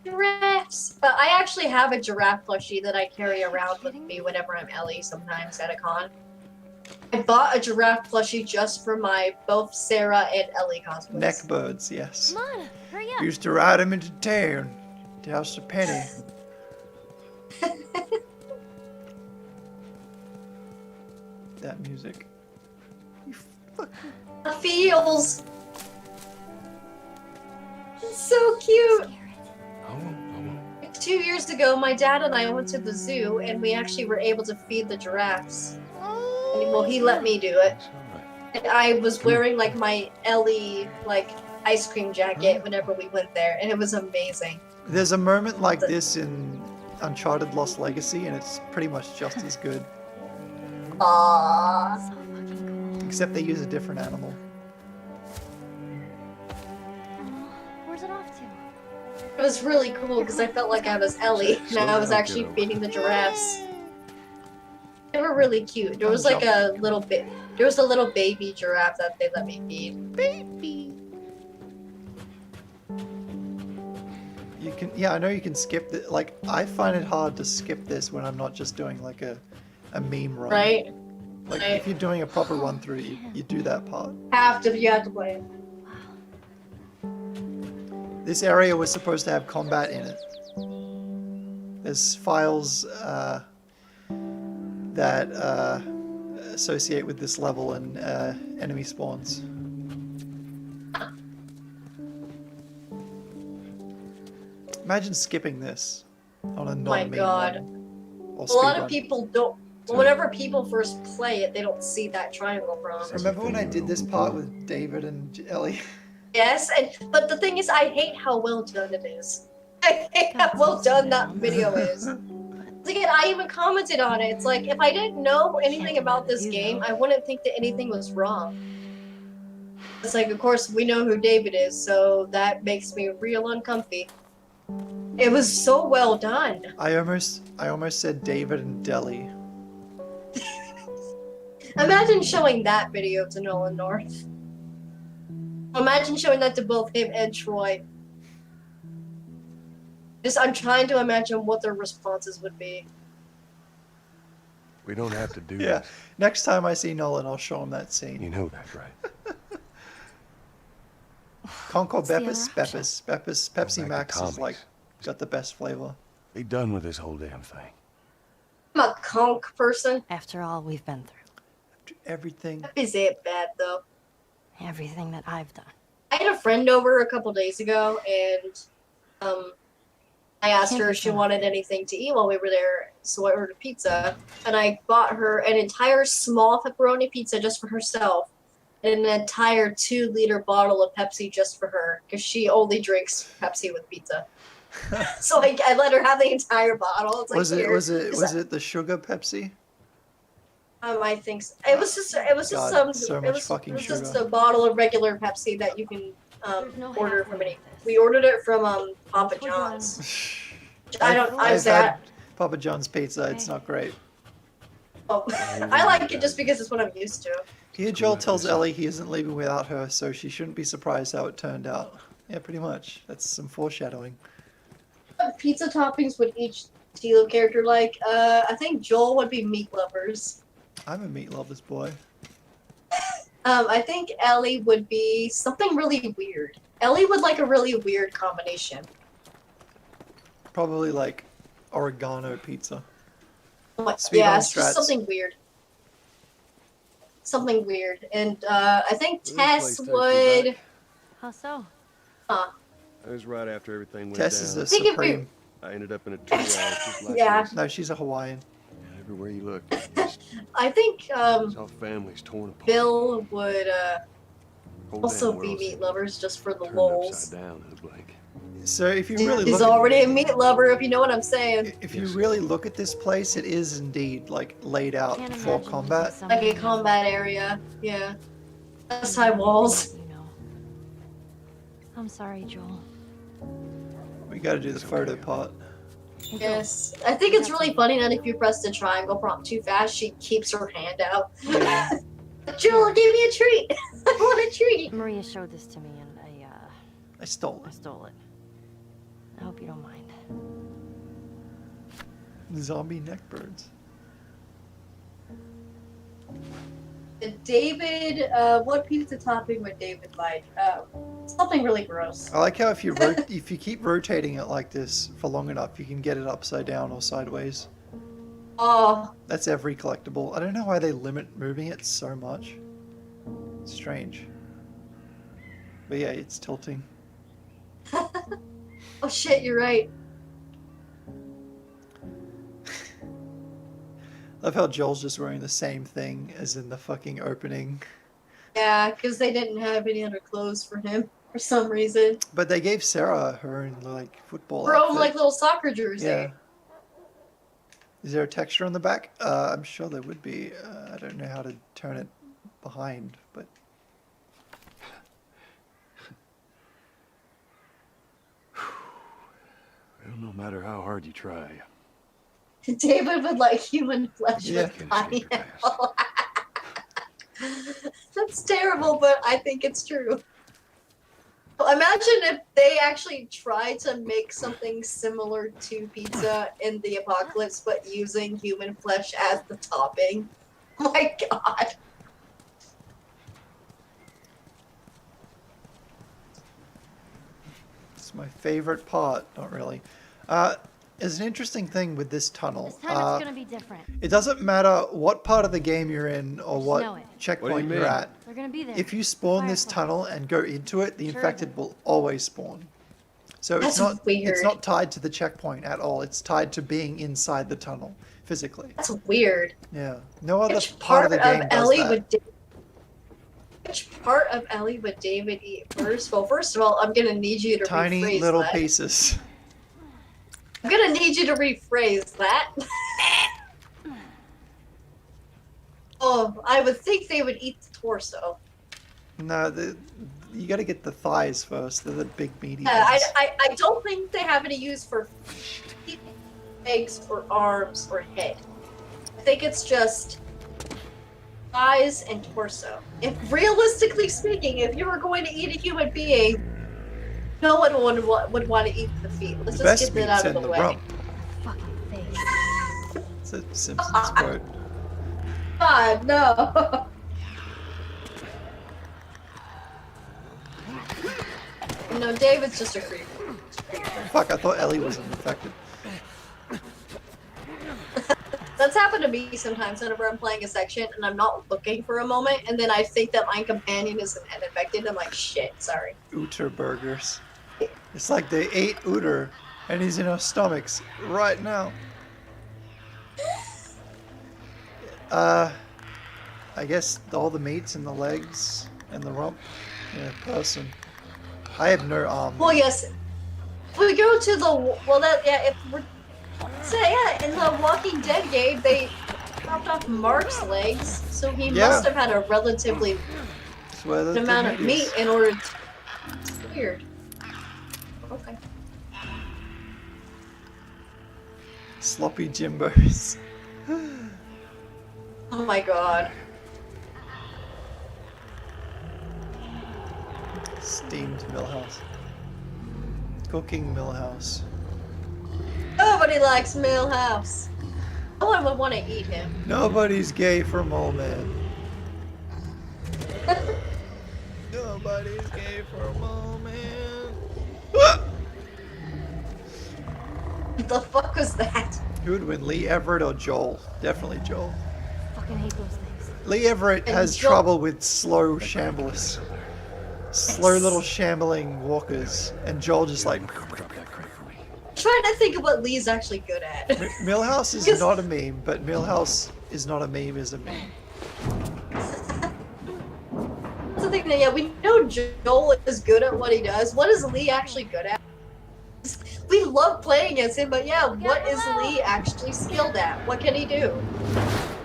giraffes. But I actually have a giraffe plushie that I carry around with me whenever I'm Ellie. Sometimes at a con. I bought a giraffe plushie just for my both Sarah and Ellie cosplays. Neckbirds, yes. Come on, hurry up. Used to ride him into town. Douse a penny. That music. You fucking... The feels. It's so cute. I won't. 2 years ago, my dad and I went to the zoo, and we actually were able to feed the giraffes. And, well, he let me do it. It's all right. And I was wearing like my Ellie like ice cream jacket whenever we went there, and it was amazing. There's a moment like this in Uncharted Lost Legacy, and it's pretty much just as good. Aww. So fucking cool. Except they use a different animal. Aw, where's it off to? It was really cool because I felt like I was Ellie, and I was actually feeding the giraffes. They were really cute. There was like a little bit. There was a little baby giraffe that they let me feed. Baby. You can, yeah, I know you can skip it. Like, I find it hard to skip this when I'm not just doing like a meme run. Right? Like, right. if you're doing a proper run through, you do that part. You have to play it. This area was supposed to have combat in it. There's files that associate with this level and enemy spawns. Imagine skipping this on a Oh my non-meme god. level. Or A lot of speedrun. people don't. Whenever people first play it, they don't see that triangle prompt. Remember when I did this part with David and Ellie? Yes, but the thing is, I hate how well done it is. I hate how Got well some done that sounds. video is. Again, I even commented on it. It's like, if I didn't know anything about this You game, know. I wouldn't think that anything was wrong. It's like, of course, we know who David is, so that makes me real uncomfy. It was so well done. I almost said David and Deli. Imagine showing that video to Nolan North. Imagine showing that to both him and Troy. I'm trying to imagine what their responses would be. We don't have to do Yeah. this. Next time I see Nolan, I'll show him that You scene. know that, right? Concord the Beppis, interaction? Pepsi back to Max is Tommy's. like got the best flavor. Be done with this whole damn thing. I'm a conch person. After all we've been through. After everything. Is it bad though? Everything that I've done. I had a friend over a couple days ago, and I asked Can't her be if she fun. wanted anything to eat while we were there, so I ordered pizza, and I bought her an entire small pepperoni pizza just for herself, and an entire 2-liter bottle of Pepsi just for her, because she only drinks Pepsi with pizza. So I let her have the entire bottle. It's like, Was it here. was it Is was that- it the sugar Pepsi? I think so. It was just God, some so it much was, fucking it was just sugar. a bottle of regular Pepsi that you can There's no order halfway from any. with this. We ordered it from Papa We're John's. done. I've had Papa John's pizza. It's not great. Oh, I like it just because it's what I'm used to. Here, Joel tells Ellie he isn't leaving without her, so she shouldn't be surprised how it turned out. Yeah, pretty much. That's some foreshadowing. What pizza toppings would each Tilo character like? I think Joel would be meat lovers. I'm a meat lover's boy. I think Ellie would be something really weird. Ellie would like a really weird combination. Probably like oregano pizza. Like, Sweet yeah, on it's just strats. something weird. Something weird. And I think This Tess place takes me would. back. How so? It was right after everything went Tess is down. a Think it'd be- supreme. I ended up in a treehouse just like Yeah. this. No, she's a Hawaiian. And everywhere you looked, you just I think saw families torn apart. Bill would Whole also damn be world meat seemed lovers just for the turned lols. upside down in a blink. So if you really He's look, already a meat lover, if you know what I'm saying. if you really look at this place, it is indeed like laid out Can't for imagine combat. losing Like a someone combat area, yeah. That's high walls. you know. I'm sorry, Joel. We got to do the photo part. Hey, Joel, Yes. I think it's really funny that if you press the triangle prompt too fast, she keeps her hand out. Yeah. Joel, give me a treat. I want a treat. Maria showed this to me, and I stole I stole it. I hope you don't mind. it. Zombie neckbirds. David, what pizza topping would David like? Something really gross. I like how if you if you keep rotating it like this for long enough, you can get it upside down or sideways. Oh, That's every collectible. I don't know why they limit moving it so much. It's strange. But yeah, it's tilting. oh shit, you're right. Love how Joel's just wearing the same thing as in the fucking opening. Yeah, because they didn't have any other clothes for him for some reason. But they gave Sarah her own like football Her own outfit. like little soccer jersey. Yeah. Is there a texture on the back? I'm sure there would be. I don't know how to turn it behind, but Well, no matter how hard you try, David would like human flesh Yeah. with you can't escape your pineapple. past. That's terrible, but I think it's true. Imagine if they actually tried to make something similar to pizza in the apocalypse, but using human flesh as the topping. Oh my god. it's my favorite part. Not really. There's an interesting thing with this tunnel. This time it's gonna be different. It doesn't matter what part of the game you're in or Just what know it. checkpoint you're mean? at. They're gonna be there. If you spawn this Fireflies. tunnel and go into it, the Sure infected thing. will always spawn. So That's weird. it's not tied to the checkpoint at all. It's tied to being inside the tunnel physically. That's weird. Yeah. No other Which part of the game does Ellie that. Which part of Ellie would David eat first? Well, first of all, I'm gonna need you to Tiny rephrase little that. pieces. I'm gonna need you to rephrase that. Oh, I would think they would eat the torso. No, you got to get the thighs first. They're the big meaty Yeah, ones. I don't think they have any use for legs or arms or head. I think it's just thighs and torso. If realistically speaking, if you were going to eat a human being, no one would want to eat the feet. Let's The just best get that meat's out of in the the way. rump. Fucking face. It's a Simpsons quote. God, no. No, David's just a creep. Fuck, I thought Ellie wasn't infected. That's happened to me sometimes whenever I'm playing a section and I'm not looking for a moment, and then I think that my companion is infected. I'm like, shit, sorry. Uter burgers. It's like they ate Uter, and he's in our stomachs right now. I guess all the meats and the legs and the rump in a person. I have no arm. Well, yes. We go to the if we're in the Walking Dead game, they chopped off Mark's legs, so he Yeah. must have had a relatively That's where the amount of meat is. meat in order to. It's weird. Okay. Sloppy Jimbos. Oh my god. Steamed Millhouse. Cooking Millhouse. Nobody likes Millhouse. No one would want to eat him. Nobody's gay for a moment. Nobody's gay for a moment. What the fuck was that? Who would win, Lee Everett or Joel? Definitely Joel. Fucking hate those things. Lee Everett And has Joel- trouble with slow shamblers. Slow little shambling walkers. And Joel just like... Trying to think of what Lee's actually good at. Millhouse is Yes. not a meme, but Millhouse is not a meme is a meme. That's the thing that, yeah, we know Joel is good at what he does. What is Lee actually good at? We love playing as him, but yeah, what is Lee actually skilled at? What can he do?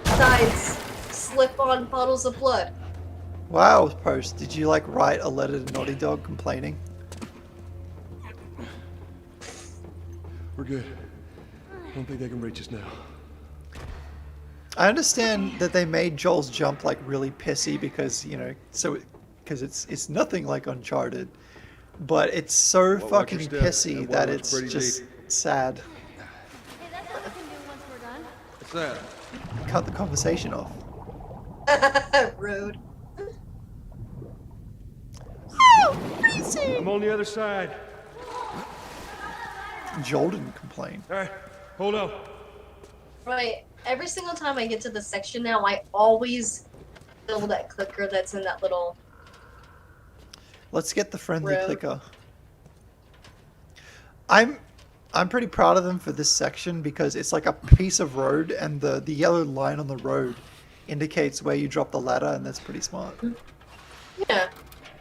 Besides, slip on puddles of blood. Wow, Post, did you like write a letter to Naughty Dog complaining? We're good. I don't think they can reach us now. I understand that they made Joel's jump like really pissy because, you know, because it's nothing like Uncharted, but it's so watch fucking your step. pissy That that water it's looks pretty just sad. Hey, that's what we can do once we're done. What's that? Cut the conversation off. Rude. I'm on the other side. Joel didn't complain. All right, hold on. Right. Every single time I get to this section now, I always kill that clicker that's in that little. Let's get the friendly Road. clicker. I'm pretty proud of them for this section because it's like a piece of road and the yellow line on the road indicates where you drop the ladder, and that's pretty smart. Yeah.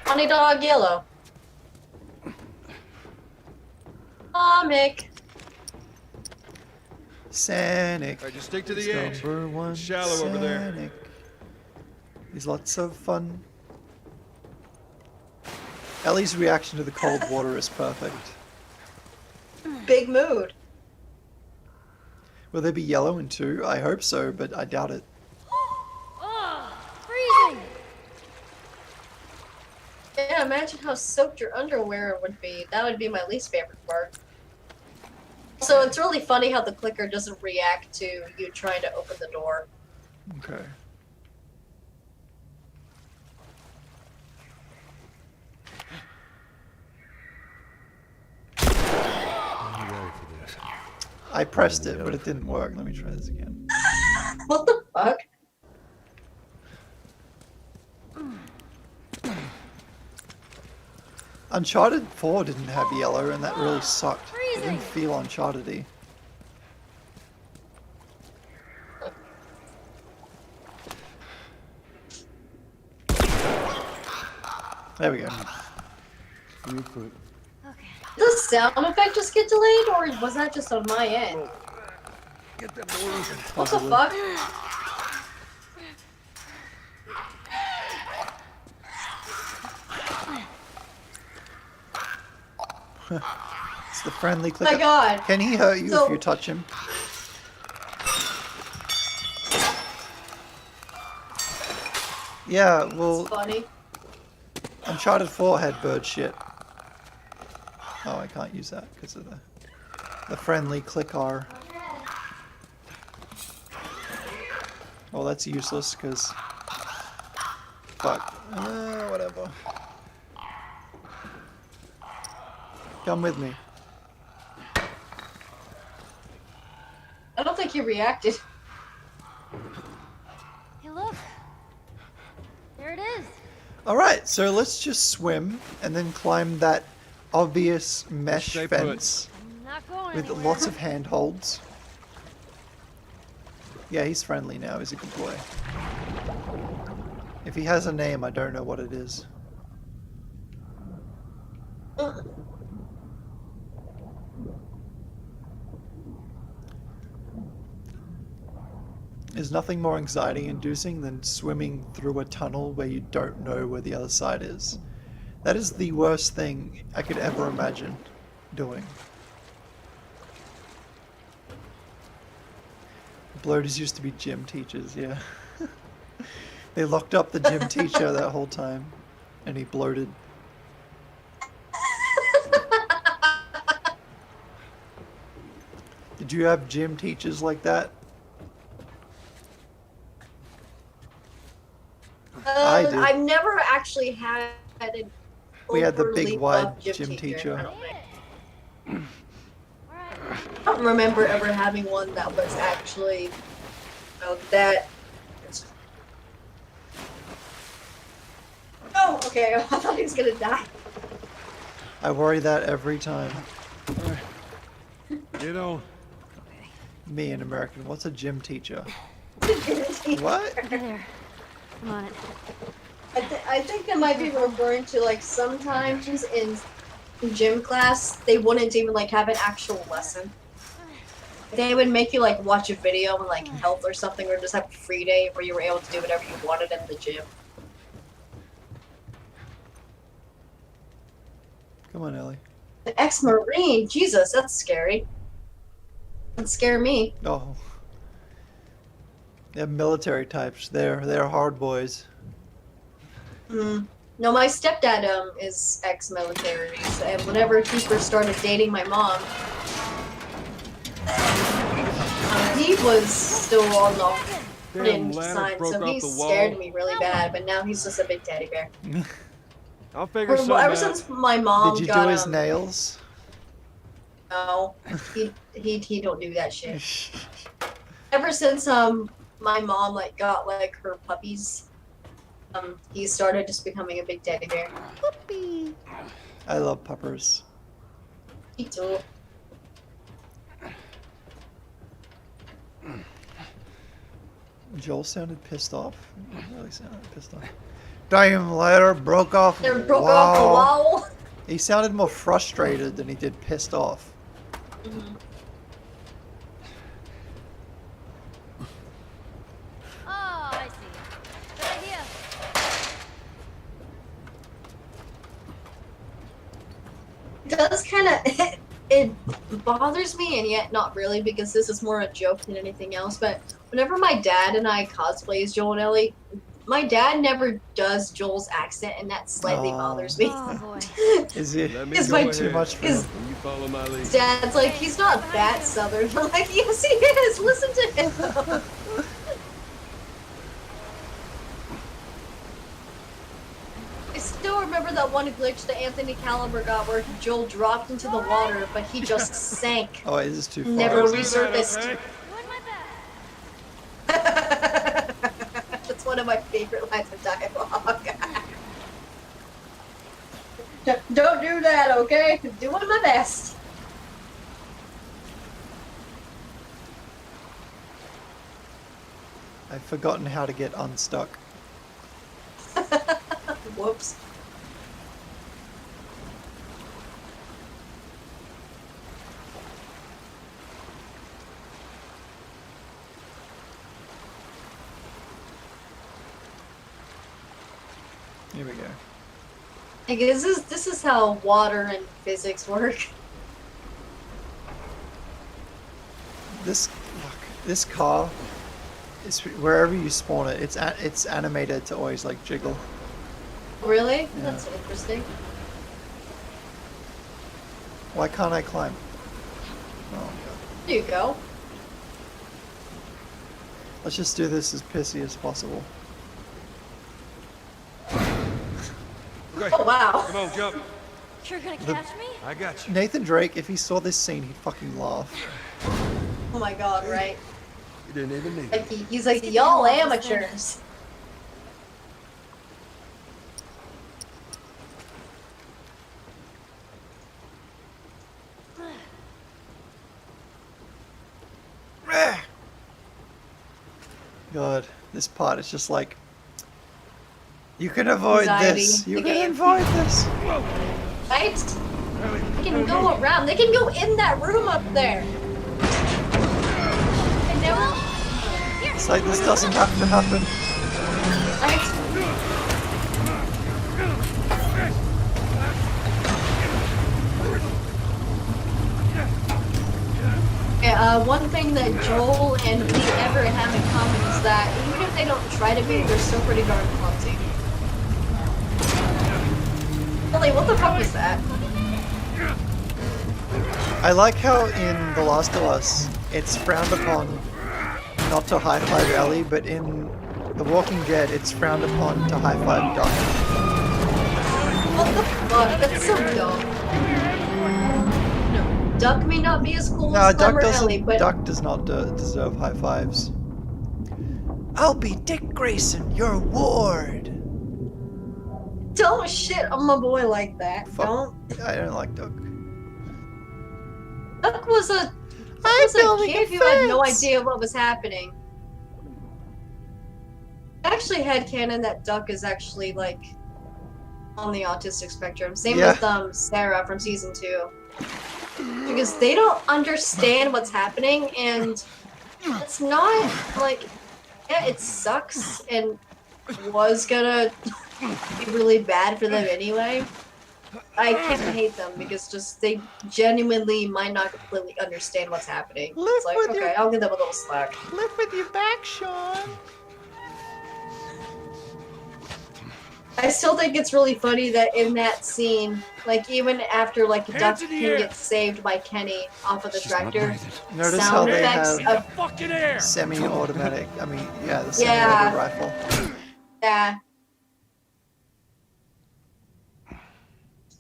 Honey dog yellow. Comic. Sanic. All right, just stick to is the edge. number one. It's shallow over there. Sanic. He's lots of fun. Ellie's reaction to the cold water is perfect. Big mood. Will they be yellow in 2? I hope so, but I doubt it. Ugh, freezing. Yeah, imagine how soaked your underwear would be. That would be my least favorite part. So it's really funny how the clicker doesn't react to you trying to open the door. Okay. I'm ready for this. I pressed it, but it didn't work. Let me try this again. What the fuck? Uncharted 4 didn't have yellow, and that really sucked. It didn't feel Uncharted-y. There we go. Okay. Did the sound effect just get delayed, or was that just on my end? Get that door open. What the Possibly. fuck? It's the friendly Oh clicker. my god. Can he hurt you So- if you touch him? Yeah, well, It's funny. Uncharted 4 had bird shit. Oh, I can't use that because of the friendly click R. Well, that's useless because... Fuck. Whatever. Come with me. I don't think he reacted. Hey, look. There it is. Alright, so let's just swim and then climb that obvious mesh Stay put. fence I'm not going with anywhere. lots of handholds. Yeah, he's friendly now. He's a good boy. If he has a name, I don't know what it is. There's nothing more anxiety-inducing than swimming through a tunnel where you don't know where the other side is. That is the worst thing I could ever imagine doing. Bloaters used to be gym teachers, yeah. They locked up the gym teacher that whole time, and he bloated. Did you have gym teachers like that? I did. I've never actually had an We had the overly big wide buff gym teacher. I don't think. I don't remember ever having one that was actually that. Oh, okay. I thought he was gonna die. I worry that every time. You know, Me, an American. What's a gym teacher? I What? Over there. I'm on it. I think that might be referring to like sometimes in gym class they wouldn't even like have an actual lesson. They would make you like watch a video on like health or something, or just have a free day where you were able to do whatever you wanted in the gym. Come on, Ellie. An ex-marine, Jesus, that's scary. That'd scare me. Oh. They're military types. They're hard boys. No, my stepdad is ex-military, and whenever he first started dating my mom, he was still on the damn fringe ladder side, broke so off he the scared wall. me really bad. But now he's just a big teddy bear. I'll figure something Ever out. since my mom Did you got do his nails? no, he don't do that shit. Ever since my mom like got like her puppies, he started just becoming a big teddy bear. Whoopee. I love puppers. Me too. Joel sounded pissed off. He really sounded pissed off. Damn ladder broke off. They broke off the wall. He sounded more frustrated than he did pissed off. Oh, I see. Good idea. It does kind of it bothers me, and yet not really, because this is more a joke than anything else. But whenever my dad and I cosplay as Joel and Ellie, my dad never does Joel's accent, and that slightly Aw. bothers me. Oh boy. Is it Let me Is go my- ahead. too much for is- him? You follow my lead. Dad's like, he's not that southern. I'm like, yes, he is. Listen to him. I still remember that one glitch that Anthony Caliber got where Joel dropped into the water, but he just sank. Oh, it is too far. Never Don't do that, resurfaced. okay? Doing my best. That's one of my favorite lines of dialogue. Don't do that, okay? I'm doing my best. I've forgotten how to get unstuck. Whoops. Here we go. I guess this is how water and physics work. This car is wherever you spawn it. It's animated to always like jiggle. Really? Yeah. That's interesting. Why can't I climb? Oh god. There you go. Let's just do this as pissy as possible. Okay, Oh wow. come on, jump. You're gonna catch me? I got you. Nathan Drake, if he saw this scene, he'd fucking laugh. Oh my god, right? You didn't even need Like it. he's like, y'all amateurs. God, this part is just like, you can avoid Anxiety. this. You The can game. avoid this. Right? They can go around. They can go in that room up there. And never. It's like this doesn't have to happen. Right? Yeah, one thing that Joel and me ever have in common is that even if they don't try to be, they're still pretty darn clumsy. Really, what the fuck was that? I like how in The Last of Us, it's frowned upon not to high-five Ellie, but in The Walking Dead, it's frowned upon to high-five Doc. What the fuck? That's so dumb. No, Duck may not be as cool No, as Duck Clemmer Ellie, doesn't. but Duck does not deserve high fives. I'll be Dick Grayson, your ward. don't shit on my boy like that. Fuck. Don't. I don't like Duck. Duck was a kid who had no idea what was happening. I actually had canon that Duck is actually like on the autistic spectrum. Same Yeah. with Sarah from season 2. Because they don't understand what's happening, and it's not like, yeah, it sucks and was gonna be really bad for them anyway. I can't hate them because just they genuinely might not completely understand what's happening. Live It's like, with okay, your- I'll give them a little slack. Live with your back, Sean. I still think it's really funny that in that scene, like even after like Duck gets saved by Kenny off of the She's not tractor, breathing. Notice how sound they effects have of Fucking air! semi-automatic. I mean, yeah, the Yeah. semi-auto rifle. yeah.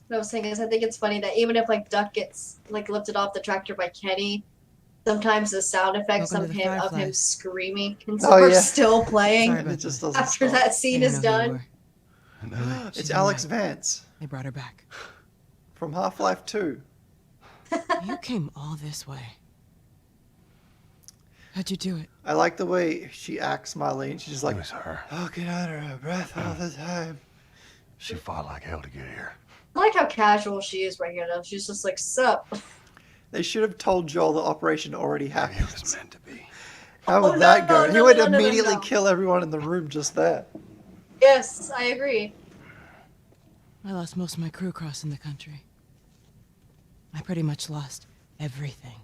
What I was saying is I think it's funny that even if like Duck gets like lifted off the tractor by Kenny, sometimes the sound effects Welcome of to the him Fireflies. screaming and Oh, are yeah. still playing Sorry And it about just that. doesn't after stop. that scene is done. It's She's Alex alive. Vance They brought her back. from Half-Life 2. You came all this way. How'd you do it? I like the way she acts, Marlene. She's just like, It was her. looking under her breath all the time. She fought like hell to get here. I like how casual she is right here though. She's just like, sup. They should have told Joel the operation already Maybe happened. it was meant to be. How would Oh, that no, go? He no, would no, no, no, immediately no. kill everyone in the room just there. Yes, I agree. I lost most of my crew crossing the country. I pretty much lost everything.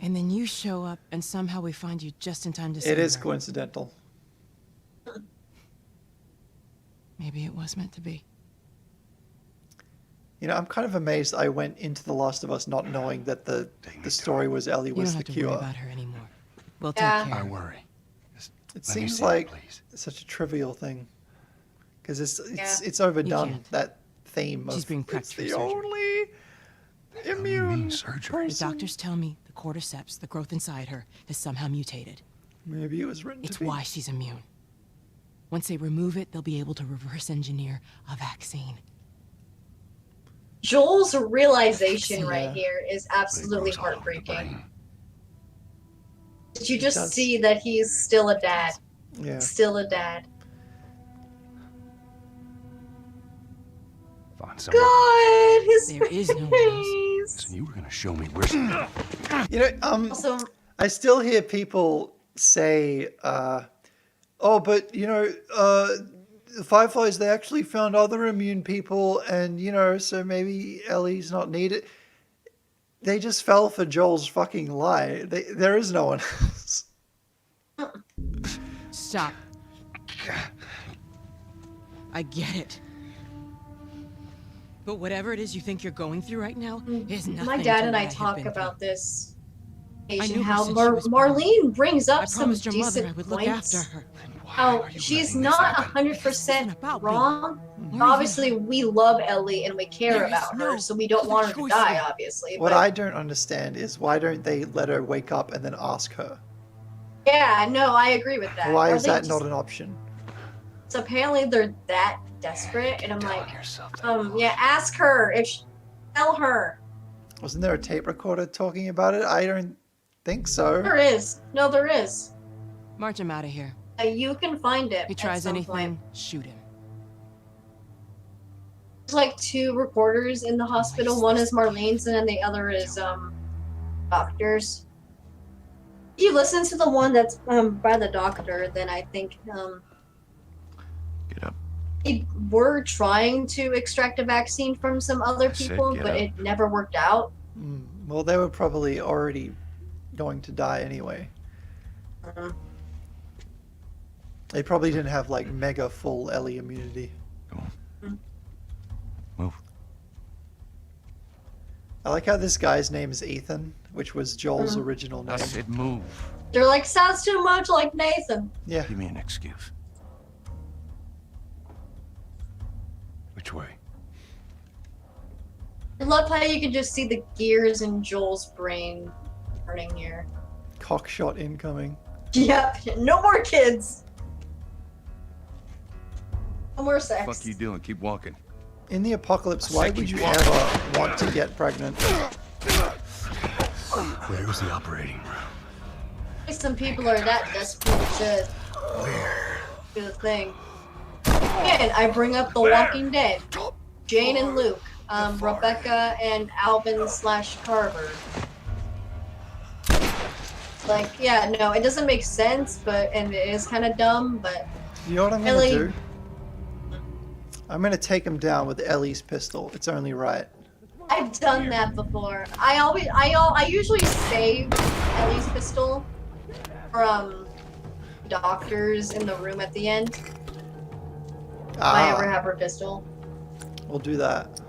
And then you show up, and somehow we find you just in time to save It is her. coincidental. Maybe it was meant to be. You know, I'm kind of amazed I went into The Last of Us not knowing that the story was Ellie You don't was the have to worry cure. about her anymore. We'll Yeah. take care I of her. worry. Just It let me seems see like please. such a trivial thing. Because it's Yeah. it's overdone, can't. that theme of She's being prepped it's for the surgery. only What do you immune mean surgery? The person. doctors tell me the cordyceps, the growth inside her, has somehow mutated. Maybe it was written It's to be. why she's immune. Once they remove it, they'll be able to reverse engineer a vaccine. Joel's realization Yeah. right here is absolutely heartbreaking. Did you It just does. see that he's still a dad? Yeah. Still a dad. Find someone. God, his There is no one else. face. Listen, you were gonna show me where's. You know, Also, I still hear people say, "Oh, but you know, the Fireflies they actually found other immune people, and you know, so maybe Ellie's not needed." They just fell for Joel's fucking lie. There is no one else. Stop. I get it. But whatever it is you think you're going through right now is nothing. my dad to and what I have talk been about through. this. I And knew her how since she was born. Marlene brings I up some promised your mother I decent would look points. after her. How she's not 100% about wrong. me. Obviously, we love Ellie and we care There is about her, no so we don't other want her to choice die, here. obviously. What but I don't understand is why don't they let her wake up and then ask her? yeah, no, I agree with that. Why Or is they that just- not an option? So apparently they're that desperate, and I'm like, yourself that yeah, ask her if tell her. Wasn't there a tape recorder talking about it? I don't think so. There is. No, there is. March him out of here. You can find it. If he at tries some anything, point. shoot him. There's like 2 reporters in the hospital. One is Marlene's, and then the other is doctor's. If you listen to the one that's by the doctor, then I think Get up. they were trying to extract a vaccine from some other I said people, get but up. it never worked out. Well, they were probably already going to die anyway. They probably didn't have like mega full Ellie immunity. Go on. Move. I like how this guy's name is Ethan, which was Joel's original I name. said move. They're like, sounds too much like Nathan. Yeah. Give me an excuse. Which way? I love how you can just see the gears in Joel's brain turning here. Cockshot incoming. Yep, no more kids. No more sex. Fuck you doing? Keep walking. In the apocalypse, I why said would keep you walking. ever want to get pregnant? Where's the operating room? Some people are that desperate to do the thing. Again, I bring up The Walking Dead. Jane and Luke. Rebecca and Alvin / Carver. Like, yeah, no, it doesn't make sense, and it is kind of dumb, but You know what I'm gonna Ellie- do? I'm gonna take him down with Ellie's pistol. It's only right. I've done that before. I usually save Ellie's pistol from doctors in the room at the end. If I ever have her pistol. We'll do that.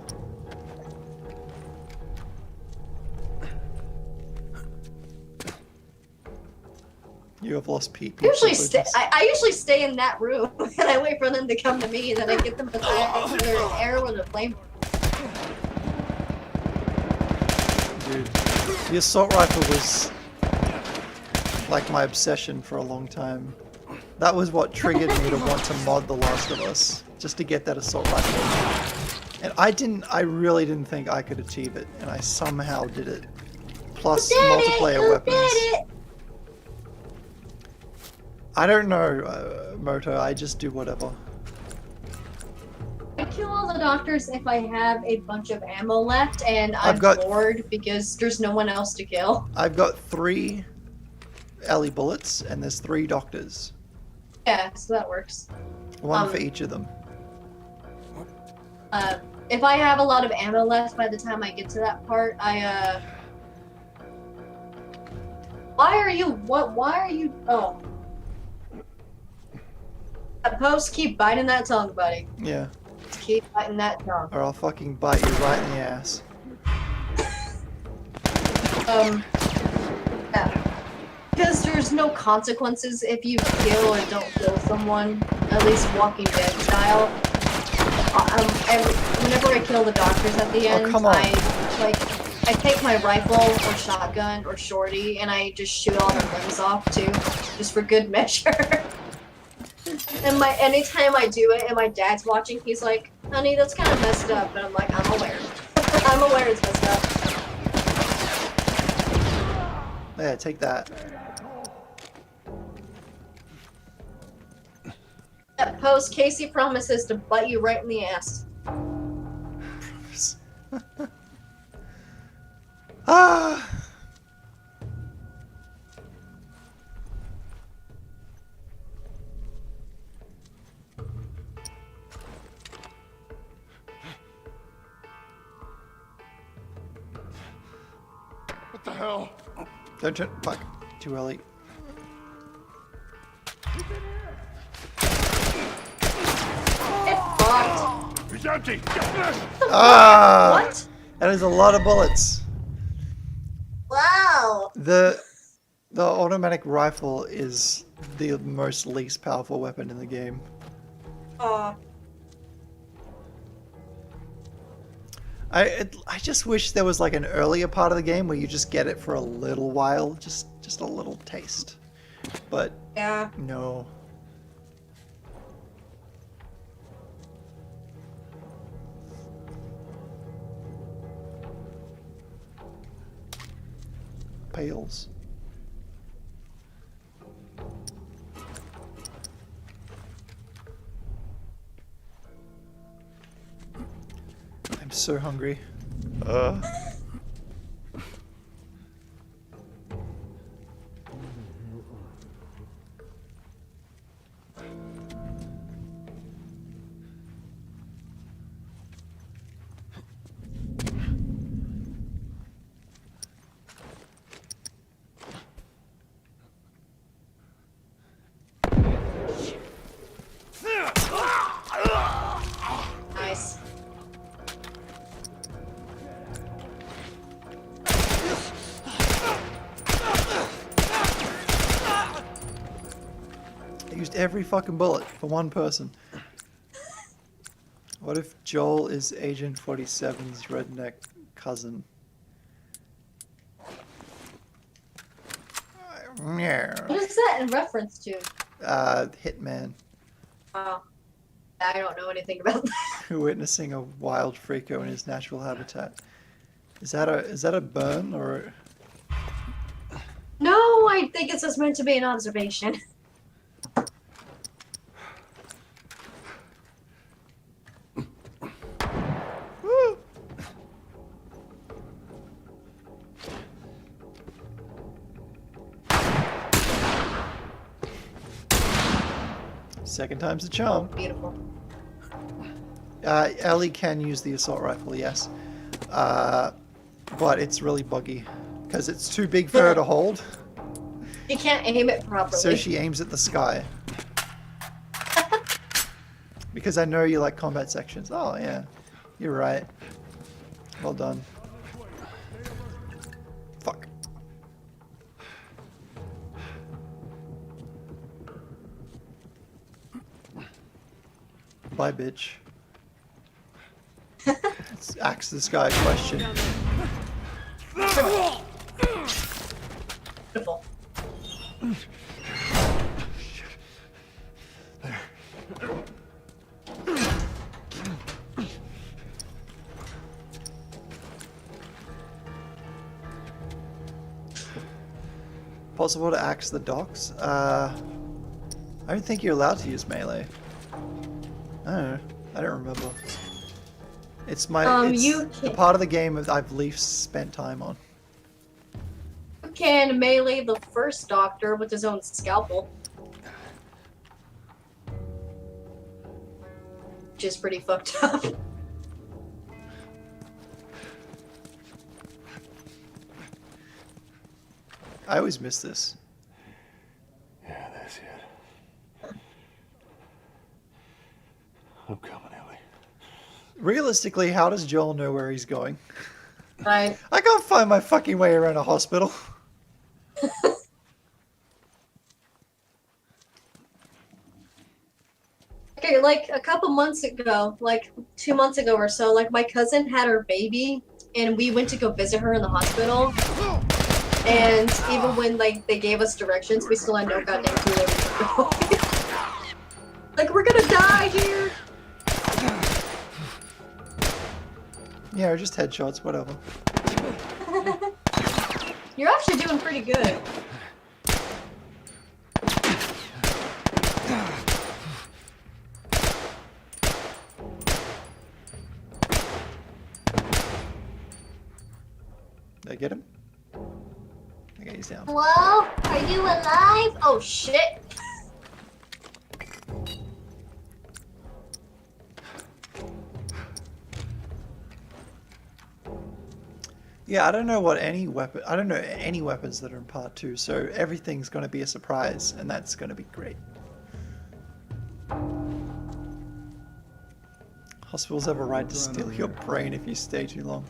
You have lost people. I usually stay in that room and I wait for them to come to me, and then I get them to their air with a flame. Dude, the assault rifle was like my obsession for a long time. That was what triggered me to want to mod The Last of Us, just to get that assault rifle. And I really didn't think I could achieve it, and I somehow did it. Plus multiplayer weapons. I don't know, Moto, I just do whatever. I kill all the doctors if I have a bunch of ammo left, and I'm I've got- bored because there's no one else to kill. I've got 3 Ellie bullets, and there's 3 doctors. Yeah, so that works. One for each of them. If I have a lot of ammo left by the time I get to that part, why are you, oh. Post, keep biting that tongue, buddy. Yeah. Keep biting that tongue. Or I'll fucking bite you right in the ass. Yeah. Because there's no consequences if you kill or don't kill someone, at least Walking Dead style. Whenever I kill the doctors at the end, come on. I take my rifle or shotgun or shorty and I just shoot all their limbs off too, just for good measure. And anytime I do it and my dad's watching, he's like, honey, that's kind of messed up, and I'm like, I'm aware. I'm aware it's messed up. Yeah, take that. At post, Casey promises to bite you right in the ass. Ah! What the hell? Don't turn. Fuck. Too early. Get fucked. He's empty. Ah! What? That is a lot of bullets. Wow. The automatic rifle is the most least powerful weapon in the game. Aw. I just wish there was like an earlier part of the game where you just get it for a little while, just a little taste. But Yeah. no. Pails. I'm so hungry. Nice. I used every fucking bullet for one person. What if Joel is Agent 47's redneck cousin? What is that in reference to? Hitman. Oh. I don't know anything about that. Witnessing a wild freako in his natural habitat. Is that a burn or? No, I think it's just meant to be an observation. Woo! Second time's the charm. Beautiful. Ellie can use the assault rifle, yes. But it's really buggy. Because it's too big for her to hold. You can't aim it properly. So she aims at the sky. Because I know you like combat sections. Oh, yeah. You're right. Well done. Fuck. Bye, bitch. Let's ask this guy a question. Beautiful. Possible to axe the docks? I don't think you're allowed to use melee. I don't know. I don't remember. It's my it's you the can, part of the game that I've least spent time on. you can melee the first doctor with his own scalpel. Which is pretty fucked up. I always miss this. Yeah, that's it. I'm coming, Ellie. Realistically, how does Joel know where he's going? Right. I can't find my fucking way around a hospital. Okay, like a couple months ago, like 2 months ago or so, like my cousin had her baby and we went to go visit her in the hospital. And even when like they gave us directions, we still had no goddamn clue where we were going. Like we're gonna die here. Yeah, just headshots, whatever. You're actually doing pretty good. Did I get him? Okay, he's down. Hello? Are you alive? Oh shit. Yeah, I don't know what any weapon. I don't know any weapons that are in part 2, so everything's going to be a surprise, and that's going to be great. Hospitals have a right to steal your brain if you stay too long.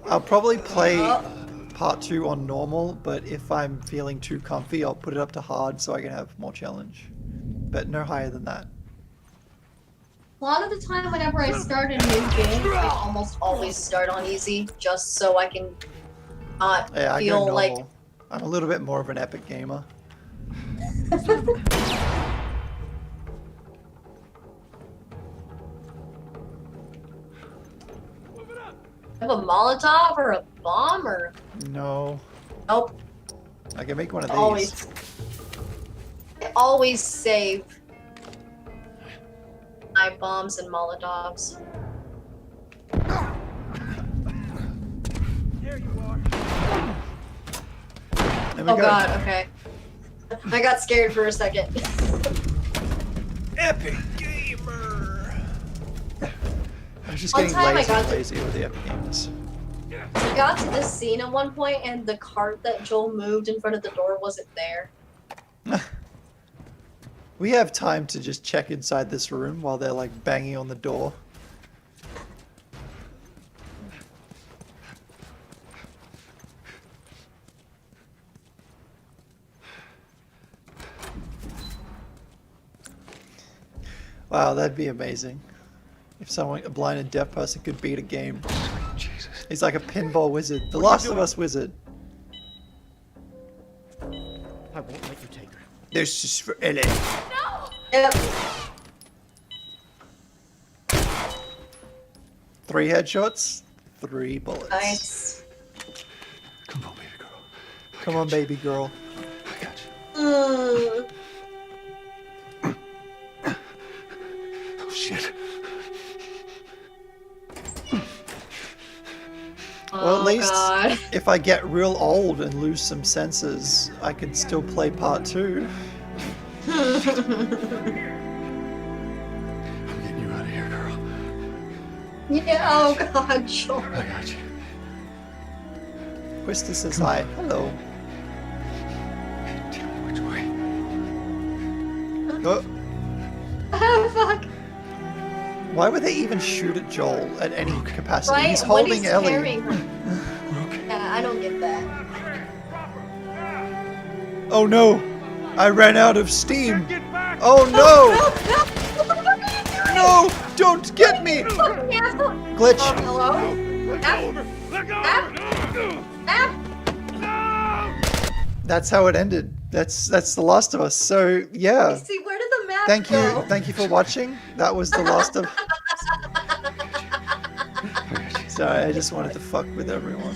I'll probably play part 2 on normal, but if I'm feeling too comfy, I'll put it up to hard so I can have more challenge. But no higher than that. A lot of the time, whenever I start a new game, I almost always start on easy, just so I can not Yeah, I go feel normal. like. I'm a little bit more of an epic gamer. Have a Molotov or a bomb or No. nope. I can make one of these. I always save my bombs and Molotovs. There you are. There we Oh go. god, okay. I got scared for a second. Epic gamer. I was just One getting time I lazy, got to- lazy with the epic gamers. I got to this scene at one point and the cart that Joel moved in front of the door wasn't there. We have time to just check inside this room while they're like banging on the door. Wow, that'd be amazing. If someone, a blind and deaf person, could beat a game. Jesus. He's like a pinball wizard. The Last of Us wizard. I won't let you take her. This is for Ellie. Yep. 3 headshots, 3 bullets. Nice. Come on, baby girl. Come on, baby girl. I got you. Oh, shit. Well, at Oh, least God. if I get real old and lose some senses, I can still play part 2. I'm getting you out of here, girl. Yeah, oh god, Joel. I got you. Twister says hi. Hello. Tell me which way. Oh, Oh, fuck. why would they even shoot at Joel at any capacity? Right? He's When holding he's Ellie. carrying her. Okay. Yeah, I don't get that. Oh no! I ran out of steam! Get back! Oh no! No! No! Don't get me! Fucking asshole! Glitch! Oh, hello? Let go! App! That's how it ended. That's The Last of Us. So yeah. See, where did the map Thank go? you for watching. That was The Last of. Sorry, I just wanted to fuck with everyone.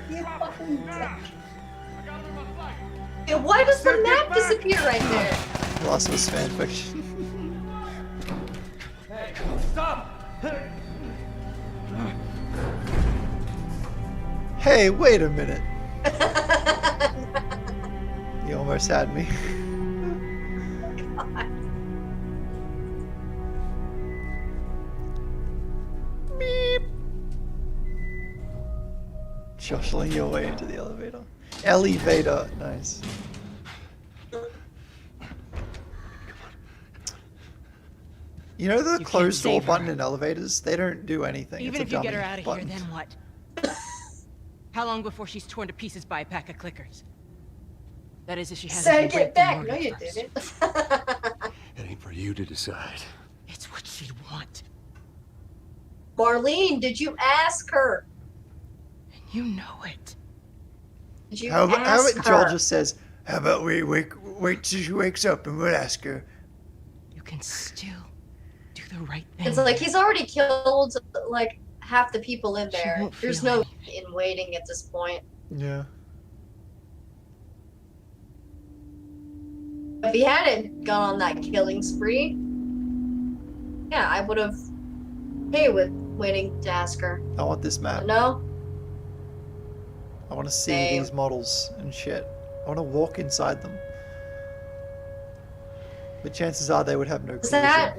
You fucking dick. Yeah, why does the map disappear right there? Last of Us fanfiction. Stop! Hey, wait a minute. You almost had me. Beep. Jostling your way into the elevator. Elevator. Nice. You know the can't closed door save her. button in elevators? They don't do anything. Even It's if a you get her dummy out of button. here, then what? How long before she's torn to pieces by a pack of clickers? That is, if she hasn't Said been get raped back. and No, murdered you first. didn't. It ain't for you to decide. It's what she'd want. Marlene, did you ask her? And you know it. Did you How ask about Joel her? just says, How about we wait till she wakes up and we'll ask her. You can still do the right thing. It's like he's already killed like half the people in She there. won't There's feel no anything. in waiting at this point. Yeah. If he hadn't gone on that killing spree, yeah, I would have okay with waiting to ask her. I want this map. No? I want to see Same. these models and shit. I want to walk inside them. But chances are they would have no Is closure. that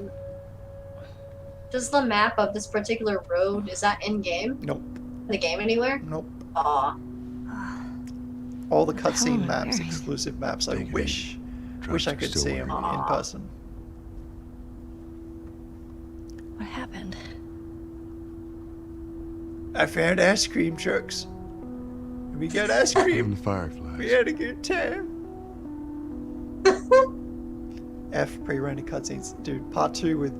just the map of this particular road? Is that in game? Nope. In the game anywhere? Nope. Aw. All the What the hell cutscene am I maps, wearing? exclusive maps. I Take it wish I Traffic's could still see them working. in person. What happened? I found ice cream trucks. We got ice And cream. the fireflies. We had a good time. F pre-rendered cutscenes, dude. Part 2 with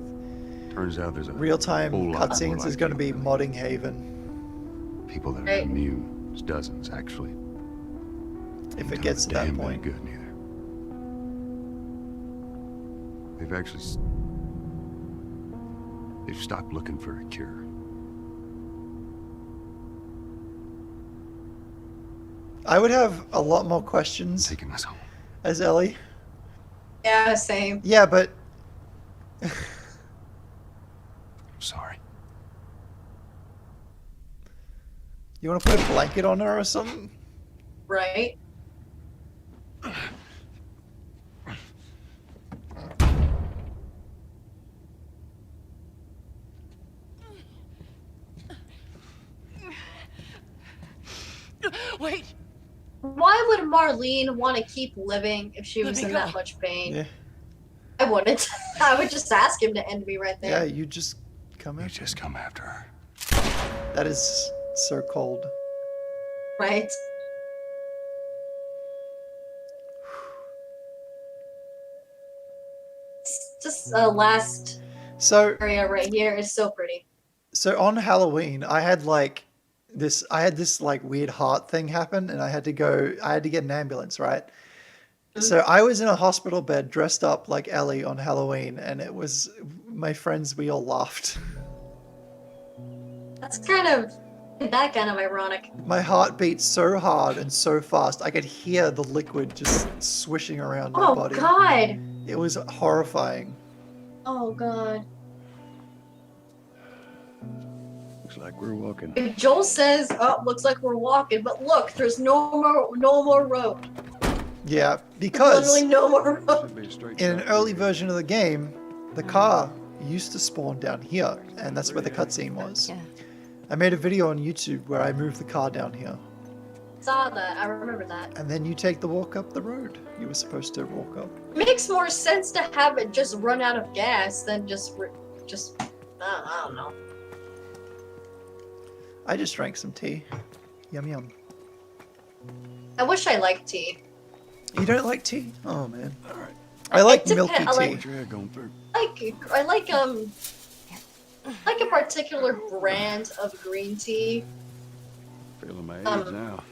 Turns out there's a real-time whole lot more cutscenes is like going to be you, really. modding Haven people that are Right. immune. There's dozens, actually. if Ain't it done gets a to that damn bit point. good neither. They've actually they've stopped looking for a cure. I would have a lot more questions Taking us home. as Ellie. Yeah, same. Yeah, but Sorry. you want to put a blanket on her or something? Right? Wait! Why would Marlene want to keep living if she Let was me in go. that much pain? Yeah. I wouldn't. I would just ask him to end me right Yeah, there. you just come You in. just come after her. That is so cold. Right? It's just last So area right here is so pretty. on Halloween, I had this like weird heart thing happen, and I had to get an ambulance, right? So I was in a hospital bed dressed up like Ellie on Halloween, and it was my friends. We all laughed. That's kind of ironic. My heart beat so hard and so fast, I could hear the liquid just swishing around my Oh body. god! It was horrifying. Oh god. Looks like we're walking. If Joel says, "Oh, looks like we're walking," but look, there's no more road. Yeah, There's because literally no more road. Should be a straight in an shot. early version of the game, the car used to spawn down here, and that's where the cutscene was. Yeah. I made a video on YouTube where I moved the car down here, Saw that. I remember that. and then you take the walk up the road you were supposed to walk up. Makes more sense to have it just run out of gas than just I don't know. I just drank some tea. Yum yum. I wish I liked tea. You don't like tea? Oh man. Alright. I like It milky depends- I tea. like- Drag on through. I like a particular brand of green tea. Feeling my age Um, now.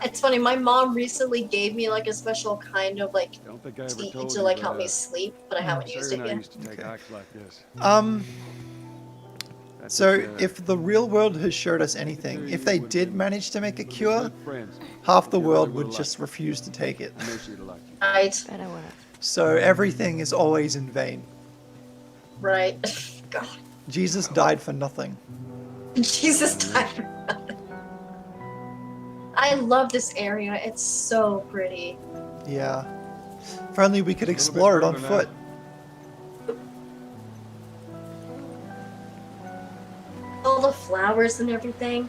It's funny. My mom recently gave me like a special kind of like Don't think I ever tea told to you, like but, help me sleep, but I haven't used Sarah it and I yet. used to take Okay. hikes like this. That's So just, if the real world has showed us anything, if they did manage to make a cure, half the world would just refuse to take it. I know she'd have liked you. Right, Bet I would've. So everything is always in vain. right. God, Jesus died for nothing. Jesus died. I love this area. It's so pretty. Yeah. If only we could It's a little explore it bit on further foot. All the flowers and everything.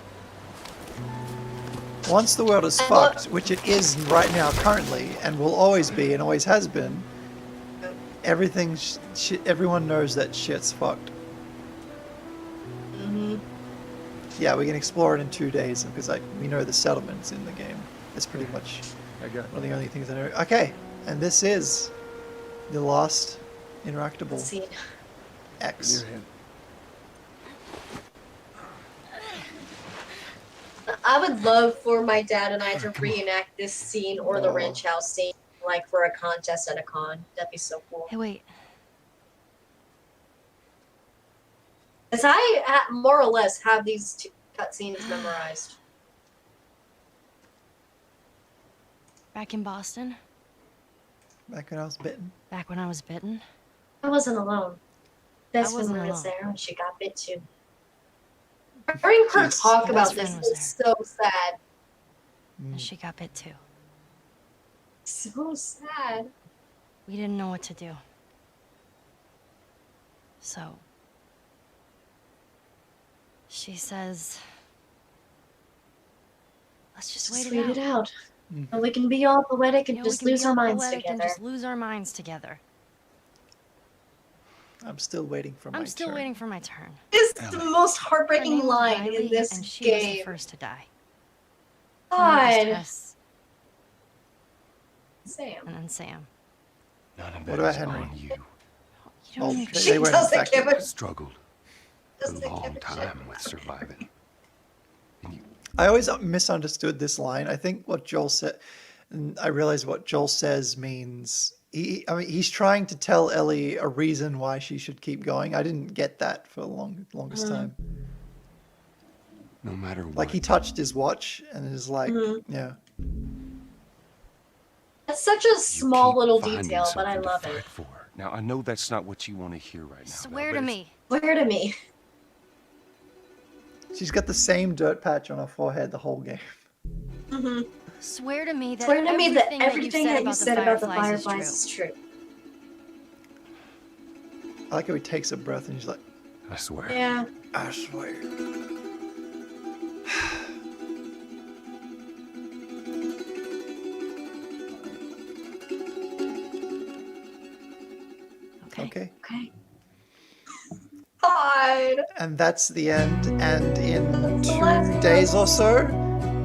Once the world is I love- fucked, which it is right now currently, and will always be, and always has been, everyone knows that shit's fucked. Hmm. Yeah, we can explore it in 2 days because we know the settlements in the game. It's pretty much I got one of the only things I know. Okay, and this is the last interactable Let's see. X. your head. I would love for my dad and I to reenact this scene or the ranch house scene, like for a contest at a con. That'd be so cool. Hey, wait. Because I more or less have these two cutscenes memorized. Back in Boston? Back when I was bitten. Back when I was bitten? I wasn't alone. Best friend wasn't was alone. there when she got bit too. Hearing her Jeez. talk My about best this friend was is so sad. And she got bit too. So sad. We didn't know what to do. So... she says... let's just wait Wait it out. And we can be all poetic and You know, we just can be lose our all minds poetic and together. just lose our minds together. I'm still waiting for my I'm still turn. waiting for my turn. This is the most Her heartbreaking name was line Riley, in this and she was the game. first to die. And then it was God. Tess, Sam. and then Sam. None of What that about is Henry? on you. You Oh, don't they understand. She weren't doesn't infected. give a Struggled a doesn't give long a time shit. with surviving. And you I always misunderstood this line. I think what Joel said, and I realize what Joel says means. I mean, he's trying to tell Ellie a reason why she should keep going. I didn't get that for the longest time. no matter what. Like he touched his watch and is like, yeah. It's such a you small keep little finding detail, but I something to love fight it. for. Now I know that's not what you want to hear right now. Swear Belle, to but me. Swear to me. She's got the same dirt patch on her forehead the whole game. Swear to me that Swear to me that everything everything that you said about the Fireflies Fireflies is is true. I like how he takes a breath and he's like, I swear. Yeah. I swear. true. Okay. Okay. God. And that's the end. And in That's the 2 last days or so,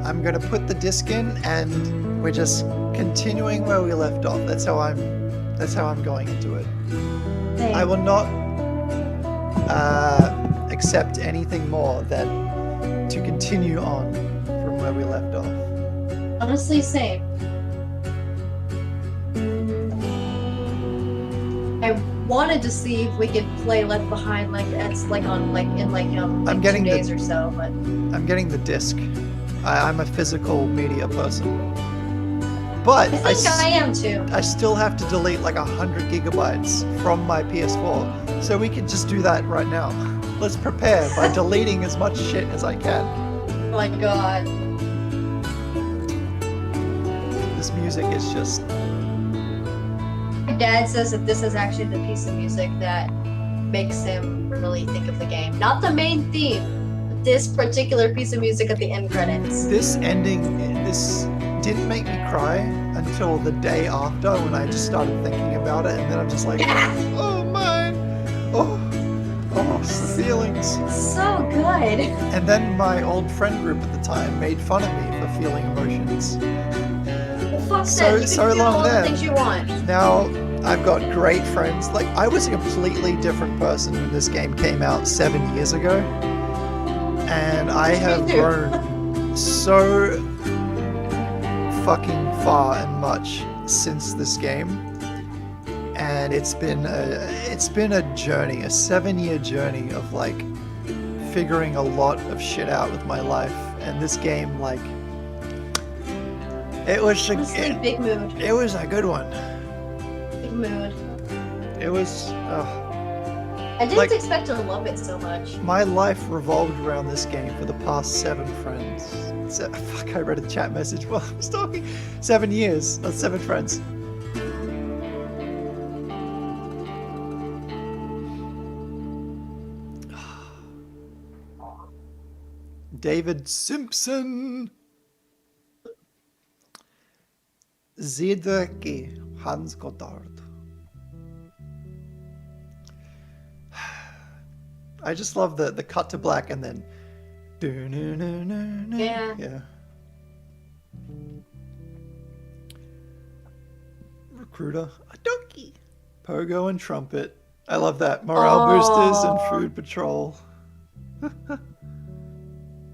I'm gonna put the disc in, and we're just continuing where we left off. That's how I'm going into it. Same. I will not accept anything more than to continue on from where we left off. Honestly, same. I wanted to see if we could play Left Behind like it's like on like in like I'm getting 2 the- days or so, but I'm getting the disc. I'm a physical media person. But I think I am too. I still have to delete like 100 gigabytes from my PS4. So we can just do that right now. Let's prepare by deleting as much shit as I can. Oh my god. This music is just... My dad says that this is actually the piece of music that makes him really think of the game. Not the main theme, but this particular piece of music at the end credits. This ending, this didn't make me cry until the day after when I just started thinking about it. And then I'm just like, oh my, oh, the feelings. So good. And then my old friend group at the time made fun of me for feeling emotions. Well, fuck So- that. You so can feel long all the then. things you want. Now, I've got great friends. Like, I was a completely different person when this game came out 7 years ago. And I have too. grown so fucking far and much since this game. And it's been a journey, a 7-year journey of like figuring a lot of shit out with my life. And this game, like, it was Honestly, big mood. it was a good one. Big mood. It was. I didn't Like- expect to love it so much. My life revolved around this game for the past 7 friends. Fuck, I read a chat message while I was talking. 7 years. That's 7 friends. David Simpson. Zedeki Hans Goddard. I just love the cut to black and then. Yeah. Yeah. Recruiter, a donkey. Pogo and trumpet. I love that. Morale boosters and food patrol.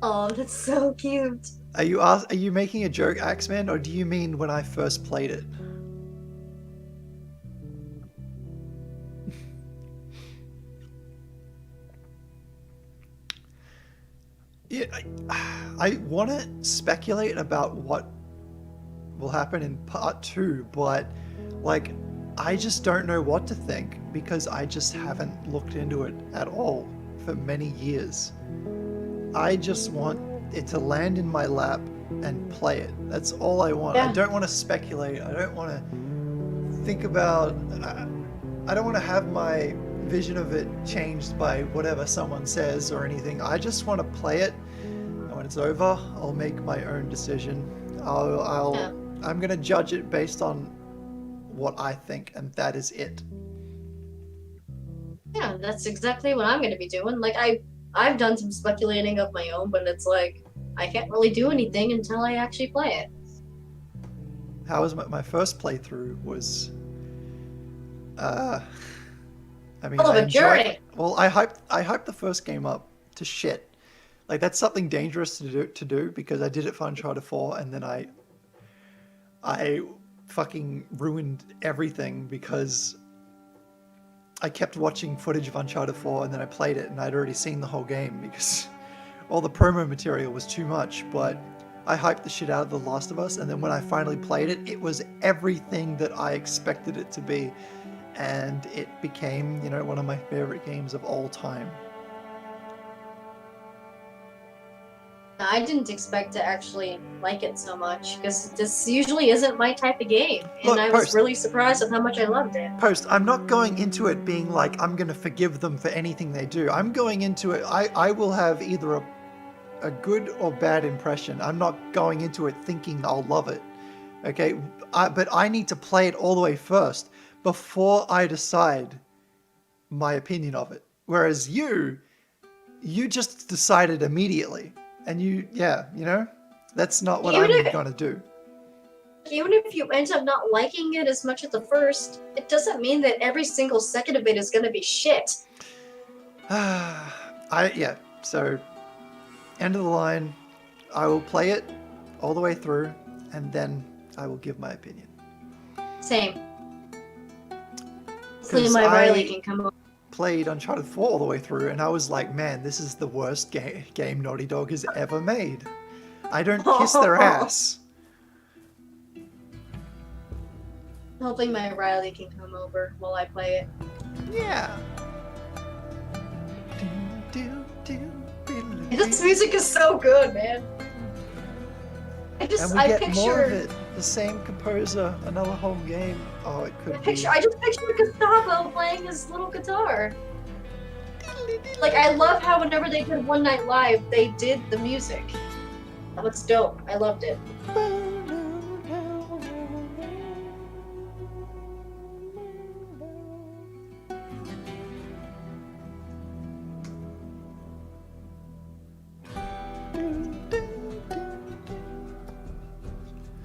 Oh, Oh, that's so cute. Are you making a joke, Axeman, or do you mean when I first played it? Yeah, I want to speculate about what will happen in part 2, but like I just don't know what to think because I just haven't looked into it at all for many years. I just want it to land in my lap and play it. That's all I want. Yeah. I don't want to speculate. I don't want to think about I don't want to have my vision of it changed by whatever someone says or anything. I just want to play it, and when it's over, I'll make my own decision. I'm gonna judge it based on what I think, and that is it. Yeah, that's exactly what I'm gonna be doing. Like I've done some speculating of my own, but it's like I can't really do anything until I actually play it. How was my first playthrough was I mean, Full of I a enjoyed- journey. Well, I hyped the first game up to shit. Like that's something dangerous to do because I did it for Uncharted 4 and then I fucking ruined everything because I kept watching footage of Uncharted 4 and then I played it and I'd already seen the whole game because all the promo material was too much, but I hyped the shit out of The Last of Us, and then when I finally played it, it was everything that I expected it to be, and it became, you know, one of my favorite games of all time. I didn't expect to actually like it so much because this usually isn't my type of game, and Look, I was Post. really surprised at how much I loved it. Post, I'm not going into it being like, I'm going to forgive them for anything they do. I'm going into it, I will have either a good or bad impression. I'm not going into it thinking I'll love it. Okay? But I need to play it all the way first before I decide my opinion of it. Whereas you just decided immediately. And you know, that's not what Even I'm if- going to do. Even if you end up not liking it as much at the first, it doesn't mean that every single second of it is going to be shit. So end of the line, I will play it all the way through and then I will give my opinion. Same. 'Cause So my Riley can come over. Played Uncharted 4 all the way through and I was like, man, this is the worst game Naughty Dog has ever made. I don't kiss their ass. Hoping my Riley can come over while I play it. Yeah. This music is so good, man. And we I get picture, more of it. The same composer, another whole game. Oh, it could be. I just picture Gustavo playing his little guitar. Like, I love how whenever they did One Night Live, they did the music. That was dope. I loved it.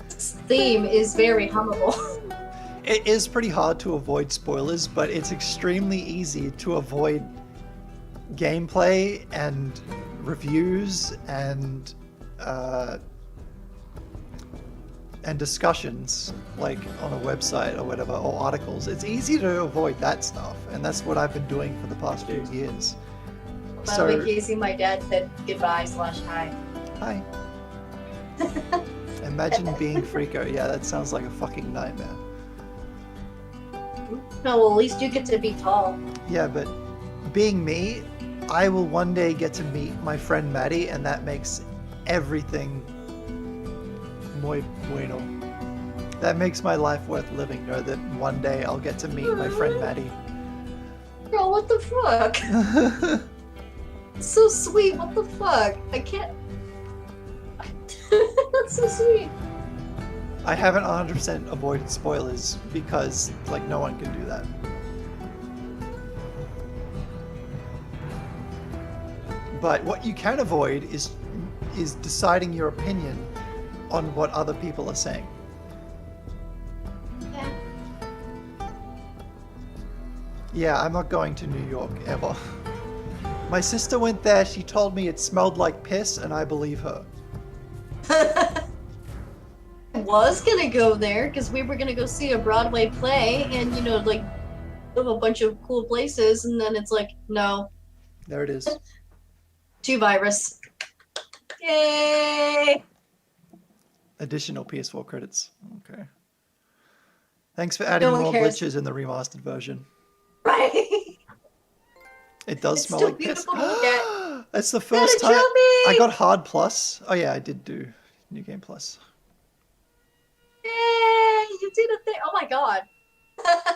This theme is very hummable. It is pretty hard to avoid spoilers, but it's extremely easy to avoid gameplay and reviews and discussions, like on a website or whatever, or articles. It's easy to avoid that stuff, and that's what I've been doing for the past few years. By the way, Casey, my dad said goodbye/hi. Hi. Imagine being Frico. Yeah, that sounds like a fucking nightmare. No, well, at least you get to be tall. Yeah, but being me, I will one day get to meet my friend Maddy, and that makes everything muy bueno. That makes my life worth living, know that one day I'll get to meet my friend Maddy. Bro, what the fuck? It's so sweet, what the fuck? I can't... That's so sweet. I haven't 100% avoided spoilers because, like, no one can do that. But what you can avoid is deciding your opinion on what other people are saying. Yeah. Yeah, I'm not going to New York ever. My sister went there, she told me it smelled like piss, and I believe her. I was gonna go there because we were gonna go see a Broadway play and, you know, like, go to a bunch of cool places, and then it's like, no. There it is. 2 virus. Yay! Additional PS4 credits. Okay. Thanks for adding No one more cares. glitches in the remastered version. Right? It does It's smell still like piss. beautiful to look at. It's the Got first a time I trophy! got Hard Plus. Oh yeah, I did do New Game Plus. Yay! You did a thing! Oh my god.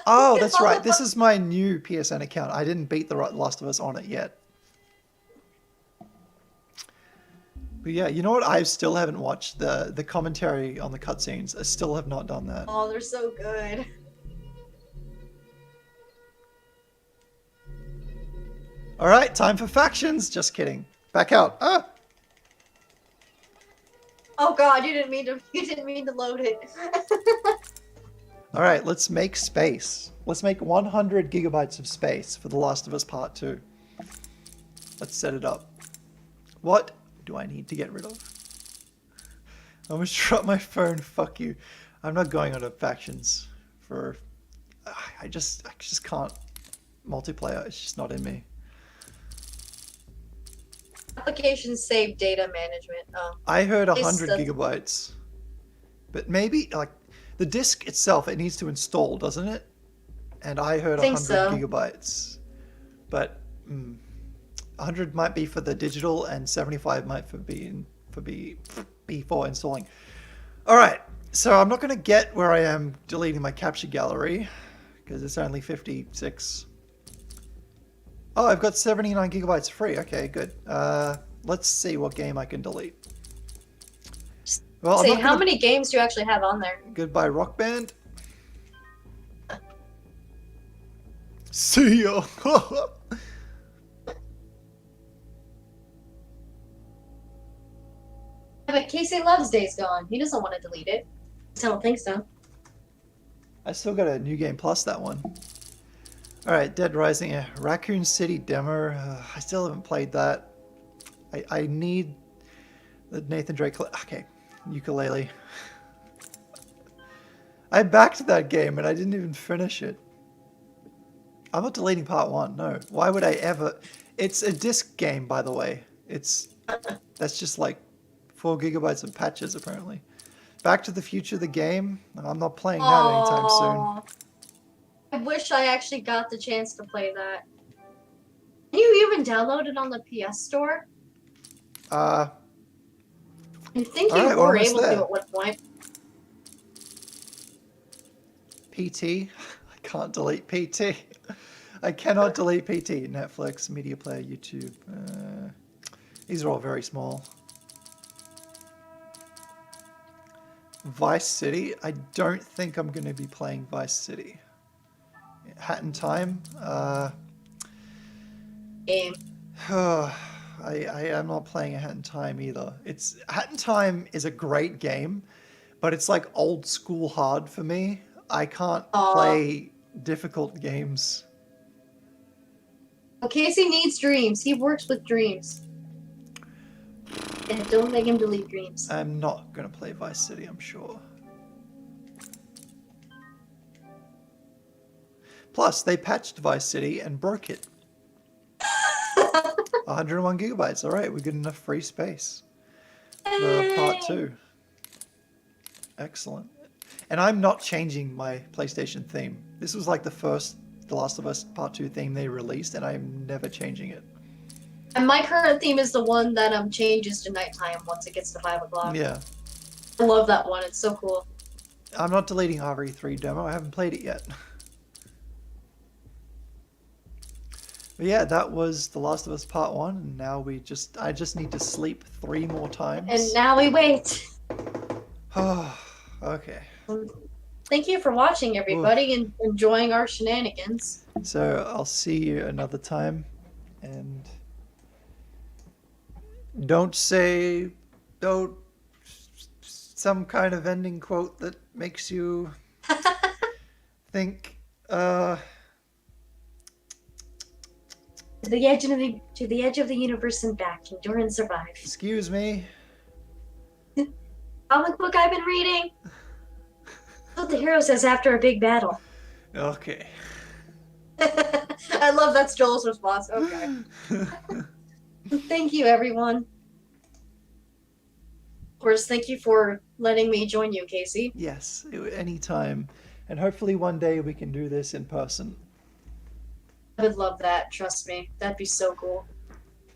Oh, Look at that's all right. of This our- is my new PSN account. I didn't beat The Last of Us on it yet. But yeah, you know what? I still haven't watched the commentary on the cutscenes. I still have not done that. Oh, they're so good. All right, time for factions. Just kidding. Back out. Ah! Oh god, you didn't mean to load it. All right, let's make space. Let's make 100 gigabytes of space for The Last of Us Part 2. Let's set it up. What do I need to get rid of? I almost dropped my phone. Fuck you. I'm not going on to factions for... I just can't. Multiplayer, it's just not in me. Application save data management. Oh. I heard It's 100 the- gigabytes. But maybe, like, the disk itself, it needs to install, doesn't it? And I heard 100 so. gigabytes. But 100 might be for the digital, and 75 might be for installing. All right, so I'm not going to get where I am deleting my capture gallery, because it's only 56. Oh, I've got 79 gigabytes free. Okay, good. Let's see what game I can delete. Well, See, I'm not how gonna... many games do you actually have on there? Goodbye, Rock Band. See ya. But Casey loves Days Gone. He doesn't want to delete it. I don't think so. I still got a New Game Plus, that one. Alright, Dead Rising, Raccoon City demo. I still haven't played that. I need the Nathan Drake... Okay, ukulele. I backed that game and I didn't even finish it. I'm not deleting part 1, no. Why would I ever... It's a disc game, by the way. That's just like 4 gigabytes of patches, apparently. Back to the Future, the game. I'm not playing that anytime soon. I wish I actually got the chance to play that. Can you even download it on the PS Store? Uh, I think you Alright, we're were almost able there. to at one point. PT. I can't delete PT. I cannot delete PT. Netflix, Media Player, YouTube. These are all very small. Vice City. I don't think I'm going to be playing Vice City. Hat in Time. Game. I am not playing a Hat in Time either. Hat in Time is a great game, but it's like old school hard for me. I can't play difficult games. Well, Casey needs dreams. He works with dreams. And don't make him delete dreams. I'm not going to play Vice City, I'm sure. Plus, they patched Vice City and broke it. 101 gigabytes. All right, we get enough free space for part 2. Excellent. And I'm not changing my PlayStation theme. This was like the first The Last of Us Part 2 theme they released, and I'm never changing it. And my current theme is the one that changes to nighttime once it gets to 5 o'clock. Yeah. I love that one. It's so cool. I'm not deleting RE3 demo. I haven't played it yet. But yeah, that was The Last of Us Part 1, and now I just need to sleep 3 more times. And now we wait. Oh, okay. Thank you for watching, everybody, and enjoying our shenanigans. So I'll see you another time, and don't some kind of ending quote that makes you think, To the edge of the universe and back. Endure and survive. Excuse me. Comic book I've been reading. That's what the hero says after a big battle. Okay. I love that's Joel's response. Okay. Thank you, everyone. Of course, thank you for letting me join you, Casey. Yes, anytime. And hopefully one day we can do this in person. I would love that, trust me. That'd be so cool.